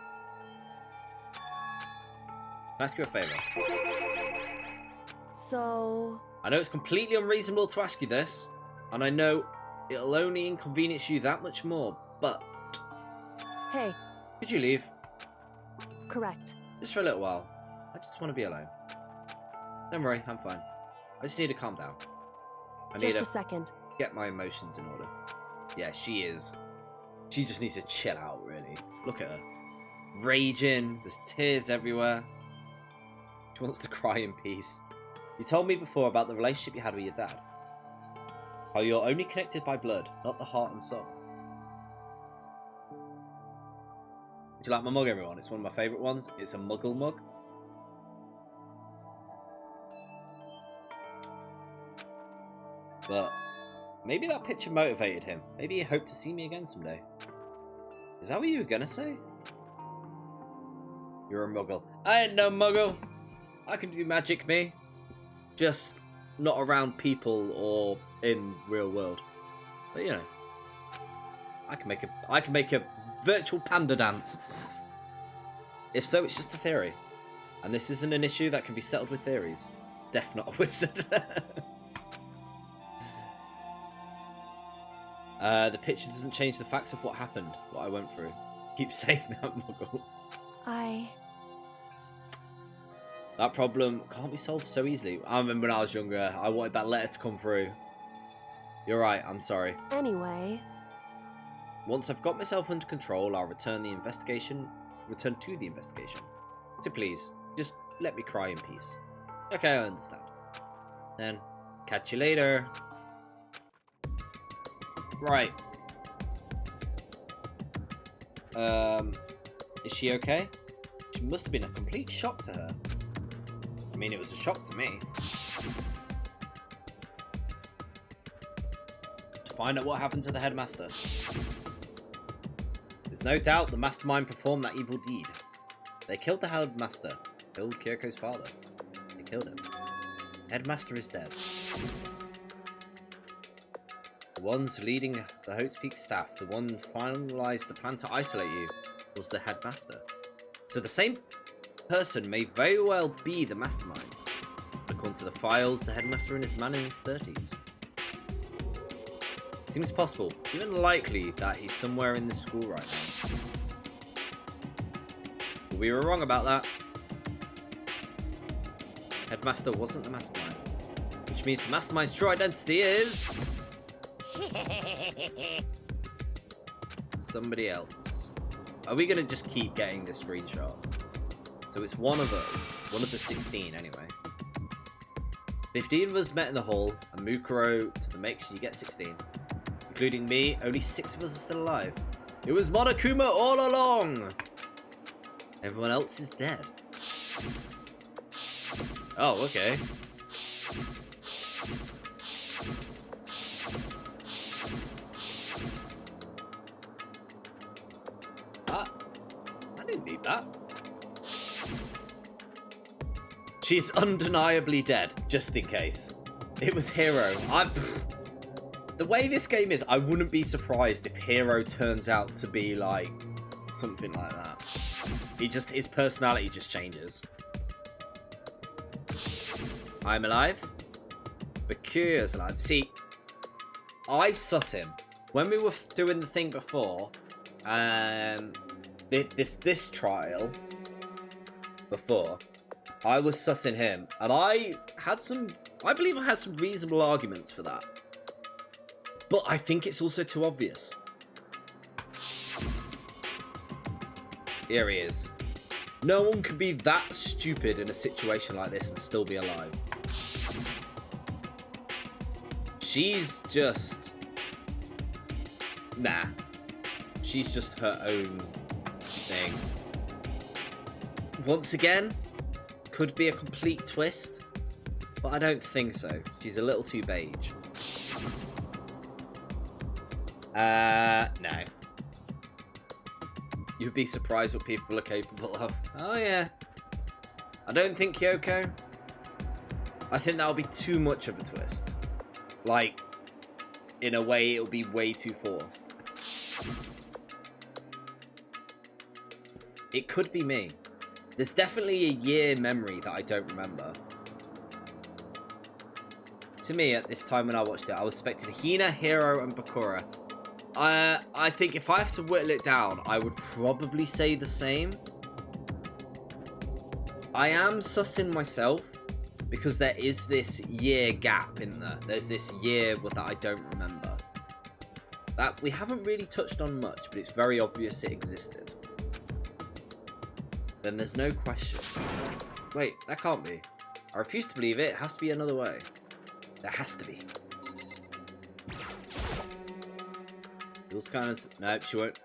S1: Can I ask you a favour?
S2: So...
S1: I know it's completely unreasonable to ask you this, and I know it'll only inconvenience you that much more, but...
S2: Hey.
S1: Could you leave?
S2: Correct.
S1: Just for a little while. I just want to be alone. Don't worry, I'm fine. I just need to calm down. I need
S2: just a second.
S1: Get my emotions in order. Yeah, she is. She just needs to chill out, really. Look at her. Raging. There's tears everywhere. She wants to cry in peace. You told me before about the relationship you had with your dad. How you're only connected by blood, not the heart and soul. Do you like my mug, everyone? It's one of my favourite ones. It's a Muggle mug. But maybe that picture motivated him. Maybe he hoped to see me again someday. Is that what you were gonna say? You're a Muggle. I ain't no Muggle. I can do magic, me. Just not around people or in real world. But you know, I can make a virtual panda dance. If so, it's just a theory, and this isn't an issue that can be settled with theories. Def not a wizard. The picture doesn't change the facts of what happened, what I went through. Keep saying that, Muggle. That problem can't be solved so easily. I remember when I was younger, I wanted that letter to come through. You're right, I'm sorry.
S2: Anyway.
S1: Once I've got myself under control, I'll return to the investigation. So please, just let me cry in peace. Okay, I understand. Then, catch you later. Right. Is she okay? She must have been a complete shock to her. I mean, it was a shock to me. To find out what happened to the headmaster. There's no doubt the mastermind performed that evil deed. They killed the headmaster. Killed Kyoko's father. They killed him. Headmaster is dead. The ones leading the Hope's Peak staff, the one finalized the plan to isolate you, was the headmaster. So the same person may very well be the mastermind. According to the files, the headmaster is a man in his 30s. It seems possible, even likely, that he's somewhere in this school right now. But we were wrong about that. Headmaster wasn't the mastermind. Which means the mastermind's true identity is... somebody else. Are we going to just keep getting this screenshot? So it's one of us. One of the 16, anyway. 15 of us met in the hall, and Mukuro to the make sure you get 16. Including me, only 6 of us are still alive. It was Monokuma all along! Everyone else is dead. Oh, okay. I didn't need that. She's undeniably dead, just in case. It was Hero. The way this game is, I wouldn't be surprised if Hero turns out to be, like, Something like that. His personality just changes. I'm alive. Bakura's alive. See, I sus him. When we were doing the thing before, this trial before, I was sussing him, and I believe I had some reasonable arguments for that. But I think it's also too obvious. Here he is. No one can be that stupid in a situation like this and still be alive. She's just... Nah. She's just her own thing. Once again, could be a complete twist, but I don't think so. She's a little too beige. No. You'd be surprised what people are capable of. Oh yeah. I don't think Kyoko. I think that'll be too much of a twist. Like, in a way, it'll be way too forced. It could be me. There's definitely a year memory that I don't remember. To me, at this time when I watched it, I was expecting Hina, Hiro, and Bakura. I think if I have to whittle it down, I would probably say the same. I am sussing myself because there is this year gap in there. There's this year that I don't remember. That we haven't really touched on much, but it's very obvious it existed. Then there's no question. Wait, that can't be. I refuse to believe it. It has to be another way. There has to be. Those kind of... Nope, she won't.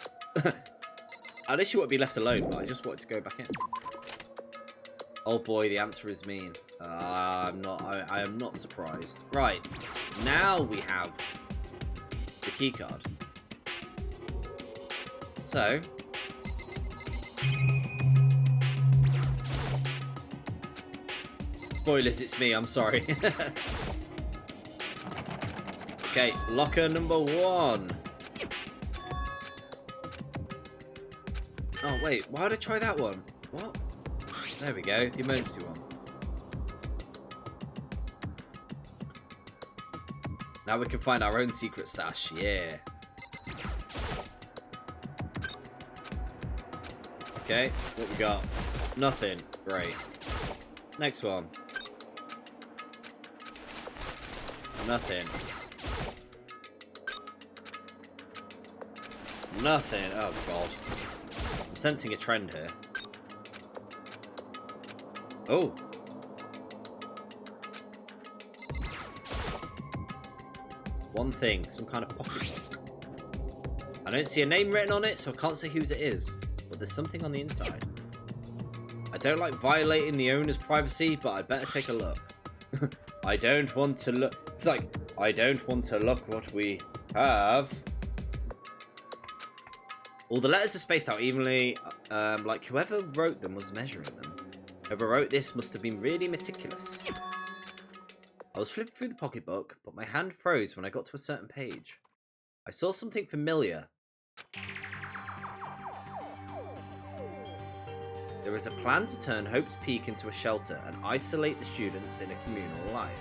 S1: I know she won't be left alone, but I just wanted to go back in. Oh boy, the answer is mean. I am not surprised. Right, now we have the keycard. So... Spoilers, it's me, I'm sorry. Okay, locker number 1. Oh, wait, why did I try that one? What? There we go, the emergency one. Now we can find our own secret stash, yeah. Okay, what we got? Nothing, great. Next one. Nothing. Nothing, oh god. I'm sensing a trend here. Oh. One thing, some kind of pocketbook. I don't see a name written on it, so I can't say whose it is. But there's something on the inside. I don't like violating the owner's privacy, but I'd better take a look. I don't want to look... It's like, I don't want to look what we have. All the letters are spaced out evenly, like whoever wrote them was measuring them. Whoever wrote this must have been really meticulous. I was flipping through the pocketbook, but my hand froze when I got to a certain page. I saw something familiar. There is a plan to turn Hope's Peak into a shelter and isolate the students in a communal life.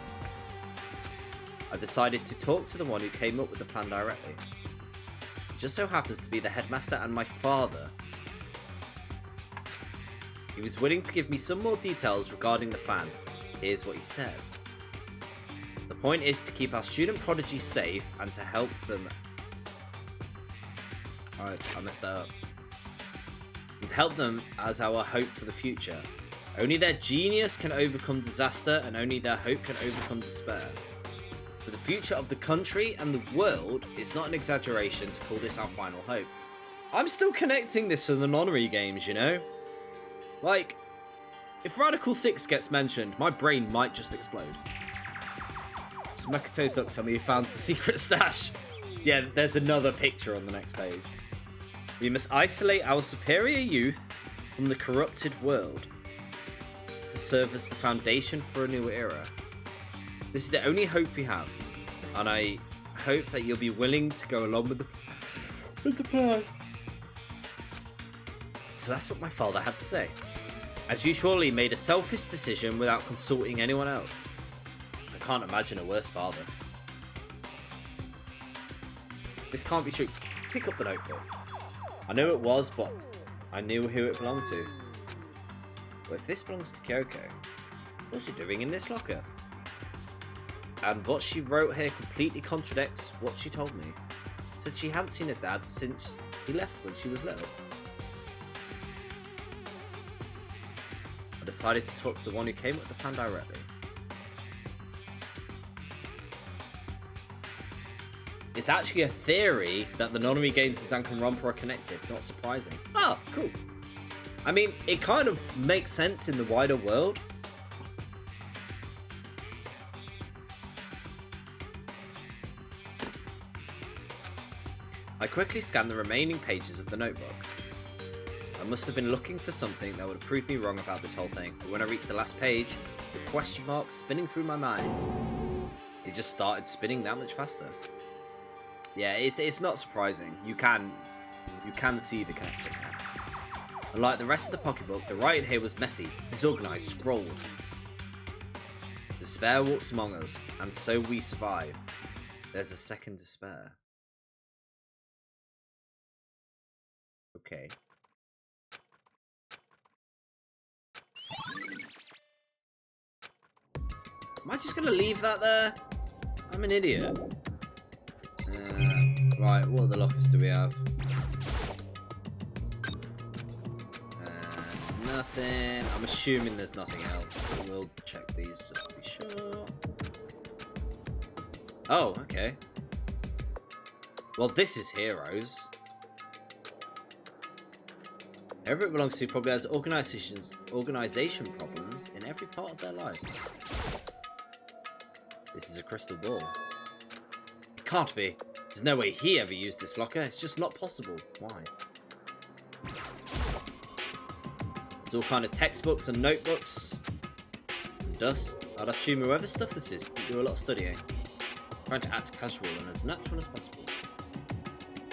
S1: I decided to talk to the one who came up with the plan directly. It just so happens to be the headmaster and my father. He was willing to give me some more details regarding the plan. Here's what he said. The point is to keep our student prodigies safe and to help them... Alright, I messed that up. And to help them as our hope for the future. Only their genius can overcome disaster, and only their hope can overcome despair. For the future of the country and the world, it's not an exaggeration to call this our final hope. I'm still connecting this to the Nonary games, you know? Like, if Radical 6 gets mentioned, my brain might just explode. So Makoto's look, tell me you found the secret stash. Yeah, there's another picture on the next page. We must isolate our superior youth from the corrupted world to serve as the foundation for a new era. This is the only hope we have, and I hope that you'll be willing to go along with the plan. So that's what my father had to say. As usual, he made a selfish decision without consulting anyone else. I can't imagine a worse father. This can't be true. Pick up the notebook. I knew it was, but I knew who it belonged to. But if this belongs to Kyoko, what's she doing in this locker? And what she wrote here completely contradicts what she told me. Said she hadn't seen her dad since he left when she was little. I decided to talk to the one who came up with the plan directly. It's actually a theory that the Nonary games and Danganronpa are connected. Not surprising. Oh, cool. I mean, it kind of makes sense in the wider world. I quickly scanned the remaining pages of the notebook. I must have been looking for something that would have proved me wrong about this whole thing, but when I reached the last page, the question mark spinning through my mind, it just started spinning that much faster. Yeah, it's not surprising. You can see the connection. Unlike the rest of the pocketbook, the writing here was messy, disorganized, scrolled. Despair walks among us, and so we survive. There's a second despair. Okay. Am I just gonna leave that there? I'm an idiot. Right, what other lockers do we have? Nothing. I'm assuming there's nothing else, but we'll check these just to be sure. Oh, okay. Well, this is Heroes. Whoever it belongs to probably has organization problems in every part of their life. This is a crystal ball. It can't be. There's no way he ever used this locker. It's just not possible. Why? There's all kind of textbooks and notebooks. And dust. I'd assume whoever stuff this is didn't do a lot of studying. Trying to act casual and as natural as possible.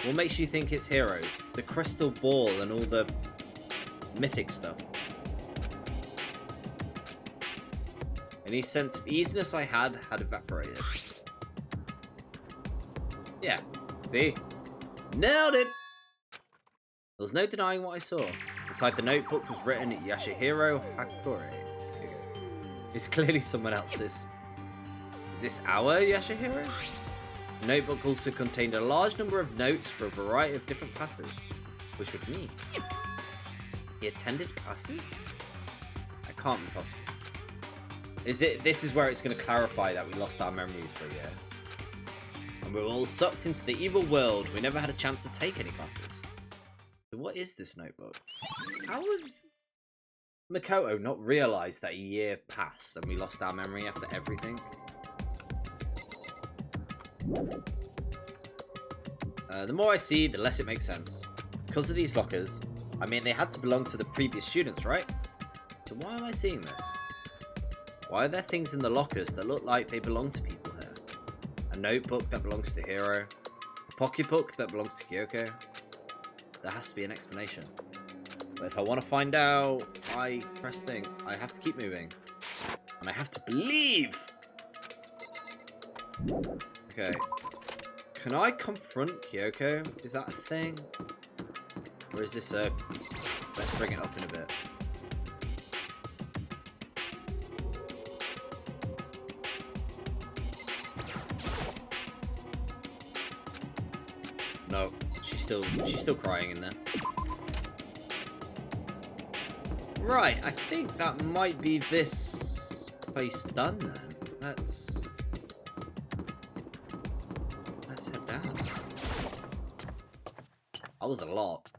S1: What makes you think it's Heroes? The crystal ball and all the mythic stuff. Any sense of easiness I had evaporated. Yeah, see? Nailed it! There was no denying what I saw. Inside the notebook was written Yashihiro Hakure. It's clearly someone else's. Is this our Yashihiro? The notebook also contained a large number of notes for a variety of different classes, which would mean he attended classes? That can't be possible. This is where it's going to clarify that we lost our memories for a year. And we were all sucked into the evil world. We never had a chance to take any classes. So what is this notebook? How was Makoto not realised that a year passed and we lost our memory after everything? The more I see, the less it makes sense. Because of these lockers, I mean, they had to belong to the previous students, right? So why am I seeing this? Why are there things in the lockers that look like they belong to people here? A notebook that belongs to Hiro. A pocketbook that belongs to Kyoko. There has to be an explanation. But if I want to find out, I press thing. I have to keep moving. And I have to believe! Okay. Can I confront Kyoko? Is that a thing? Or is this a... Let's bring it up in a bit. No, she's still crying in there. Right, I think that might be this place done then. Let's head down. That was a lot.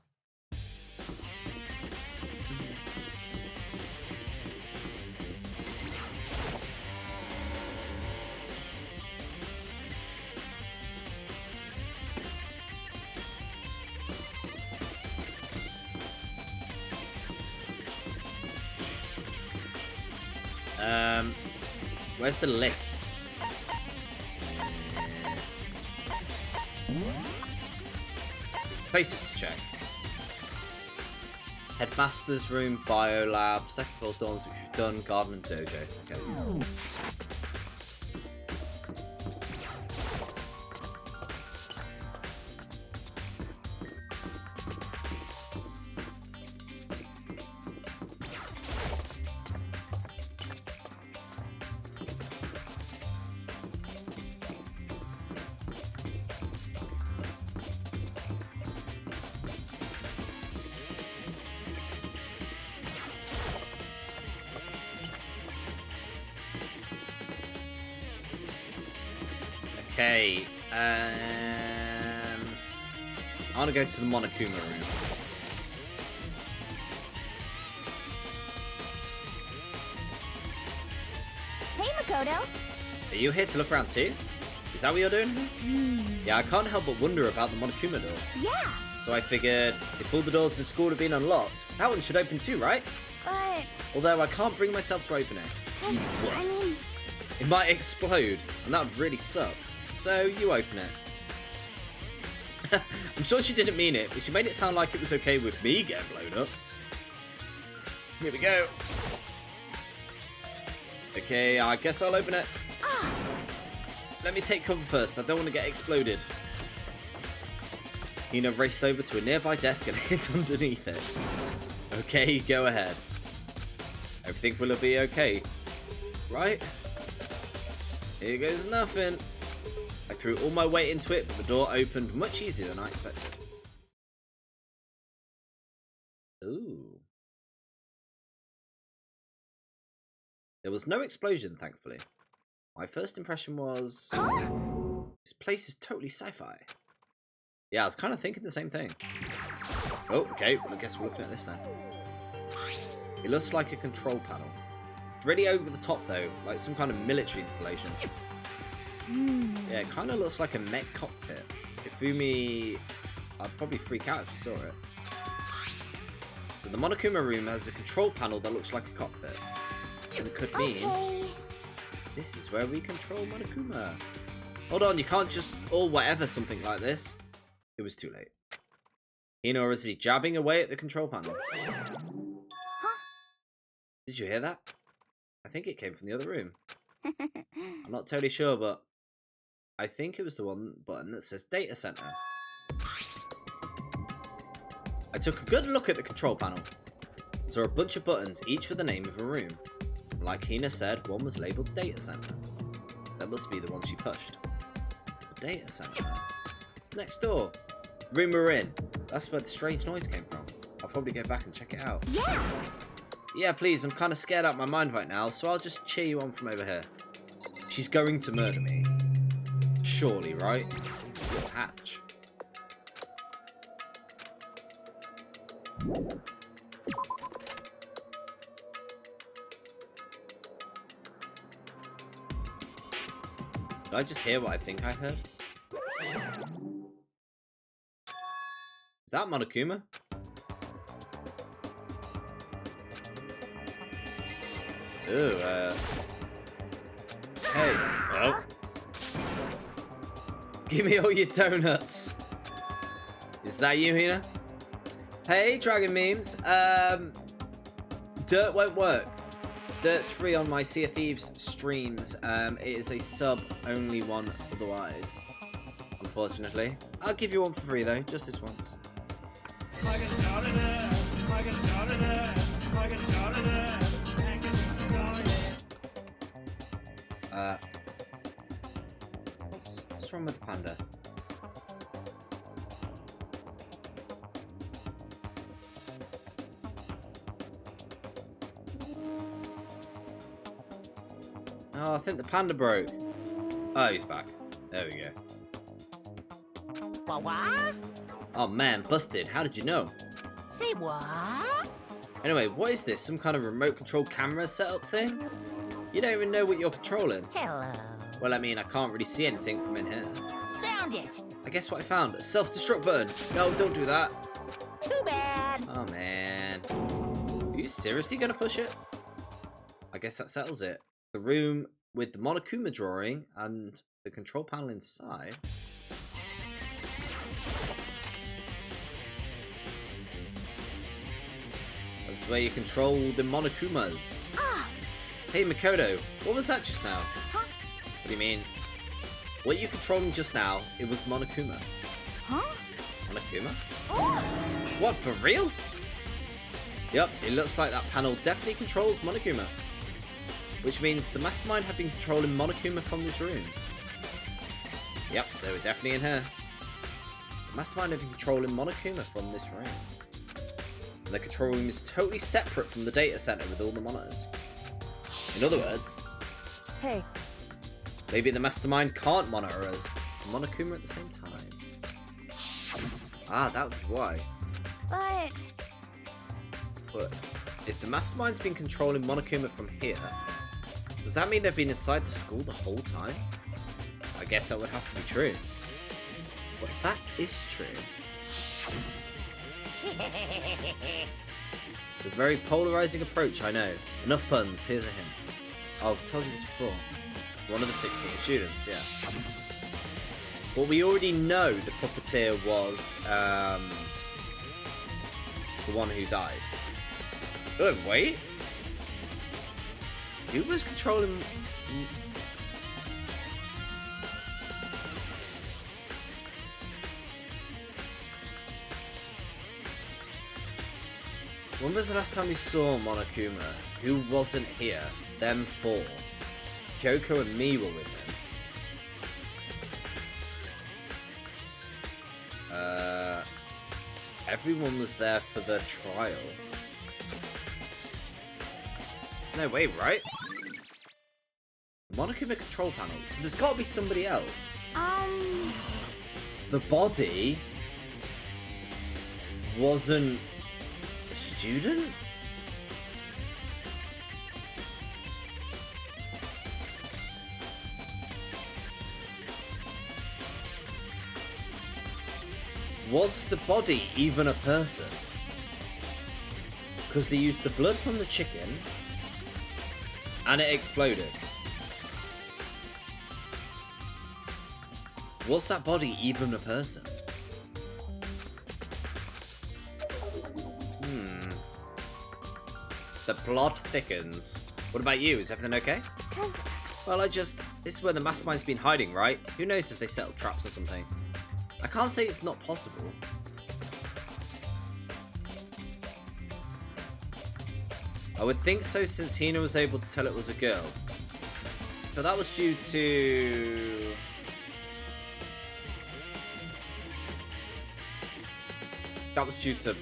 S1: Where's the list? Places to check. Headmaster's room, biolab, second floor dorms, which we've done, garden and dojo. Okay. Okay, I want to go to the Monokuma room.
S8: Hey, Makoto.
S1: Are you here to look around too? Is that what you're doing? Yeah, I can't help but wonder about the Monokuma door.
S8: Yeah,
S1: So I figured, if all the doors in school have been unlocked, that one should open too, right?
S8: but...
S1: Although I can't bring myself to open it. You wuss. It might explode, and that would really suck. So you open it. I'm sure she didn't mean it, but she made it sound like it was okay with me getting blown up. Here we go. Okay, I guess I'll open it. Let me take cover first. I don't want to get exploded. Nina raced over to a nearby desk and hid underneath it. Okay, go ahead. Everything will be okay. Right? Here goes nothing. I threw all my weight into it, but the door opened much easier than I expected. Ooh. There was no explosion, thankfully. My first impression was... this place is totally sci-fi. Yeah, I was kind of thinking the same thing. Oh, okay. Well, I guess we're looking at this then. It looks like a control panel. It's really over the top, though. Like some kind of military installation. Yeah, it kind of looks like a mech cockpit. Ifumi... I'd probably freak out if you saw it. So the Monokuma room has a control panel that looks like a cockpit. And it could mean... this is where we control Monokuma. Hold on, you can't just... or whatever something like this. It was too late. Hino is jabbing away at the control panel. Did you hear that? I think it came from the other room. I'm not totally sure, but... I think it was the one button that says Data Center. I took a good look at the control panel. Saw a bunch of buttons, each with the name of a room. Like Hina said, one was labelled Data Center. That must be the one she pushed. The Data Center? It's next door. The room we're in. That's where the strange noise came from. I'll probably go back and check it out.
S8: Yeah!
S1: Yeah, please, I'm kind of scared out of my mind right now, so I'll just cheer you on from over here. She's going to murder me. Surely, right? Little hatch. Did I just hear what I think I heard? Is that Monokuma? Ooh, hey. Oh. Give me all your donuts. Is that you, Hina? Hey, Dragon Memes. Dirt won't work. Dirt's free on my Sea of Thieves streams. It is a sub-only one otherwise. Unfortunately. I'll give you one for free, though. Just this once. What's wrong with the panda? Oh, I think the panda broke. Oh, he's back. There we go.
S7: What?
S1: Oh man, busted. How did you know?
S7: Say what?
S1: Anyway, what is this? Some kind of remote control camera setup thing? You don't even know what you're controlling.
S7: Hello.
S1: Well, I mean, I can't really see anything from in here.
S7: Found it.
S1: I guess what I found. A self-destruct button. No, don't do that.
S7: Too bad.
S1: Oh man. Are you seriously gonna push it? I guess that settles it. The room with the Monokuma drawing and the control panel inside. is where you control the Monokumas.
S8: Ah!
S1: Hey Makoto, what was that just now?
S8: Huh?
S1: What do you mean? What you controlling just now, it was Monokuma.
S8: Huh?
S1: Monokuma?
S8: Oh!
S1: What, for real? Yep, it looks like that panel definitely controls Monokuma. Which means the Mastermind have been controlling Monokuma from this room. Yep, they were definitely in here. The Mastermind have been controlling Monokuma from this room. And the control room is totally separate from the data center with all the monitors. In other words,
S2: Hey,
S1: maybe the Mastermind can't monitor us and Monokuma at the same time. Ah, that would be why. But if the Mastermind's been controlling Monokuma from here, does that mean they've been inside the school the whole time? I guess that would have to be true. But if that is true... It's a very polarizing approach, I know. Enough puns, here's a hint. I've told you this before. One of the 16 students, yeah. But we already know the puppeteer was the one who died. Oh, wait. Who was controlling... When was the last time we saw Monokuma? Who wasn't here? Them four. Kyoko and me were with him. Everyone was there for the trial. There's no way, right? Monokuma control panel. So there's got to be somebody else. The body wasn't a student? Was the body even a person? Because they used the blood from the chicken and it exploded. Was that body even a person? The plot thickens. What about you? Is everything okay? Well, this is where the Mastermind's been hiding, right? Who knows if they set up traps or something? I can't say it's not possible. I would think so since Hina was able to tell it was a girl. But that was due to... That was due to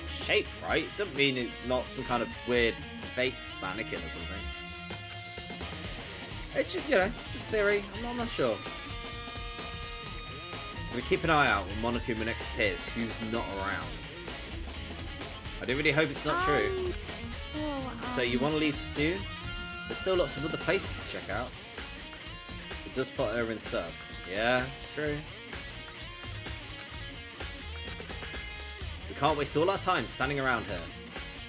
S1: shape, right? It doesn't mean it's not some kind of weird fake mannequin or something. It's just, you know, just theory. I'm not sure. I'm gonna keep an eye out when Monokuma next appears, who's not around. I do really hope it's not true. So you want to leave soon? There's still lots of other places to check out. It does put her in sus. Yeah, true. We can't waste all our time standing around her.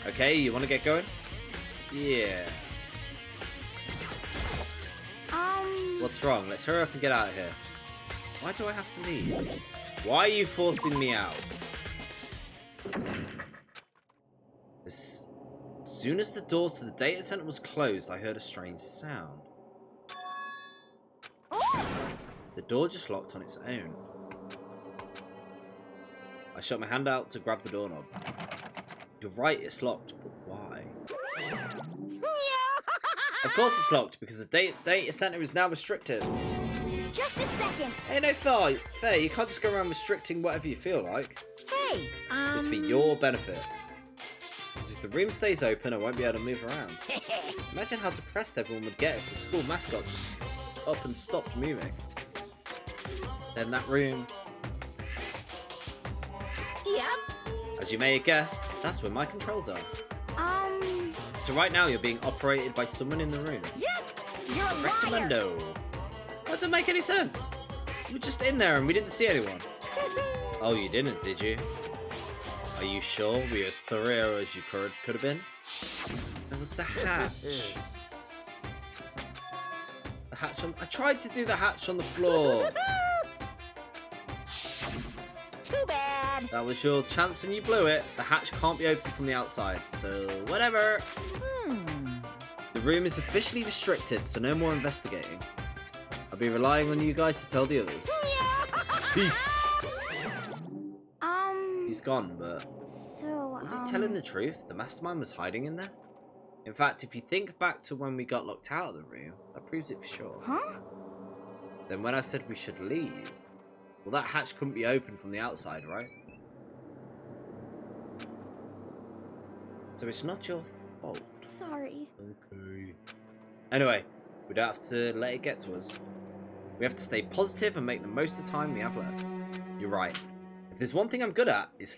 S1: Okay, you want to get going? Yeah. What's wrong? Let's hurry up and get out of here. Why do I have to leave? Why are you forcing me out? As soon as the door to the data center was closed, I heard a strange sound. The door just locked on its own. I shot my hand out to grab the doorknob. You're right, it's locked, but why? Of course it's locked, because the data center is now restricted.
S8: Just a second.
S1: Hey, no, fair. You can't just go around restricting whatever you feel like.
S7: Hey,
S1: It's for your benefit. Because if the room stays open, I won't be able to move around. Imagine how depressed everyone would get if the school mascot just up and stopped moving. Then that room...
S8: Yep.
S1: As you may have guessed, that's where my controls are. So right now you're being operated by someone in the room.
S8: Yes, you're a liar.
S1: Rectamendo. That doesn't make any sense. We were just in there and we didn't see anyone. Oh, you didn't, did you? Are you sure we were as thorough as you could have been? It was the hatch. The hatch on... I tried to do the hatch on the floor.
S7: too bad.
S1: That was your chance and you blew it. The hatch can't be opened from the outside, so whatever. The room is officially restricted, so no more investigating. I'll be relying on you guys to tell the others. Peace. He's gone, but was he telling the truth? The mastermind was hiding in there? In fact, if you think back to when we got locked out of the room, that proves it for sure.
S8: Huh?
S1: Then when I said we should leave, well, that hatch couldn't be opened from the outside, right? So it's not your fault.
S8: Sorry.
S1: Okay. Anyway, we don't have to let it get to us. We have to stay positive and make the most of the time we have left. You're right. If there's one thing I'm good at, it's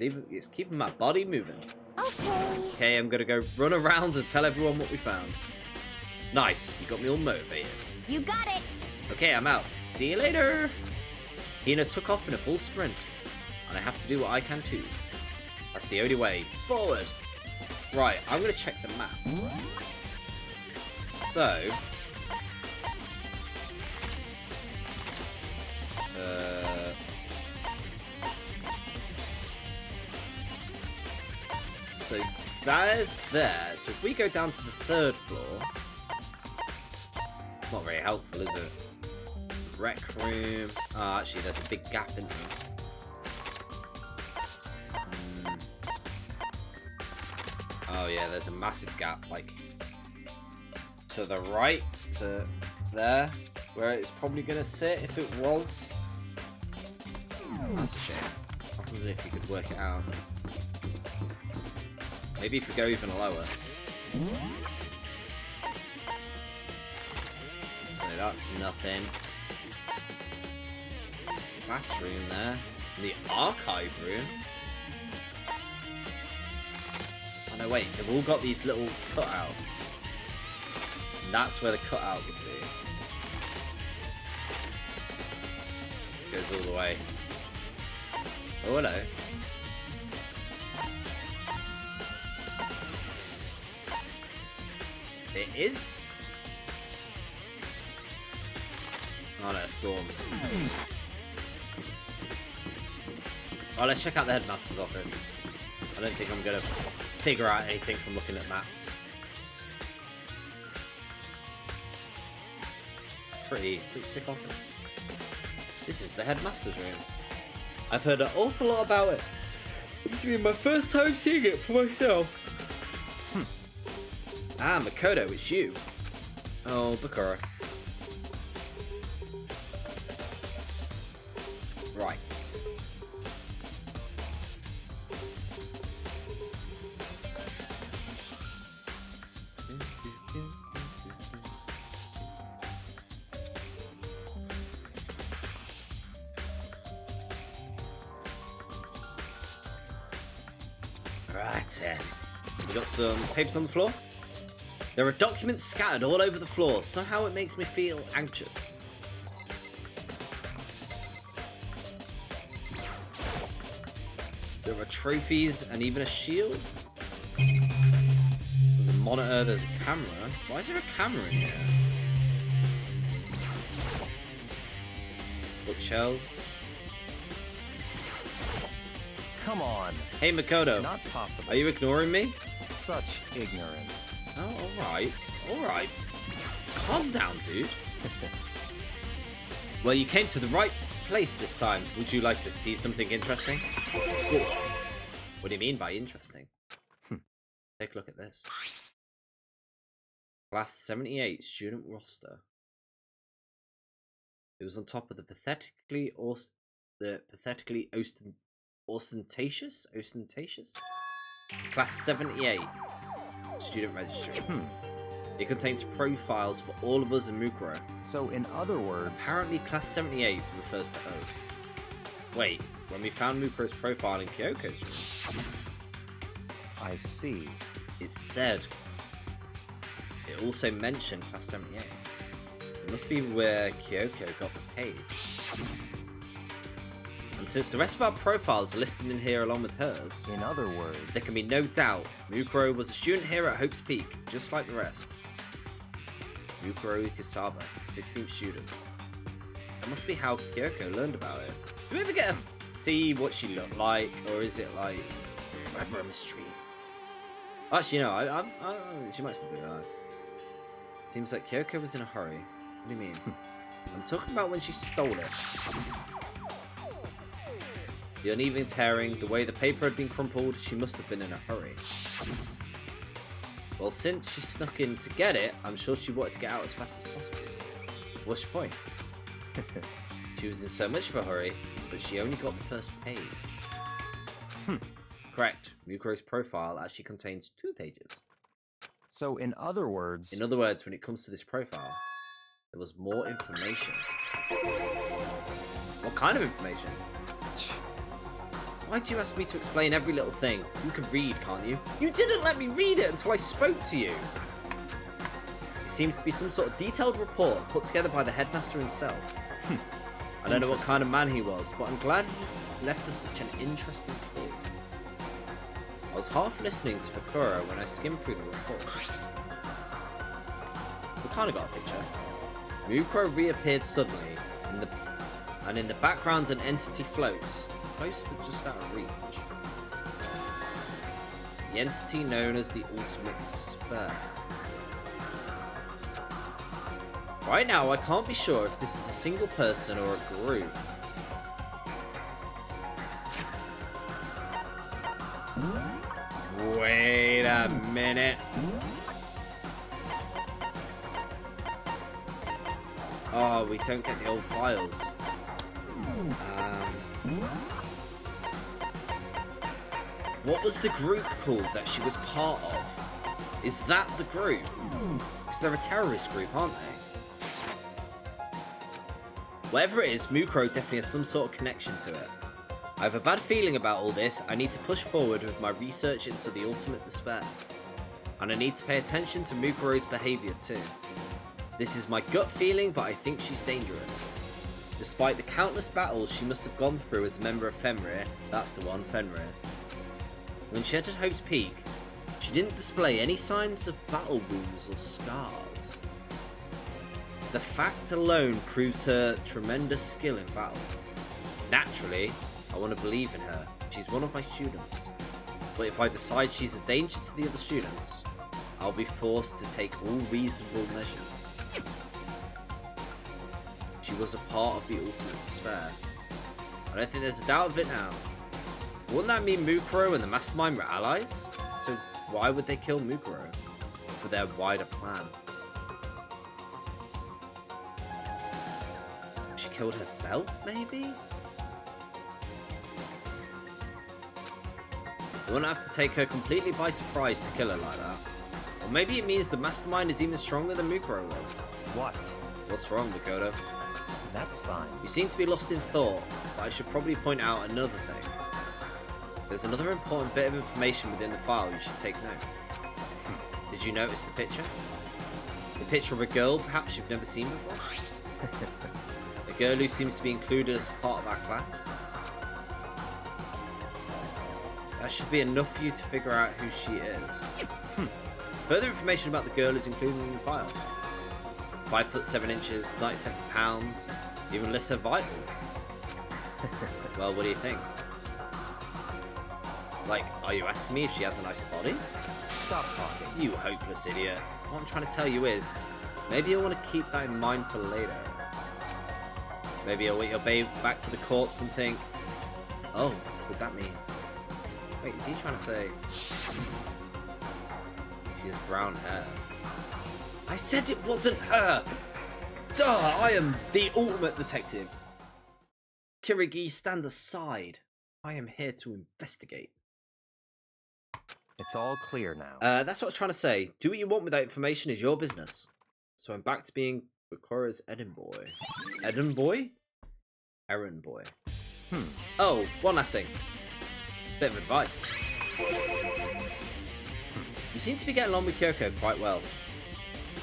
S1: keeping my body moving.
S8: Okay.
S1: Okay, I'm gonna go run around and tell everyone what we found. Nice, you got me all motivated.
S8: You got it.
S1: Okay, I'm out. See you later. Hina took off in a full sprint, and I have to do what I can too. That's the only way. Forward. Right, I'm gonna check the map. So, so that is there. So if we go down to the 3rd floor, not very helpful, is it? Rec room. Oh, actually, there's a big gap in there. Oh yeah, there's a massive gap, like to the right, to there, where it's probably gonna sit if it was. That's a shame. I was wondering if you could work it out. Maybe if we go even lower. So that's nothing. Classroom there. The archive room. Oh no, wait, they've all got these little cutouts. And that's where the cutout would be. Goes all the way. Oh, hello. It is. Oh no, storms. Oh, let's check out the headmaster's office. I don't think I'm gonna figure out anything from looking at maps. It's pretty sick office. This is the headmaster's room. I've heard an awful lot about it. This will be my first time seeing it for myself. Ah, Makoto, it's you. Oh, Bakura. Right. Right then. So we got some papers on the floor. There are documents scattered all over the floor. Somehow it makes me feel anxious. There are trophies and even a shield. There's a monitor, there's a camera. Why is there a camera in here? Bookshelves.
S9: Come on.
S1: Hey Makoto.
S9: Not possible.
S1: Are you ignoring me?
S9: Such ignorance.
S1: Oh, alright. Alright. Calm down, dude. Well, you came to the right place this time. Would you like to see something interesting? Cool. What do you mean by interesting? Take a look at this. Class 78 student roster. It was on top of the pathetically ostentatious? Class 78 student registry. It contains profiles for all of us in Mukuro.
S9: So in other words,
S1: Apparently class 78 refers to us. Wait, when we found Mukuro's profile in Kyoko's room,
S9: I see.
S1: it said, it also mentioned class 78. It must be where Kyoko got the page. And since the rest of our profiles are listed in here along with hers,
S9: In other words,
S1: there can be no doubt Mukuro was a student here at Hope's Peak, just like the rest. Mukuro Ikasaba, 16th student. That must be how Kyoko learned about it. Do we ever get a see what she looked like, or is it like forever a mystery? Actually, no, she might still be alive. Seems like Kyoko was in a hurry. What do you mean? I'm talking about when she stole it. The uneven tearing, the way the paper had been crumpled, she must have been in a hurry. Well, since she snuck in to get it, I'm sure she wanted to get out as fast as possible. What's your point? She was in so much of a hurry that she only got the first page. Correct. Mukuro's profile actually contains 2 pages.
S9: So, in other words...
S1: In other words, when it comes to this profile, there was more information. What kind of information? Why do you ask me to explain every little thing? You can read, can't you? You didn't let me read it until I spoke to you! It seems to be some sort of detailed report put together by the headmaster himself. I don't know what kind of man he was, but I'm glad he left us such an interesting clue. I was half listening to Makuro when I skimmed through the report. We kind of got a picture. Mukuro reappeared suddenly, and in the background an entity floats, close but just out of reach. The entity known as the Ultimate Despair. Right now, I can't be sure if this is a single person or a group. Wait a minute. Oh, we don't get the old files. What was the group called that she was part of? Is that the group? Because they're a terrorist group, aren't they? Whatever it is, Mukuro definitely has some sort of connection to it. I have a bad feeling about all this. I need to push forward with my research into the Ultimate Despair. And I need to pay attention to Mukuro's behaviour too. This is my gut feeling, but I think she's dangerous. Despite the countless battles she must have gone through as a member of Fenrir, that's the one, Fenrir. When she entered Hope's Peak, she didn't display any signs of battle wounds or scars. The fact alone proves her tremendous skill in battle. Naturally, I want to believe in her. She's one of my students. But if I decide she's a danger to the other students, I'll be forced to take all reasonable measures. She was a part of the Ultimate Despair. I don't think there's a doubt of it now. Wouldn't that mean Mukuro and the Mastermind were allies? So why would they kill Mukuro? For their wider plan. She killed herself, maybe? You wouldn't have to take her completely by surprise to kill her like that. Or maybe it means the Mastermind is even stronger than Mukuro was.
S9: What?
S1: What's wrong, Makoto?
S9: That's fine.
S1: You seem to be lost in thought, but I should probably point out another thing. There's another important bit of information within the file you should take note. Did you notice the picture? The picture of a girl perhaps you've never seen before? A girl who seems to be included as part of our class? That should be enough for you to figure out who she is. Further information about the girl is included in the file. 5 foot 7 inches, 97 pounds, even lists her vitals. Well, what do you think? Like, are you asking me if she has a nice body?
S9: Stop talking.
S1: You hopeless idiot. What I'm trying to tell you is, maybe you'll want to keep that in mind for later. Maybe you'll wait your babe back to the corpse and think, oh, what would that mean? Wait, is he trying to say she has brown hair? I said it wasn't her! Duh, I am the ultimate detective. Kirigi, stand aside. I am here to investigate.
S9: It's all clear now.
S1: That's what I was trying to say. Do what you want with that information is your business. So I'm back to being Bakura's Eden boy. Eden boy? Errand boy. Oh, one last thing. Bit of advice. You seem to be getting along with Kyoko quite well.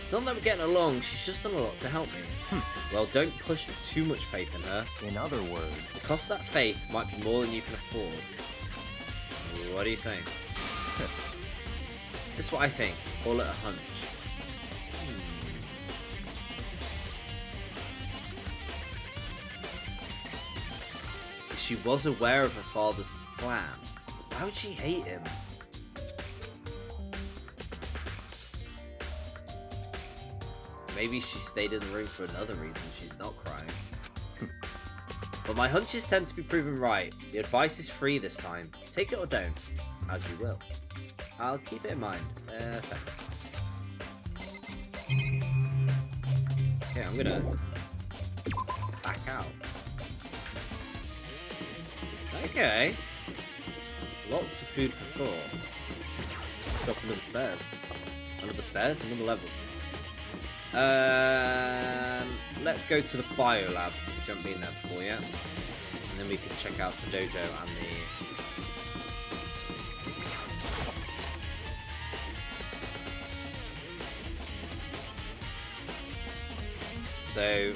S1: It's not that we're getting along, she's just done a lot to help me. Well, don't push too much faith in her.
S9: In other words,
S1: The cost of that faith might be more than you can afford. What are you saying? This is what I think. Call it a hunch. Is she was aware of her father's plan. Why would she hate him? Maybe she stayed in the room for another reason. She's not crying. But my hunches tend to be proven right. The advice is free this time. Take it or don't, as you will. I'll keep it in mind. Thanks. Okay, I'm gonna back out. Okay. Lots of food for thought. Let's go up another stairs. Another stairs, another level. Let's go to the bio lab, which I haven't been there before yet. And then we can check out the dojo and the... So,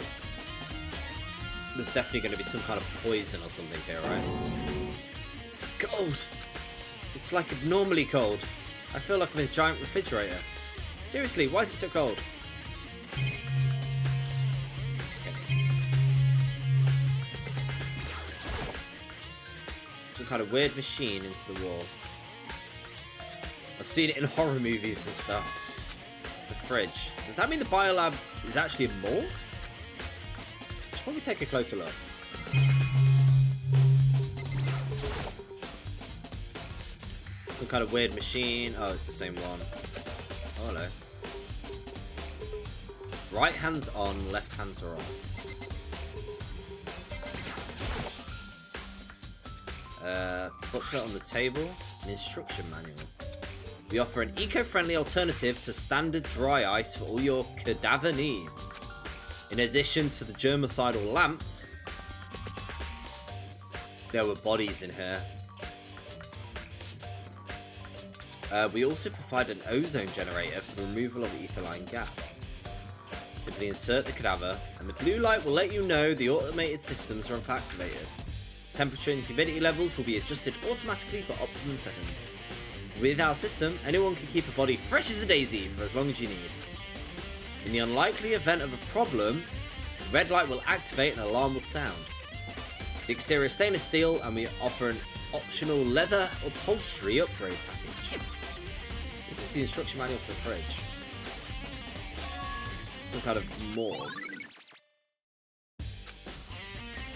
S1: there's definitely going to be some kind of poison or something here, right? It's cold! It's like abnormally cold. I feel like I'm in a giant refrigerator. Seriously, why is it so cold? Some kind of weird machine into the wall. I've seen it in horror movies and stuff. It's a fridge. Does that mean the biolab is actually a morgue? Should probably take a closer look. Some kind of weird machine. Oh, it's the same one. Oh, hello. Right hands on, left hands are off. Booklet on the table, an instruction manual. We offer an eco-friendly alternative to standard dry ice for all your cadaver needs. In addition to the germicidal lamps, there were bodies in here. We also provide an ozone generator for the removal of ethylene gas. Simply insert the cadaver, and the blue light will let you know the automated systems are in fact activated. Temperature and humidity levels will be adjusted automatically for optimum settings. With our system, anyone can keep a body fresh as a daisy for as long as you need. In the unlikely event of a problem, the red light will activate and an alarm will sound. The exterior is stainless steel, and we offer an optional leather upholstery upgrade package. This is the instruction manual for the fridge. Some kind of morgue.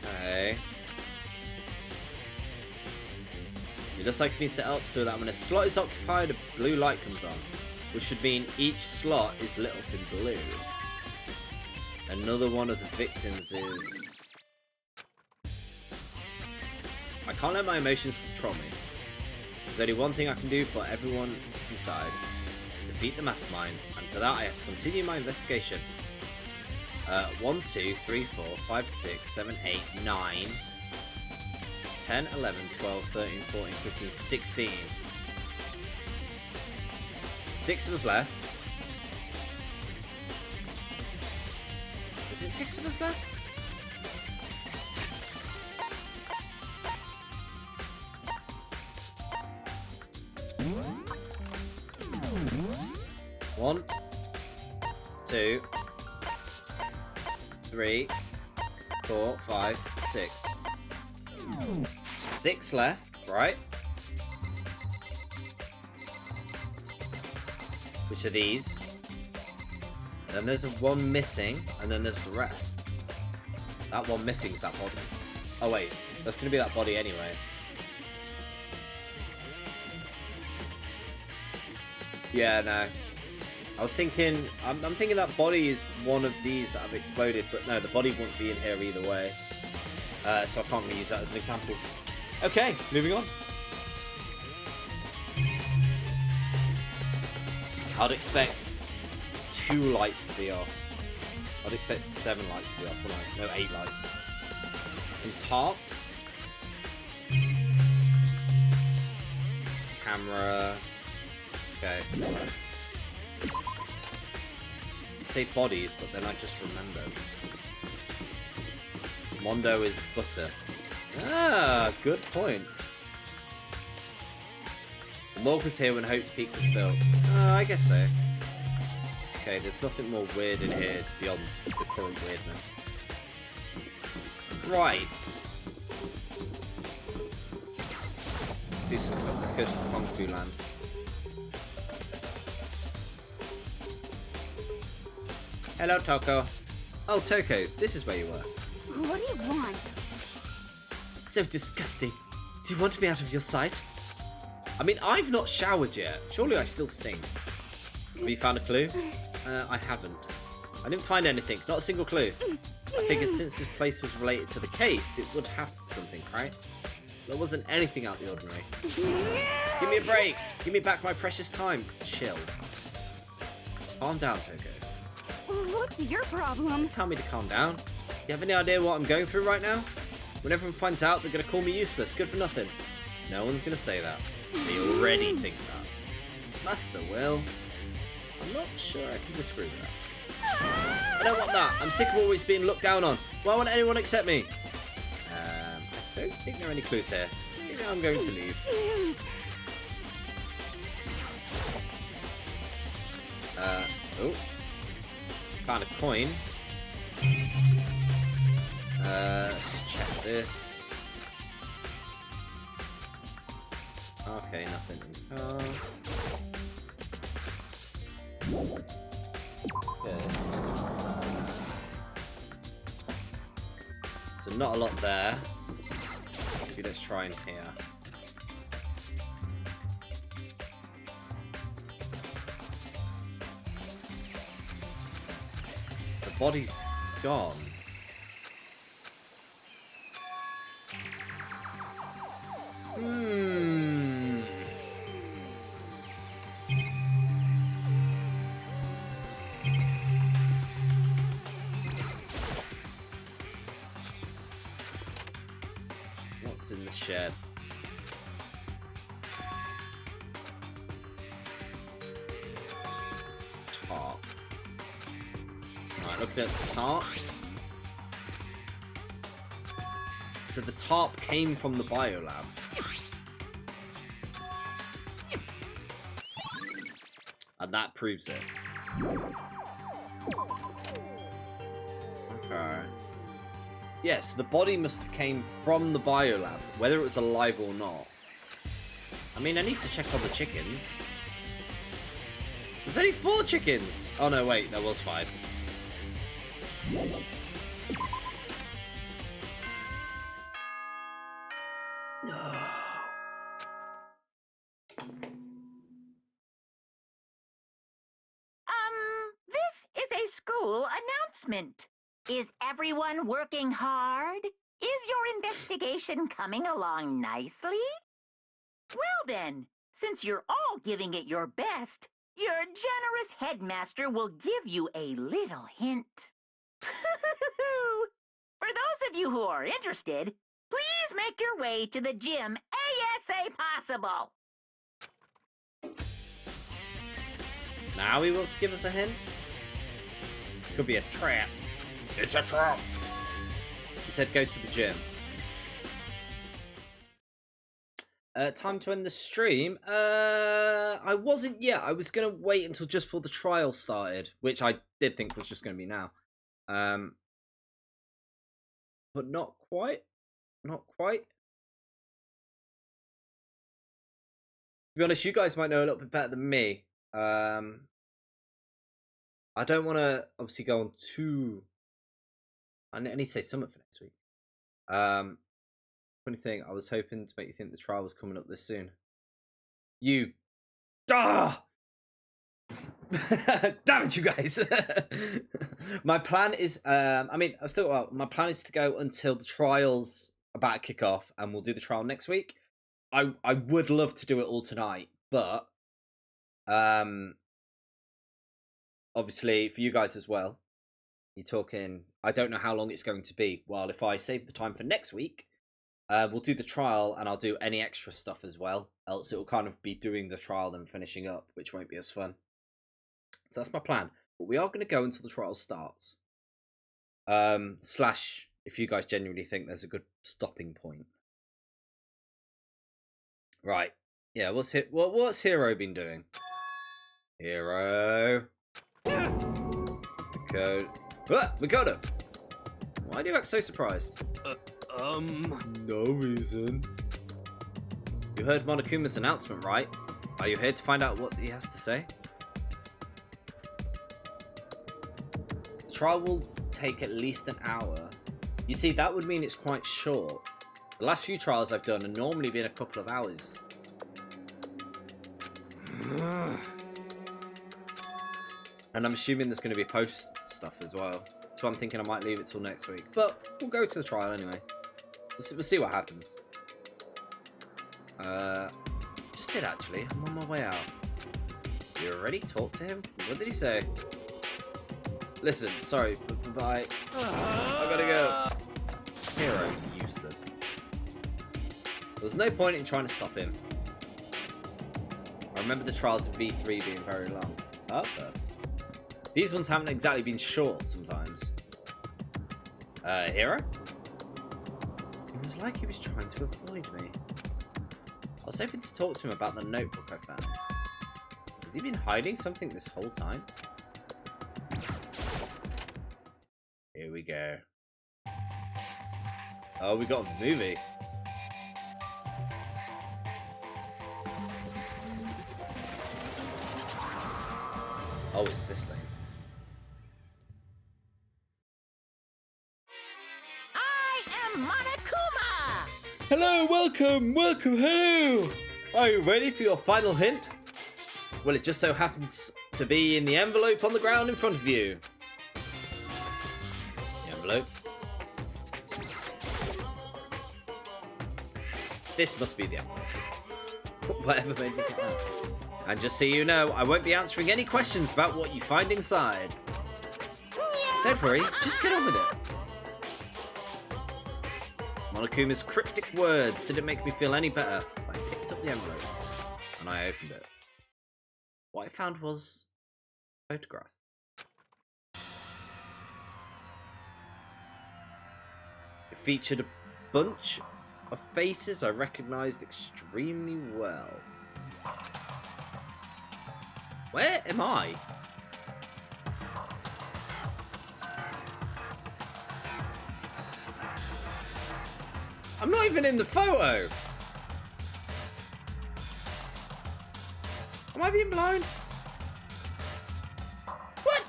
S1: Okay. It looks like it's been set up so that when a slot is occupied, a blue light comes on, which should mean each slot is lit up in blue. Another one of the victims is... I can't let my emotions control me. There's only one thing I can do for everyone who's died. Defeat the mastermind, and to that I have to continue my investigation. 1, 2, 3, 4, 5, 6, 7, 8, 9... 10, 11, 12, 13, 14, 15, 16. 6 of us left. Is it 6 of us left? One, 2, 3, 4, 5, 6. 6 left, right? Which are these? And then there's a one missing, and then there's the rest. That one missing is that body. Oh wait, that's gonna be that body anyway. Yeah, no. I was thinking, I'm thinking that body is one of these that have exploded, but no, the body wouldn't be in here either way. So I can't really use that as an example. Okay, moving on. I'd expect 2 lights to be off. I'd expect 7 lights to be off, wouldn't I? No, 8 lights. Some tarps. Camera. Okay. You say bodies, but then I just remember. Mondo is butter. Ah, good point. The morgue was here when Hope's Peak was built. I guess so. Okay, there's nothing more weird in here beyond the current weirdness. Right. do some. Let's go to Kung Fu Land. Hello, Toko. Oh, Toko, this is where you were.
S8: What do you want?
S1: So disgusting. Do you want me out of your sight? I mean, I've not showered yet. Surely I still stink. Have you found a clue? I haven't. I didn't find anything. Not a single clue. I figured since this place was related to the case, it would have something, right? There wasn't anything out of the ordinary. Give me a break. Give me back my precious time. Chill. Calm down, Toko.
S8: What's your problem?
S1: Tell me to calm down. You have any idea what I'm going through right now? When everyone finds out, they're going to call me useless, good for nothing. No one's going to say that. They already think that. Master will. I'm not sure I can disagree with that. I don't want that. I'm sick of always being looked down on. Why won't anyone accept me? I don't think there are any clues here. Maybe I'm going to leave. Oh. Found a coin. Let's just check this. Okay, nothing in the car. Okay. So not a lot there. Maybe let's try in here. The body's gone. What's in the shed? Tarp. Alright, looking at the tarp. So the tarp came from the biolab. And that proves it. Okay. Yes, the body must have came from the biolab, whether it was alive or not. I mean, I need to check on the chickens. There's only 4 chickens! Oh no, wait, there was 5.
S11: This is a school announcement. Is everyone working hard? Is your investigation coming along nicely? Well then, since you're all giving it your best, your generous headmaster will give you a little hint. For those of you who are interested, please make your way to the gym ASA possible.
S1: Now he wants to give us a hint? This could be a trap. It's a trap! He said go to the gym. Time to end the stream. I wasn't yet. I was going to wait until just before the trial started, which I did think was just going to be now. But not quite. Not quite. To be honest, you guys might know a little bit better than me. I don't want to obviously go on too... I need to say something for next week. Funny thing, I was hoping to make you think the trial was coming up this soon. You... Ah! Damn it, you guys! My plan is... my plan is to go until the trial's about to kick off, and we'll do the trial next week. I would love to do it all tonight, but... obviously, for you guys as well, you're talking... I don't know how long it's going to be. Well, if I save the time for next week, we'll do the trial, and I'll do any extra stuff as well. Else it'll kind of be doing the trial then finishing up, which won't be as fun. So that's my plan. But we are going to go until the trial starts. Slash, if you guys genuinely think there's a good stopping point. Right. Yeah, what's Hero been doing? Hero. Makoto. Why do you act so surprised? No reason. You heard Monokuma's announcement, right? Are you here to find out what he has to say? The trial will take at least an hour. You see, that would mean it's quite short. The last few trials I've done have normally been a couple of hours. And I'm assuming there's going to be post stuff as well. So I'm thinking I might leave it till next week. But we'll go to the trial anyway. We'll see what happens. Just did actually. I'm on my way out. You already talked to him? What did he say? Listen, sorry, but I gotta go. Hero, useless. There was no point in trying to stop him. I remember the trials of V3 being very long. Okay. These ones haven't exactly been short sometimes. Hero? It was like he was trying to avoid me. I was hoping to talk to him about the notebook I found. Has he been hiding something this whole time? Here we go. Oh, we got a movie. Oh, it's this thing.
S7: I am Monokuma!
S1: Hello, welcome, hello! Are you ready for your final hint? Well, it just so happens to be in the envelope on the ground in front of you. The envelope. This must be the envelope. Whatever made me get that. And just so you know, I won't be answering any questions about what you find inside. Don't worry, just get on with it. Monokuma's cryptic words didn't make me feel any better. I picked up the envelope and I opened it. What I found was a photograph. It featured a bunch of faces I recognized extremely well. Where am I? I'm not even in the photo. Am I being blind? What?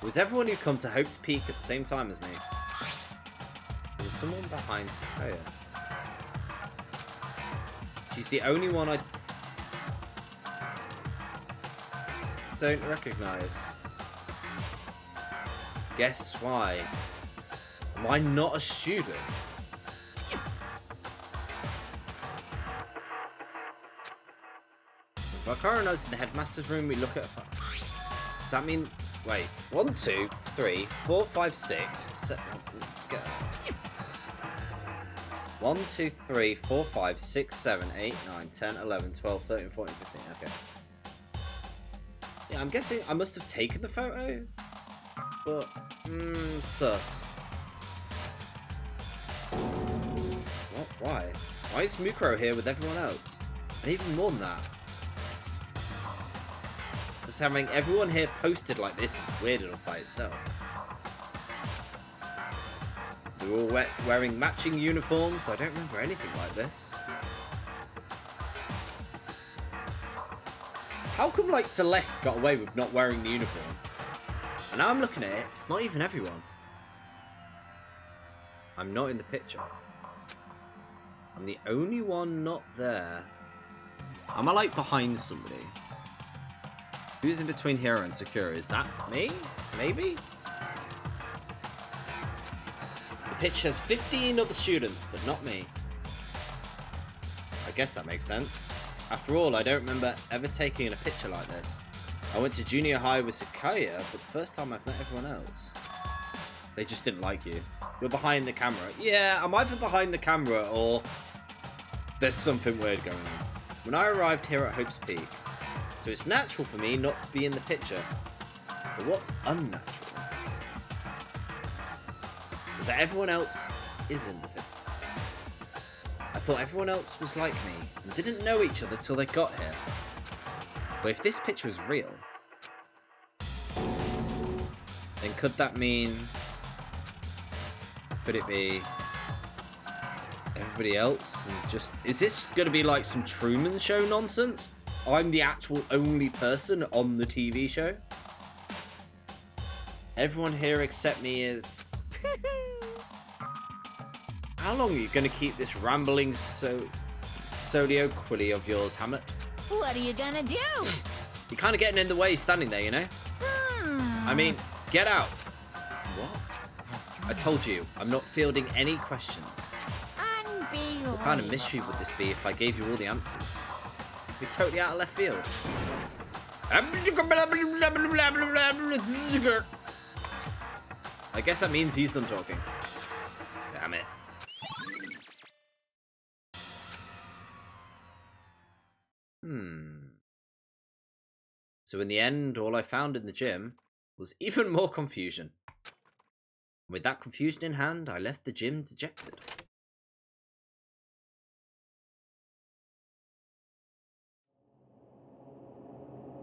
S1: It was everyone who come to Hope's Peak at the same time as me. There was someone behind Sequoia. She's the only one I don't recognize. Guess why? Am I not a student? If Bakara knows in the headmaster's room, we look at her. Does that mean? Wait, 1, 2, 3, 4, 5, 6, 7. Let's get it. 1, 2, 3, 4, 5, 6, 7, 8, 9, 10, 11, 12, 13, 14, 15. Okay. Yeah, I'm guessing I must have taken the photo. But, sus. What? Why? Why is Mukuro here with everyone else? And even more than that. Just having everyone here posted like this is weird enough by itself. They're all wearing matching uniforms. I don't remember anything like this. How come, like, Celeste got away with not wearing the uniform? And now I'm looking at it, it's not even everyone. I'm not in the picture. I'm the only one not there. Am I, like, behind somebody? Who's in between Hero and Sakura? Is that me? Maybe? The picture has 15 other students, but not me. I guess that makes sense. After all, I don't remember ever taking a picture like this. I went to junior high with Sakaya, but the first time I've met everyone else. They just didn't like you. You're behind the camera. Yeah, I'm either behind the camera or there's something weird going on. When I arrived here at Hope's Peak, so it's natural for me not to be in the picture. But what's unnatural is that everyone else is in the picture. I thought everyone else was like me and didn't know each other till they got here. But if this picture is real, then could that mean... Could it be... everybody else and just... Is this going to be like some Truman Show nonsense? I'm the actual only person on the TV show? Everyone here except me is... How long are you going to keep this rambling soliloquy of yours, Hamlet?
S7: What are you gonna do?
S1: You're kind of getting in the way standing there, you know? I mean, get out. What? I told you, I'm not fielding any questions.
S7: Unbelievable.
S1: What kind of mystery would this be if I gave you all the answers? You're totally out of left field. I guess that means he's done talking. Damn it. So in the end, all I found in the gym was even more confusion. With that confusion in hand, I left the gym dejected.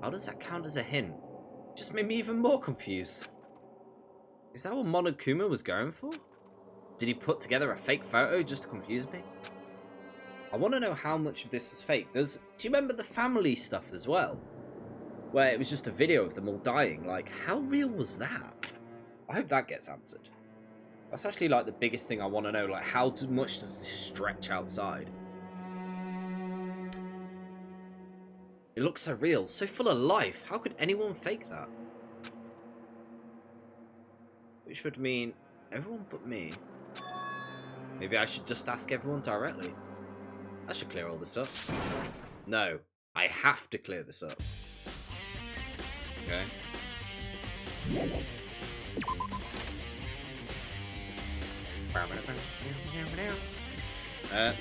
S1: How does that count as a hint? Just made me even more confused. Is that what Monokuma was going for? Did he put together a fake photo just to confuse me? I want to know how much of this was fake. Do you remember the family stuff as well? Where it was just a video of them all dying. Like, how real was that? I hope that gets answered. That's actually like the biggest thing I want to know. Like, how much does this stretch outside? It looks so real, so full of life. How could anyone fake that? Which would mean everyone but me. Maybe I should just ask everyone directly. That should clear all this up. No, I have to clear this up. Okay.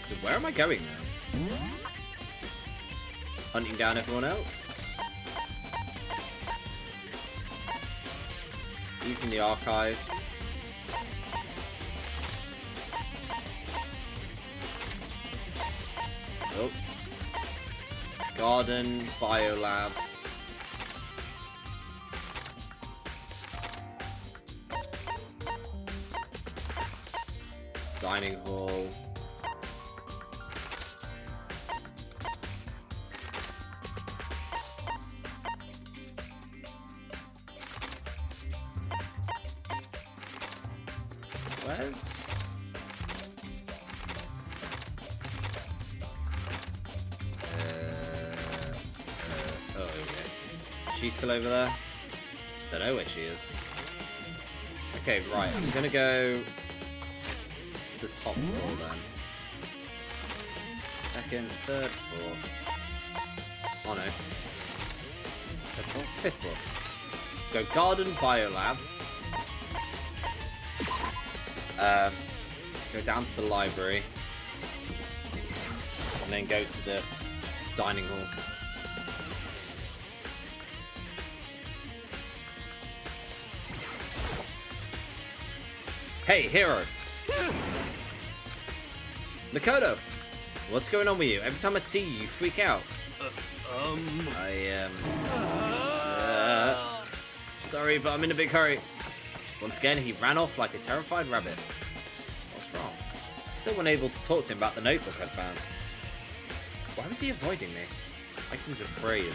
S1: So where am I going now? Hunting down everyone else. He's in the archive. Oh. Garden, biolab. Dining hall. Where's... oh, okay. She's still over there? Don't know where she is. Okay, right. I'm gonna go to the top floor then. Second, third, fourth. Oh no. Third floor? Fifth floor. Go garden biolab. Go down to the library. And then go to the dining hall. Hey, hero! Makoto! What's going on with you? Every time I see you, you freak out. Sorry, but I'm in a big hurry. Once again, he ran off like a terrified rabbit. What's wrong? Still unable to talk to him about the notebook I found. Why was he avoiding me? Like he was afraid of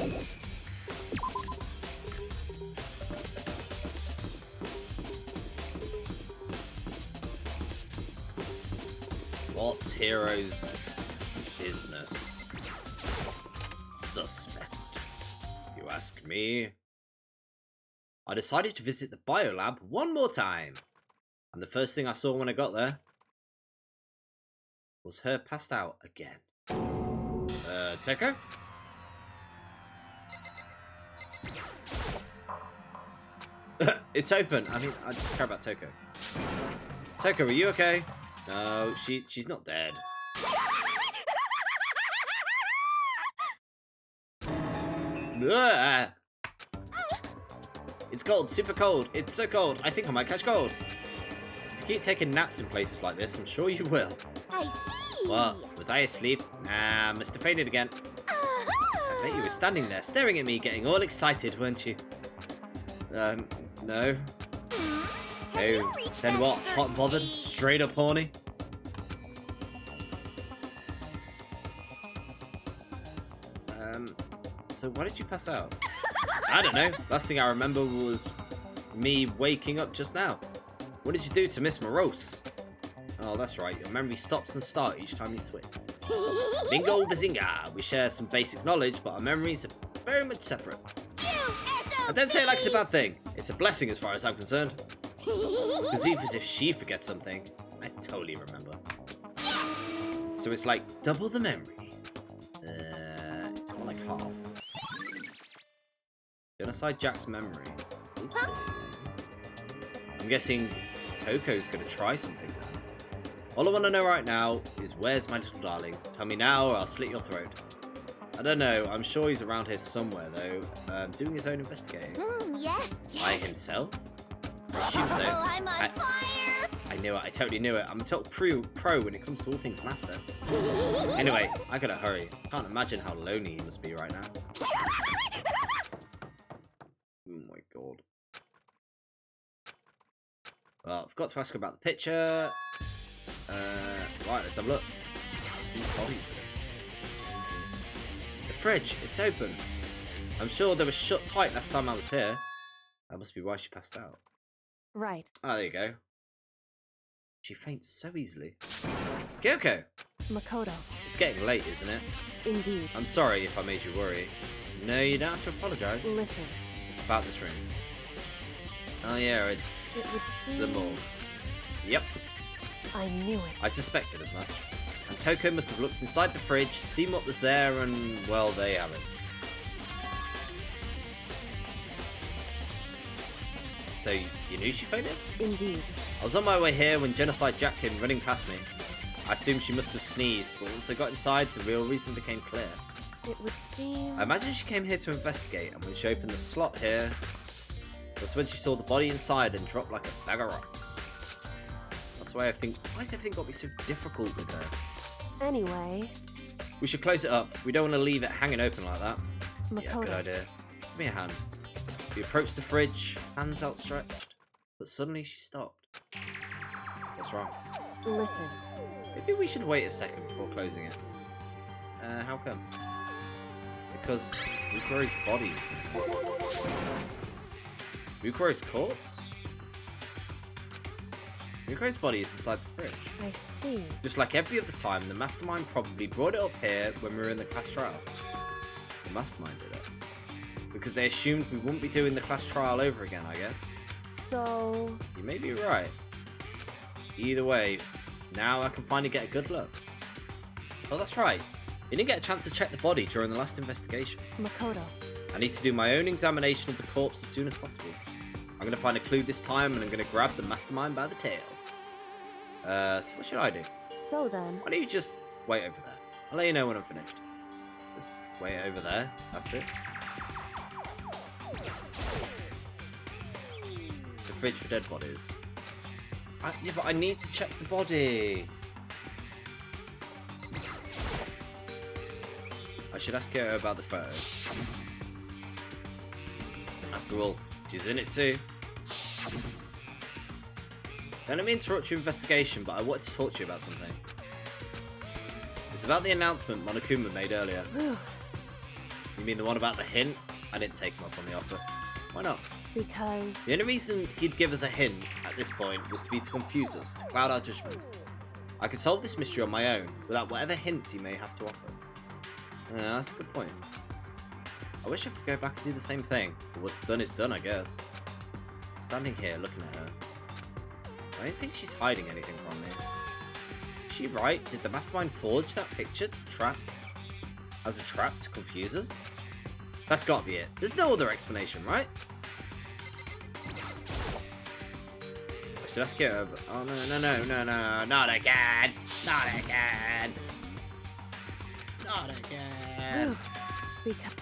S1: me. What's Hero's business? Suspect, you ask me? I decided to visit the biolab one more time. And the first thing I saw when I got there was her passed out again. Teko? It's open. I mean, I just care about Toko. Toko, are you okay? No, she's not dead. It's cold, super cold. It's so cold. I think I might catch cold. If you keep taking naps in places like this, I'm sure you will.
S8: I see.
S1: What? Was I asleep? Must have fainted again. I bet you were standing there staring at me, getting all excited, weren't you? No. Oh, then what? Hot and bothered? Straight up horny? So why did you pass out? I don't know. Last thing I remember was me waking up just now. What did you do to Miss Morose? Oh, that's right. Your memory stops and starts each time you switch. Bingo bazinga! We share some basic knowledge, but our memories are very much separate. I don't say it like it's a bad thing. It's a blessing as far as I'm concerned. Because even if she forgets something, I totally remember. So it's like double the memory. It's more like half. Genocide Jack's memory. Ooh. I'm guessing Toko's gonna try something. All I want to know right now is where's my little darling? Tell me now or I'll slit your throat. I don't know. I'm sure he's around here somewhere though, doing his own investigating.
S8: Yes.
S1: By himself? I assume so.
S8: Oh, I'm on fire.
S1: I knew it. I totally knew it. I'm a total pro when it comes to all things master. Anyway, I gotta hurry. I can't imagine how lonely he must be right now. Oh my god. Well, I've got to ask about the picture. Right, let's have a look. Whose body is this? The fridge. It's open. I'm sure they were shut tight last time I was here. That must be why she passed out.
S2: Right.
S1: Ah, there you go. She faints so easily. Kyoko!
S2: Makoto.
S1: It's getting late, isn't it?
S2: Indeed.
S1: I'm sorry if I made you worry. No, you don't have to apologise.
S2: Listen.
S1: About this room. Oh yeah, it's
S2: It would seem...
S1: the morgue. Yep,
S2: I knew it.
S1: I suspected as much. And Toko must have looked inside the fridge, seen what was there, and, well, there you have it. So, you knew she fainted?
S2: Indeed.
S1: I was on my way here when Genocide Jack came running past me. I assumed she must have sneezed, but once I got inside, the real reason became clear.
S2: It would seem...
S1: I imagine she came here to investigate, and when she opened the slot here, that's when she saw the body inside and dropped like a bag of rocks. That's why I think, why has everything got to be so difficult with her?
S2: Anyway...
S1: We should close it up. We don't want to leave it hanging open like that.
S2: Makoto.
S1: Yeah, good idea. Give me a hand. We approached the fridge, hands outstretched, but suddenly she stopped. What's wrong?
S2: Listen.
S1: Maybe we should wait a second before closing it. How come? Because Mukuro's body isn't here. Mukuro's corpse? Mukuro's body is inside the fridge.
S2: I see.
S1: Just like every other time, the Mastermind probably brought it up here when we were in the class trial. The Mastermind did it. Because they assumed we wouldn't be doing the class trial over again, I guess.
S2: So...
S1: You may be right. Either way, now I can finally get a good look. Oh, that's right. You didn't get a chance to check the body during the last investigation.
S2: Makoto.
S1: I need to do my own examination of the corpse as soon as possible. I'm going to find a clue this time and I'm going to grab the Mastermind by the tail. So what should I do?
S2: So then...
S1: Why don't you just wait over there? I'll let you know when I'm finished. Just wait over there. That's it. It's a fridge for dead bodies. Yeah, but I need to check the body. I should ask her about the photo. After all, she's in it too. Don't let me interrupt your investigation, but I wanted to talk to you about something. It's about the announcement Monokuma made earlier. You mean the one about the hint? I didn't take him up on the offer. Why not?
S2: Because...
S1: The only reason he'd give us a hint at this point was to confuse us, to cloud our judgment. I could solve this mystery on my own, without whatever hints he may have to offer. Yeah, that's a good point. I wish I could go back and do the same thing, but what's done is done, I guess. Standing here looking at her, I don't think she's hiding anything from me. Is she right? Did the Mastermind forge that picture to trap? As a trap to confuse us? That's gotta be it. There's no other explanation, right? I should ask you over. Oh no, not again! Not again! Not again!
S2: Because...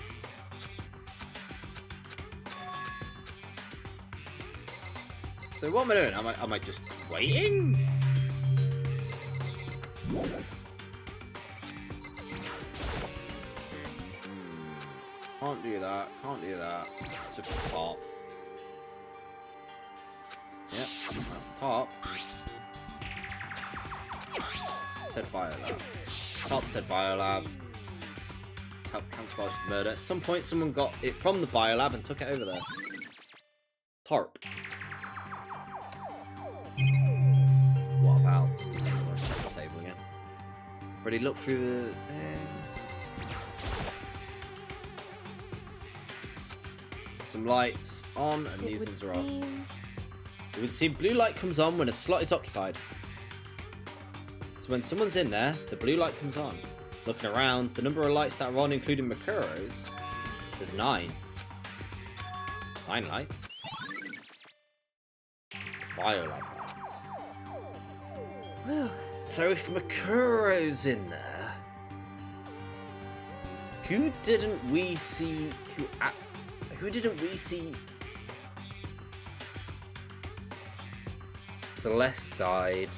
S1: So what am I doing? Am I just waiting? Can't do that. Can't do that. Let's look at the top. Yep. That's top. Said Biolab. Top said Biolab. Top camouflaged murder. At some point, someone got it from the Biolab and took it over there. Tarp. What about? Let's check the table again. Already look through the. Some lights on, and these ones are off. You would see blue light comes on when a slot is occupied. So when someone's in there, the blue light comes on. Looking around, the number of lights that are on, including Makuro's, there's 9. 9 lights. Biolab lights. So if Makuro's in there, who didn't we see? Who didn't we see? Celeste died.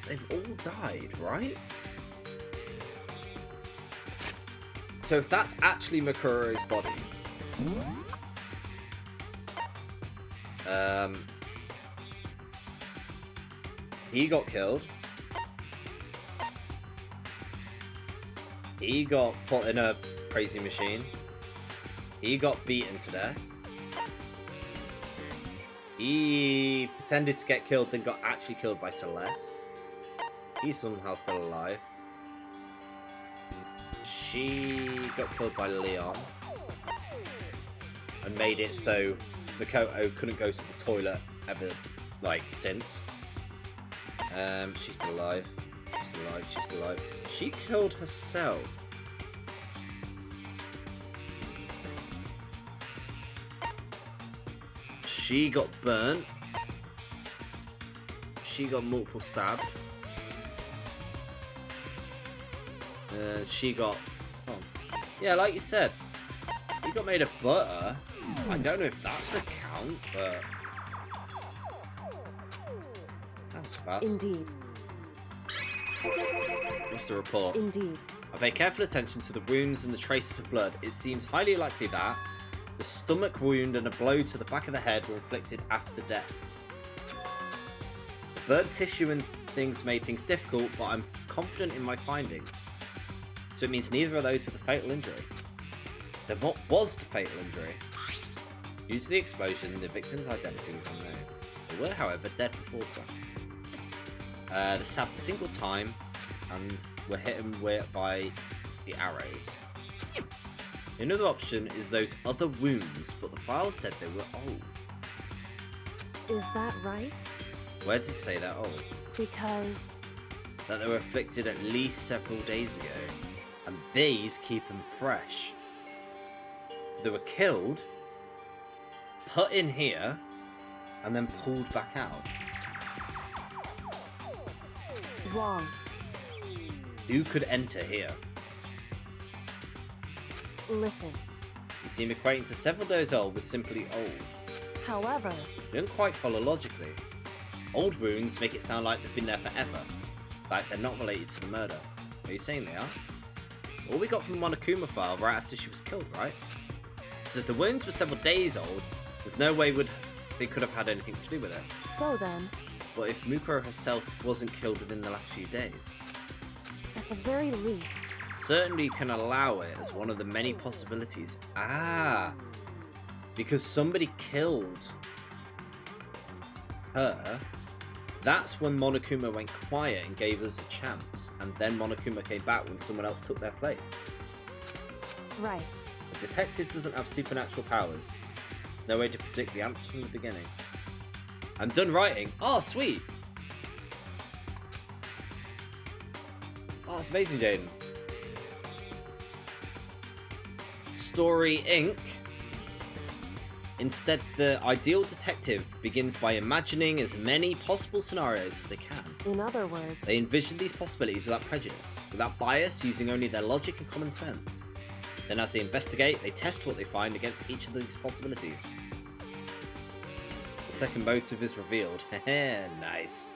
S1: They've all died, right? So if that's actually Makuro's body, he got killed. He got put in a crazy machine. He got beaten to death. He pretended to get killed, then got actually killed by Celeste. He's somehow still alive. She got killed by Leon. And made it so Makoto couldn't go to the toilet ever, like, since. She's still alive. She's still alive. She's still alive. She killed herself. She got burnt. She got multiple stabbed. She got... Oh. Yeah, like you said. He got made of butter. I don't know if that's a count, but... That was fast.
S2: Indeed.
S1: What's the report?
S2: Indeed.
S1: I pay careful attention to the wounds and the traces of blood. It seems highly likely that the stomach wound and a blow to the back of the head were inflicted after death. The burnt tissue and things made things difficult, but I'm confident in my findings. So it means neither of those were the fatal injury. Then what was the fatal injury? Due to the explosion, the victim's identity is unknown. They were, however, dead before death. They stabbed a single time and were hit by the arrows. Another option is those other wounds, but the file said they were old.
S2: Is that right?
S1: Where does it say they're old?
S2: Because...
S1: That they were afflicted at least several days ago, and these keep them fresh. So they were killed, put in here, and then pulled back out.
S2: Wrong.
S1: Who could enter here?
S2: Listen.
S1: You seem equating to several days old with simply old.
S2: However...
S1: You don't quite follow logically. Old wounds make it sound like they've been there forever. Like they're not related to the murder. Are you saying they are? All we got from the Monokuma file right after she was killed, right? So if the wounds were several days old, there's no way they could have had anything to do with it.
S2: So then...
S1: But if Mukuro herself wasn't killed within the last few days...
S2: At the very least...
S1: Certainly you can allow it as one of the many possibilities. Ah! Because somebody killed her. That's when Monokuma went quiet and gave us a chance. And then Monokuma came back when someone else took their place.
S2: Right.
S1: A detective doesn't have supernatural powers. There's no way to predict the answer from the beginning. I'm done writing. Oh, sweet! Oh, that's amazing, Jaden. Story Inc. Instead, the ideal detective begins by imagining as many possible scenarios as they can.
S2: In other words...
S1: They envision these possibilities without prejudice, without bias, using only their logic and common sense. Then as they investigate, they test what they find against each of these possibilities. The second motive is revealed. Nice.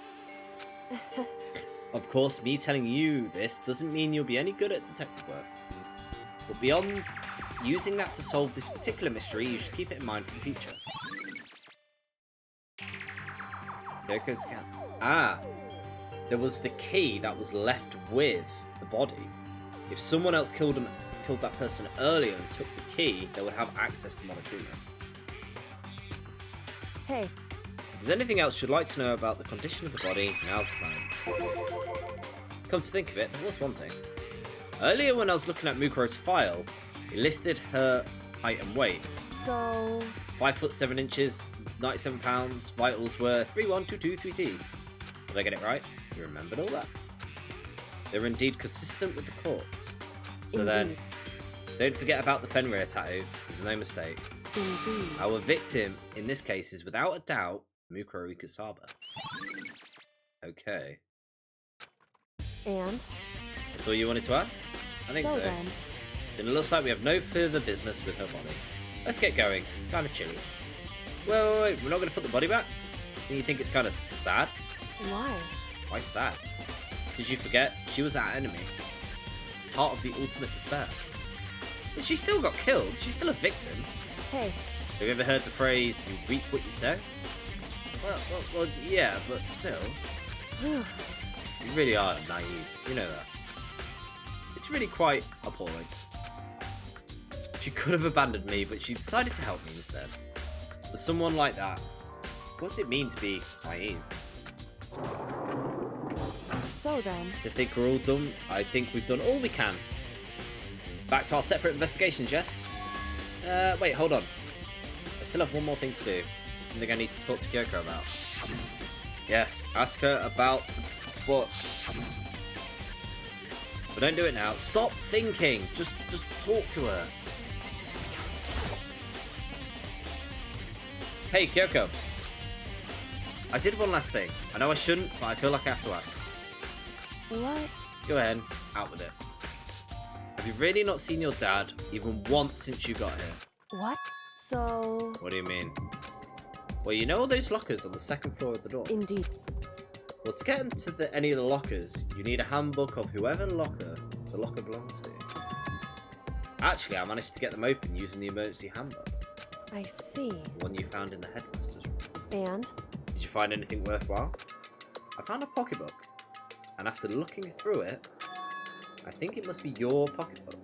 S1: Of course, me telling you this doesn't mean you'll be any good at detective work. But beyond using that to solve this particular mystery, you should keep it in mind for the future. Kyoko's scan. Ah, there was the key that was left with the body. If someone else killed that person earlier and took the key, they would have access to Monokuma.
S2: Hey,
S1: If there's anything else you'd like to know about the condition of the body, now's the time. Come to think of it, there was one thing. Earlier when I was looking at Mukuro's file, it listed her height and weight.
S2: so
S1: 5 foot 7 inches, 97 pounds, vitals were 31223T. Did I get it right? You remembered all that. They were indeed consistent with the corpse. So then, don't forget about the Fenrir tattoo, there's no mistake.
S2: indeed.
S1: Our victim, in this case, is without a doubt Mukuro Ikusaba. Okay.
S2: And
S1: That's all you wanted to ask? I think so.
S2: then,
S1: Then it looks like we have no further business with her body. Let's get going. It's kind of chilly. Wait, we're not going to put the body back? Do you think it's kind of sad?
S2: why?
S1: Why sad? Did you forget? She was our enemy. Part of the ultimate despair. But she still got killed. She's still a victim.
S2: Hey,
S1: Have you ever heard the phrase, you reap what you sow? Well, yeah, but still.
S2: whew,
S1: You really are naive. You know that. It's really quite appalling. She could have abandoned me, but she decided to help me instead. For someone like that, what's it mean to be naive?
S2: so then,
S1: I think we're all done. I think we've done all we can. Back to our separate investigations, yes? Wait, hold on. I still have one more thing to do. Something I need to talk to Kyoko about. Yes, ask her about the book. But don't do it now. Stop thinking. Just talk to her. Hey, Kyoko. I did one last thing. I know I shouldn't, but I feel like I have to ask.
S2: what?
S1: Go ahead, out with it. Have you really not seen your dad even once since you got here?
S2: What? So,
S1: What do you mean? Well, you know all those lockers on the second floor of the door?
S2: indeed.
S1: Well, to get into any of the lockers, you need a handbook of whoever locker the locker belongs to. Actually, I managed to get them open using the emergency handbook,
S2: I see.
S1: the one you found in the headmaster's room.
S2: And
S1: Did you find anything worthwhile? I found a pocketbook, and after looking through it, I think it must be your pocketbook.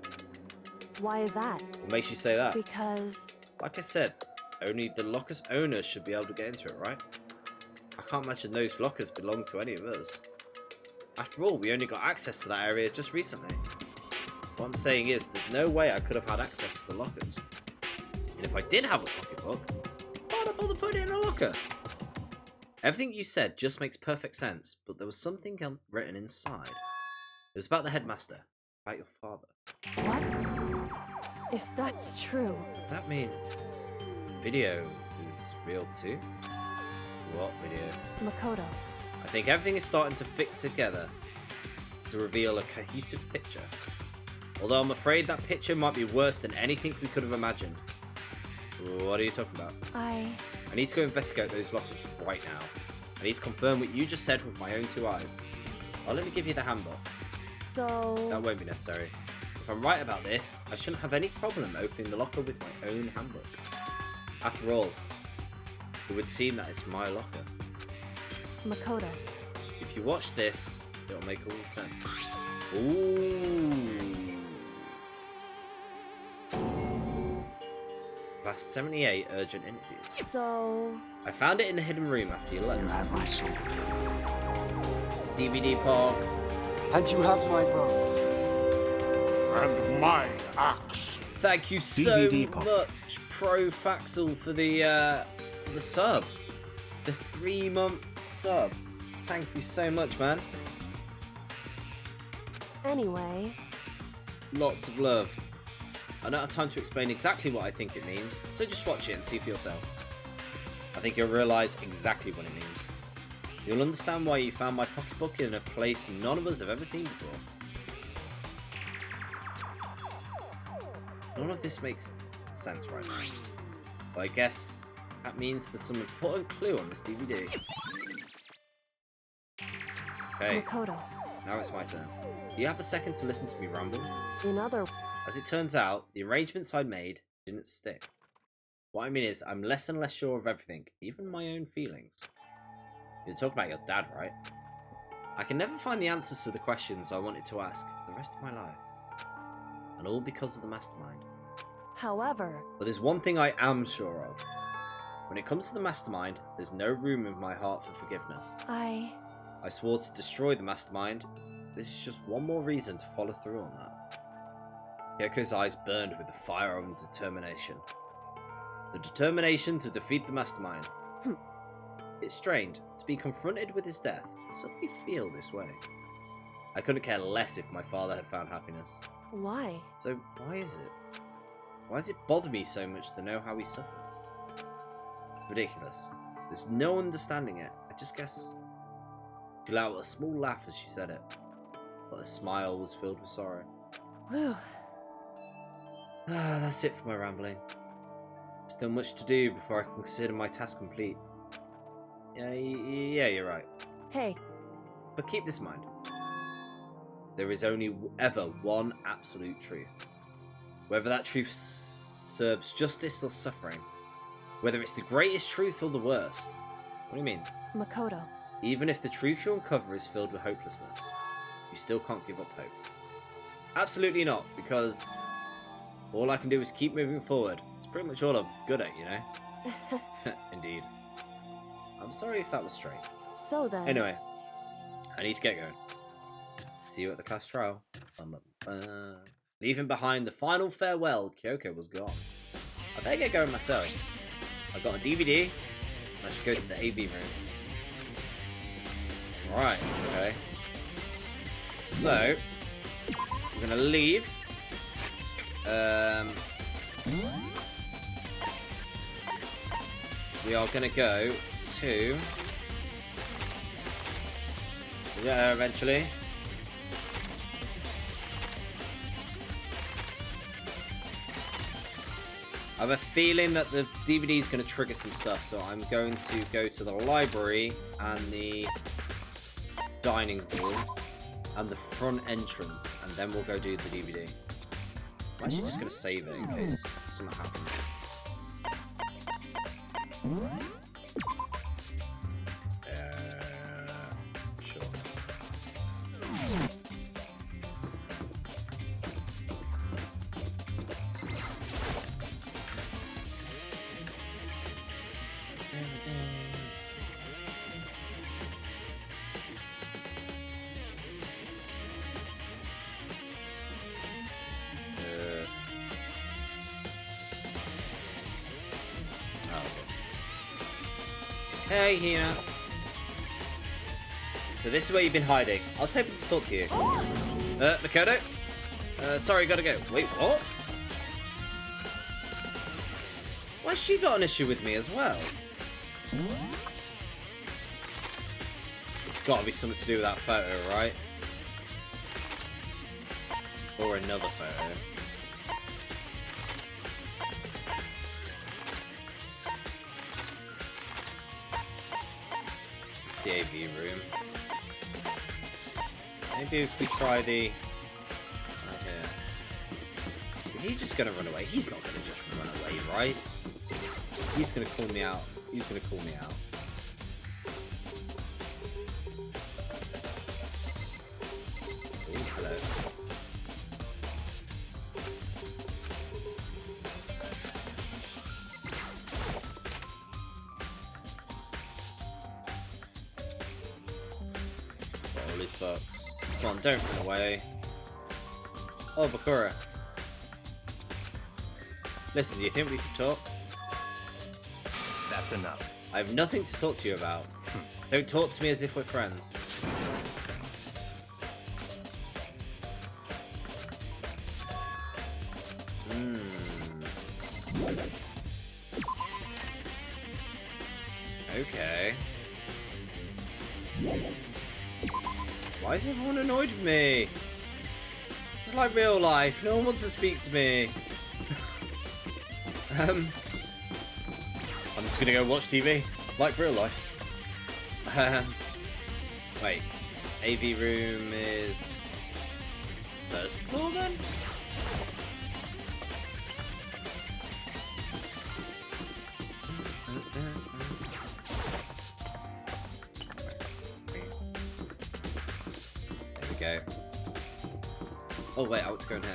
S2: why is that?
S1: What makes you say that?
S2: Because
S1: Like I said, only the locker's owner should be able to get into it, right? I can't imagine those lockers belong to any of us. After all, we only got access to that area just recently. What I'm saying is, there's no way I could have had access to the lockers. And if I did have a pocketbook, why would I bother putting it in a locker? Everything you said just makes perfect sense, but there was something written inside. It was about the headmaster, about your father.
S2: what? If that's true,
S1: Does that mean video is real too? What video?
S2: Makoto,
S1: I think everything is starting to fit together to reveal a cohesive picture. Although I'm afraid that picture might be worse than anything we could have imagined. What are you talking about?
S2: I
S1: need to go investigate those lockers right now. I need to confirm what you just said with my own 2 eyes. Oh, let me give you the handbook.
S2: so
S1: That won't be necessary. If I'm right about this, I shouldn't have any problem opening the locker with my own handbook. After all, it would seem that it's my locker.
S2: Makoto,
S1: If you watch this, it'll make all sense. Ooh. Class 78 urgent interviews.
S2: so
S1: I found it in the hidden room after you left.
S4: You have my sword.
S1: DVD park.
S4: And you have my bow.
S5: And my axe.
S1: Thank you so
S6: DVD pop.
S1: much, Pro Faxel, for the sub. The 3-month sub. Thank you so much, man.
S2: anyway,
S1: Lots of love. I don't have time to explain exactly what I think it means, so just watch it and see for yourself. I think you'll realise exactly what it means. You'll understand why you found my pocketbook in a place none of us have ever seen before. None of this makes sense right now, but I guess that means there's some important clue on this DVD. Okay,
S2: Makoto,
S1: now it's my turn. Do you have a second to listen to me ramble?
S2: in other
S1: As it turns out, the arrangements I'd made didn't stick. What I mean is, I'm less and less sure of everything, even my own feelings. You're talking about your dad, right? I can never find the answers to the questions I wanted to ask for the rest of my life. And all because of the mastermind.
S2: However...
S1: But there's one thing I am sure of. When it comes to the mastermind, there's no room in my heart for forgiveness. I swore to destroy the mastermind. This is just one more reason to follow through on that. Kyoko's eyes burned with the fire of determination. The determination to defeat the mastermind. It's strange to be confronted with his death and suddenly feel this way. I couldn't care less if my father had found happiness.
S2: Why?
S1: So why is it? Why does it bother me so much to know how he suffered? Ridiculous. There's no understanding it. I just guess... She let out a small laugh as she said it, but her smile was filled with sorrow.
S2: Whew.
S1: That's it for my rambling. Still much to do before I can consider my task complete. Yeah, you're right.
S2: Hey.
S1: But keep this in mind. There is only ever one absolute truth. Whether that truth serves justice or suffering. Whether it's the greatest truth or the worst. What do you mean?
S2: Makoto.
S1: Even if the truth you uncover is filled with hopelessness, you still can't give up hope. Absolutely not, because all I can do is keep moving forward. It's pretty much all I'm good at, you know? Indeed. I'm sorry if that was straight.
S2: So then...
S1: Anyway, I need to get going. See you at the class trial. Leaving behind the final farewell, Kyoko was gone. I better get going myself. I've got a DVD, and I should go to the AV room. Right, okay. So, we're gonna leave. We are gonna go to... Yeah, eventually. I have a feeling that the DVD is going to trigger some stuff, so I'm going to go to the library and the dining hall and the front entrance, and then we'll go do the DVD. I'm actually just going to save it in case something happens. Sure. Hey, Hina. So this is where you've been hiding. I was hoping to talk to you. Makoto? Sorry, gotta go. Wait, what? Why's she got an issue with me as well? It's gotta be something to do with that photo, right? Or another photo. The AV room. Maybe if we try the... Right here. Is he just gonna run away? He's not gonna just run away, right? He's gonna call me out. He's gonna call me out. Ooh, hello. Books. Come on, don't run away. Oh, Bakura. Listen, do you think we could talk?
S9: That's enough.
S1: I have nothing to talk to you about. Don't talk to me as if we're friends. Okay. Why is everyone annoyed with me? This is like real life. No one wants to speak to me. I'm just gonna go watch TV, like real life. Wait, AV room is first floor then? go. Oh wait, I want to go in here.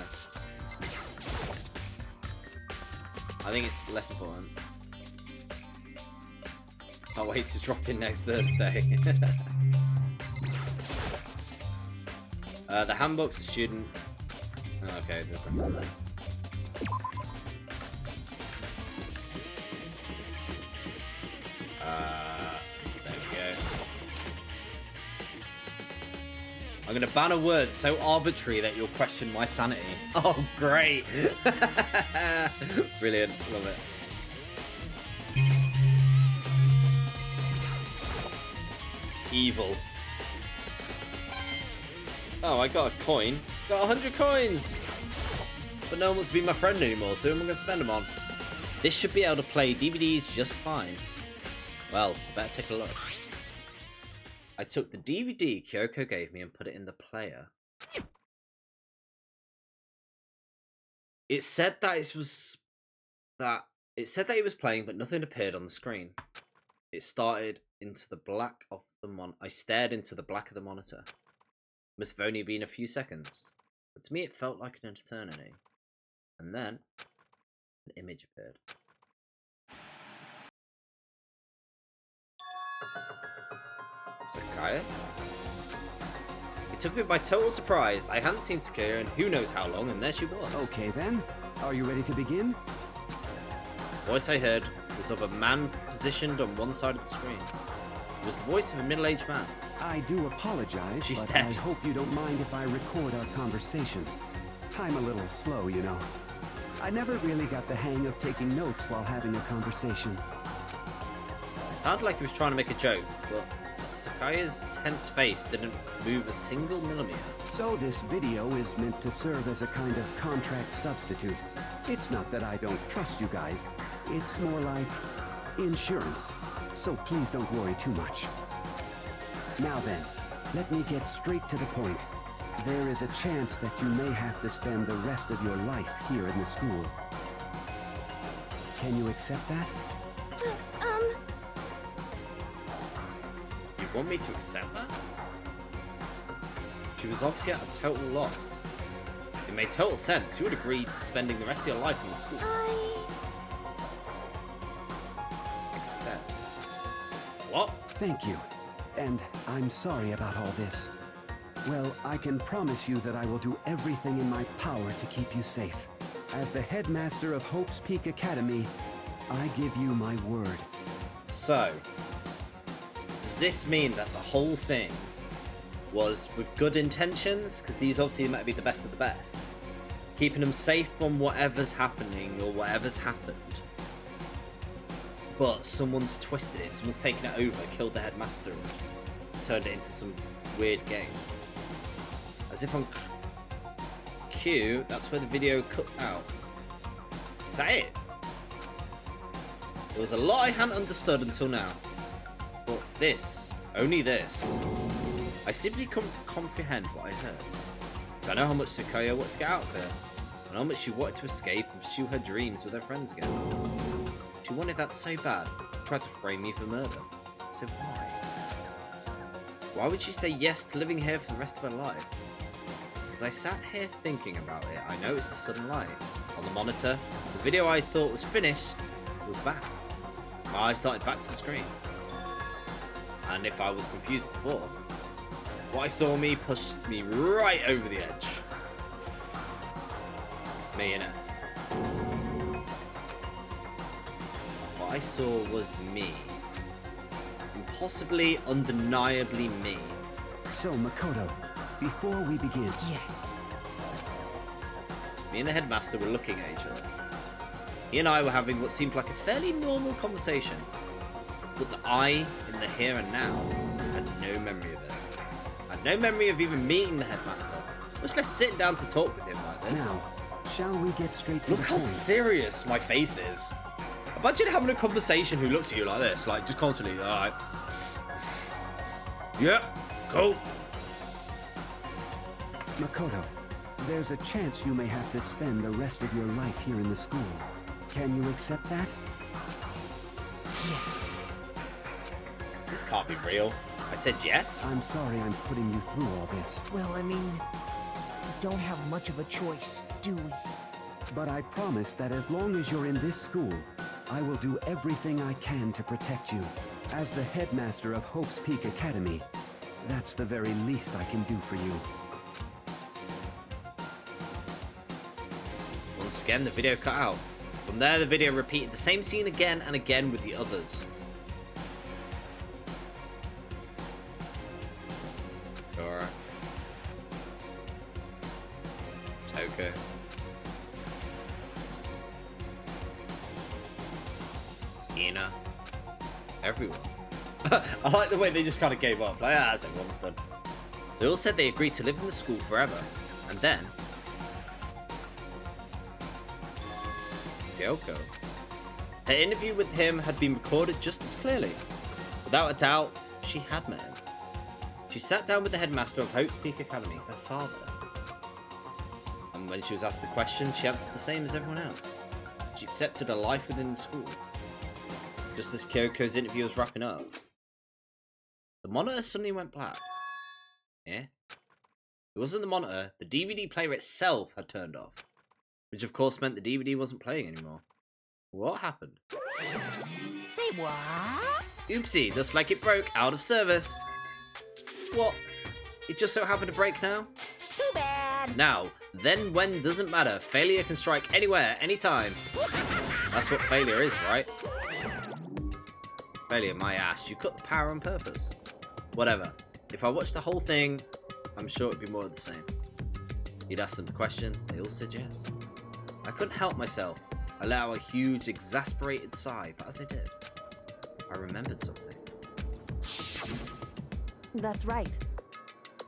S1: I think it's less important. Can't wait to drop in next Thursday. The handbook's a student. Oh, okay, there's nothing there. There we go. I'm gonna ban a word so arbitrary that you'll question my sanity. Oh, great! Brilliant, love it. Evil. Oh, I got a coin. Got 100 coins! But no one wants to be my friend anymore, so who am I going to spend them on? This should be able to play DVDs just fine. Well, better take a look. I took the DVD Kyoko gave me and put it in the player. It said that it was playing, but nothing appeared on the screen. It started into the black of the I stared into the black of the monitor. Must have only been a few seconds, but to me it felt like an eternity. And then an image appeared. Sakaya? It took me by total surprise. I hadn't seen Sakaya in who knows how long, and there she was.
S12: Okay then, are you ready to begin?
S1: The voice I heard was of a man positioned on one side of the screen. It was the voice of a middle-aged man.
S12: I do apologize,
S1: She's
S12: but
S1: dead.
S12: I hope you don't mind if I record our conversation. I'm a little slow, you know. I never really got the hang of taking notes while having a conversation.
S1: It sounded like he was trying to make a joke, but Sakaya's tense face didn't move a single millimeter.
S12: So this video is meant to serve as a kind of contract substitute. It's not that I don't trust you guys. It's more like insurance. So please don't worry too much. Now then, let me get straight to the point. There is a chance that you may have to spend the rest of your life here in the school. Can you accept that?
S1: You want me to accept that? She was obviously at a total loss. It made total sense. You would agree to spending the rest of your life in the school. Accept. What?
S12: Thank you. And I'm sorry about all this. Well, I can promise you that I will do everything in my power to keep you safe. As the headmaster of Hope's Peak Academy, I give you my word.
S1: So, does this mean that the whole thing was with good intentions? Because these obviously might be the best of the best. Keeping them safe from whatever's happening or whatever's happened. But someone's twisted it, someone's taken it over, killed the headmaster, and turned it into some weird game. As if on cue, that's where the video cut out. Is that it? There was a lot I hadn't understood until now. But this, only this, I simply couldn't comprehend what I heard. Because I know how much Sakaya wanted to get out of here, and how much she wanted to escape and pursue her dreams with her friends again. She wanted that so bad, tried to frame me for murder. So why? Why would she say yes to living here for the rest of her life? As I sat here thinking about it, I noticed a sudden light. On the monitor, the video I thought was finished was back. My eyes started back to the screen. And if I was confused before, what I saw me pushed me right over the edge. It's me, innit? What I saw was me. Impossibly, undeniably me.
S12: So, Makoto, before we begin...
S7: Yes.
S1: Me and the headmaster were looking at each other. He and I were having what seemed like a fairly normal conversation. But the I, in the here and now, had no memory of it. I had no memory of even meeting the headmaster, much less sitting down to talk with him like this.
S12: Now, shall we get straight to
S1: Look
S12: the
S1: how
S12: point?
S1: serious my face is. Imagine having a conversation who looks at you like this, like just constantly, alright. Yeah, go.
S12: Makoto, there's a chance you may have to spend the rest of your life here in the school. Can you accept that?
S7: Yes.
S1: This can't be real. I said yes?
S12: I'm sorry I'm putting you through all this.
S7: Well, I mean, we don't have much of a choice, do we?
S12: But I promise that as long as you're in this school, I will do everything I can to protect you. As the headmaster of Hope's Peak Academy, that's the very least I can do for you.
S1: Once again, the video cut out. From there, the video repeated the same scene again and again with the others. Dora. Toko. Ina. Everyone. I like the way they just kind of gave up. Like, that's everyone's done. They all said they agreed to live in the school forever. And then... Kyoko. Her interview with him had been recorded just as clearly. Without a doubt, she had met him. She sat down with the headmaster of Hope's Peak Academy, her father. And when she was asked the question, she answered the same as everyone else. She accepted a life within the school. Just as Kyoko's interview was wrapping up, the monitor suddenly went black. Yeah? It wasn't the monitor, the DVD player itself had turned off. Which of course meant the DVD wasn't playing anymore. What happened?
S7: Say what?
S1: Oopsie, looks like it broke out of service. What? It just so happened to break now?
S7: Too bad.
S1: Now, then when doesn't matter. Failure can strike anywhere, anytime. That's what failure is, right? Failure, my ass. You cut the power on purpose. Whatever. If I watched the whole thing, I'm sure it'd be more of the same. You'd ask them the question, they all said yes. I couldn't help myself. I let out a huge, exasperated sigh, but as I did, I remembered something.
S2: That's right.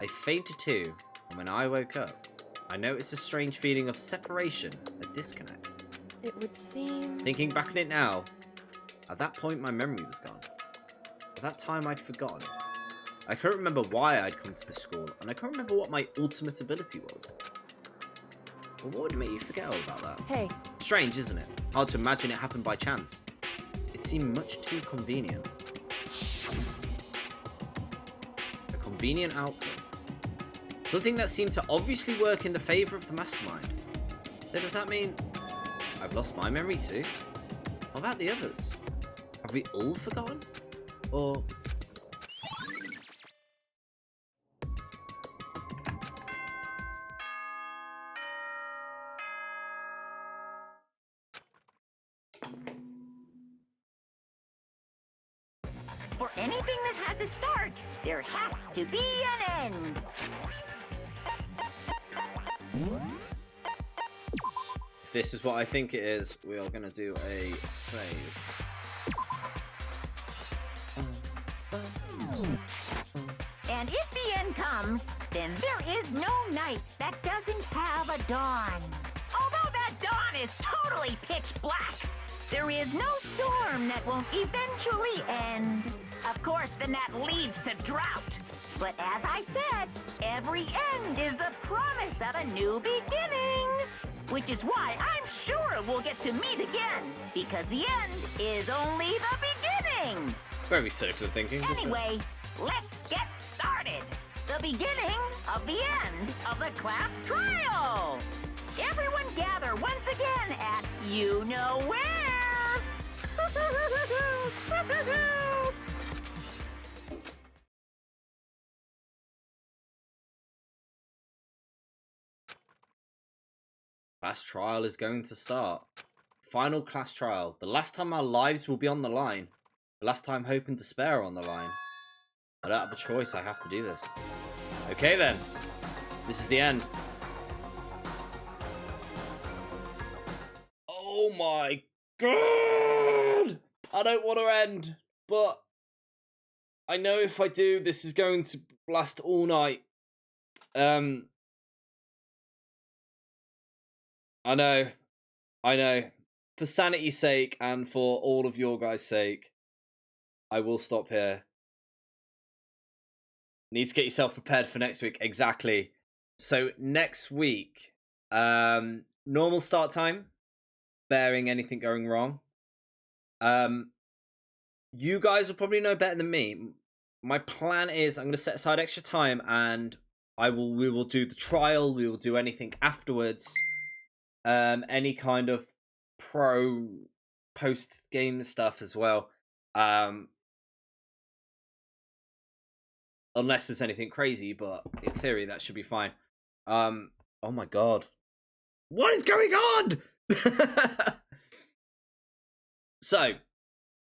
S1: I fainted too, and when I woke up, I noticed a strange feeling of separation, a disconnect.
S2: It would seem...
S1: Thinking back on it now, at that point my memory was gone. At that time I'd forgotten it. I couldn't remember why I'd come to the school, and I couldn't remember what my ultimate ability was. Well, what would make you forget all about that?
S2: Hey.
S1: Strange, isn't it? Hard to imagine it happened by chance. It seemed much too convenient. A convenient outcome. Something that seemed to obviously work in the favour of the mastermind. Then does that mean I've lost my memory too? What about the others? Have we all forgotten? Or...
S11: For anything that has a start, there has to be an end.
S1: If this is what I think it is, we are going to do a save.
S11: And if the end comes, then there is no night that doesn't have a dawn. Although that dawn is totally pitch black, there is no storm that won't eventually end. Of course, then that leads to drought. But as I said, every end is the promise of a new beginning. Which is why I'm sure we'll get to meet again, because the end is only the beginning.
S1: Very circular thinking.
S11: Anyway, let's get started. The beginning of the end of the class trial. Everyone gather once again at you know where.
S1: Class trial is going to start. Final class trial. The last time our lives will be on the line. The last time hope and despair are on the line. I don't have a choice. I have to do this. Okay then. This is the end. Oh my god! I don't want to end, but I know if I do, this is going to last all night. I know. For sanity's sake and for all of your guys' sake, I will stop here. Need to get yourself prepared for next week. Exactly. So next week, normal start time, bearing anything going wrong. you guys will probably know better than me. My plan is I'm going to set aside extra time, and we will do the trial. We will do anything afterwards. Any kind of post game stuff as well. Unless there's anything crazy, but in theory that should be fine. Oh my god. What is going on? So,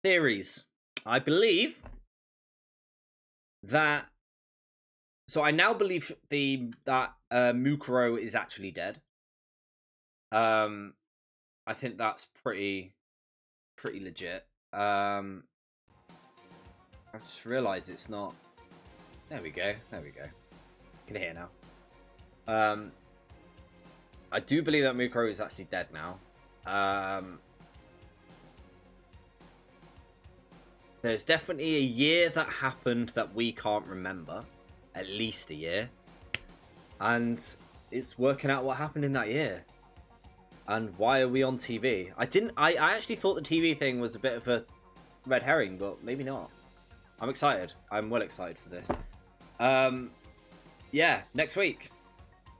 S1: theories. I believe that. So I now believe that Mukuro is actually dead. I think that's pretty legit. I just realised it's not. There we go. Can hear now. I do believe that Mukuro is actually dead now. There's definitely a year that happened that we can't remember. At least a year. And it's working out what happened in that year. And why are we on TV? I actually thought the TV thing was a bit of a red herring, but maybe not. I'm excited. I'm well excited for this. Yeah, next week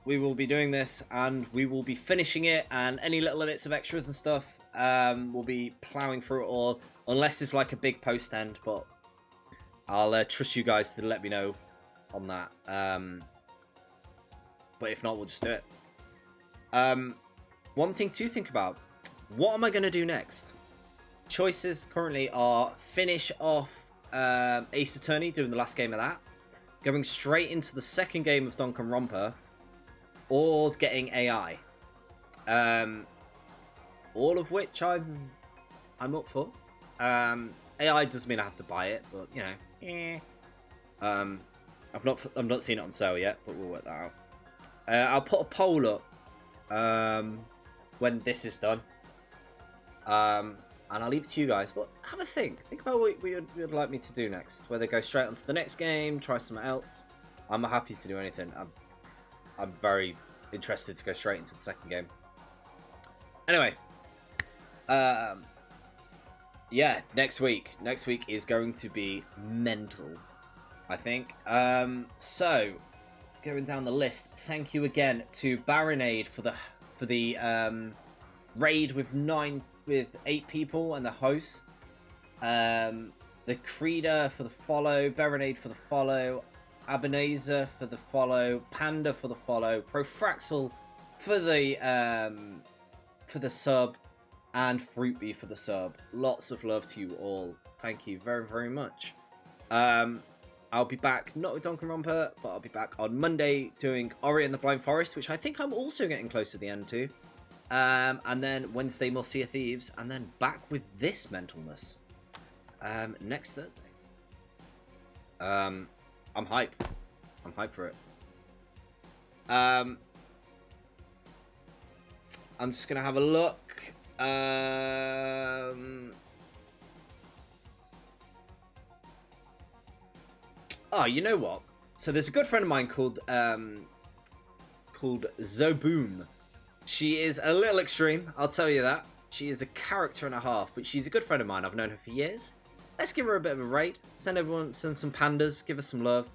S1: we will be doing this, and we will be finishing it, and any little bits of extras and stuff, we'll be plowing through it all, unless it's like a big post end, but I'll trust you guys to let me know on that. But if not, we'll just do it. One thing to think about, what am I going to do next? Choices currently are finish off Ace Attorney, doing the last game of that, going straight into the second game of Danganronpa, or getting AI. All of which I'm up for. AI doesn't mean I have to buy it, but you know, I've not seen it on sale yet, but we'll work that out. I'll put a poll up when this is done, and I'll leave it to you guys. But have a think about what you'd like me to do next. Whether go straight onto the next game, try something else. I'm happy to do anything. I'm very interested to go straight into the second game. Anyway, yeah, next week is going to be mental, I think. So going down the list, thank you again to Baronade for the raid with 8 people and the host. The Creeder for the follow, Baronade for the follow, Ebenezer for the follow, Panda for the follow, Profraxel for the sub, and Fruitbee for the sub. Lots of love to you all. Thank you very, very much. I'll be back, not with Danganronpa, but I'll be back on Monday doing Ori and the Blind Forest, which I think I'm also getting close to the end to. And then Wednesday, more Sea of Thieves, and then back with this mentalness next Thursday. I'm hyped. I'm hyped for it. I'm just going to have a look. Oh, you know what? So there's a good friend of mine called Zoboom. She is a little extreme, I'll tell you that. She is a character and a half, but she's a good friend of mine. I've known her for years. Let's give her a bit of a raid. Send some pandas. Give her some love.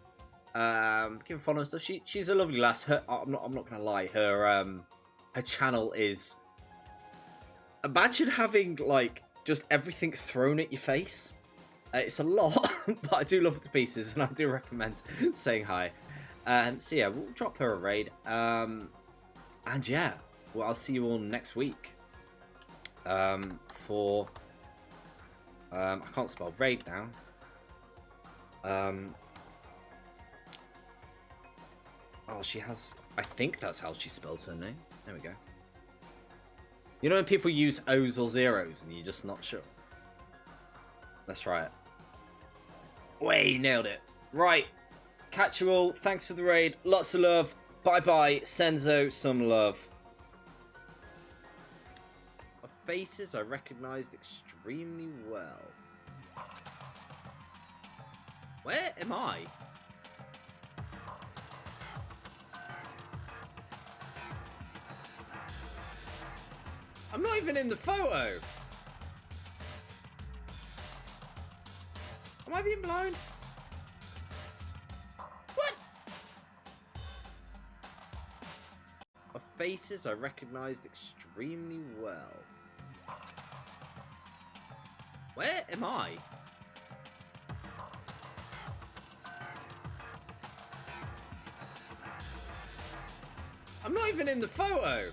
S1: Give her follow and stuff. She's a lovely lass. I'm not gonna lie. Her channel is. Imagine having like just everything thrown at your face. It's a lot, but I do love her to pieces, and I do recommend saying hi. So yeah, we'll drop her a raid. And yeah, well, I'll see you all next week. For I can't spell raid now. Oh, she has. I think that's how she spells her name. There we go. You know when people use O's or zeros and you're just not sure? Let's try it. Way, nailed it. Right. Catch you all. Thanks for the raid. Lots of love. Bye-bye. Senzo, some love. Faces I recognized extremely well. Where am I? I'm not even in the photo. Am I being blind? What? Of faces I recognised extremely well. Where am I? I'm not even in the photo.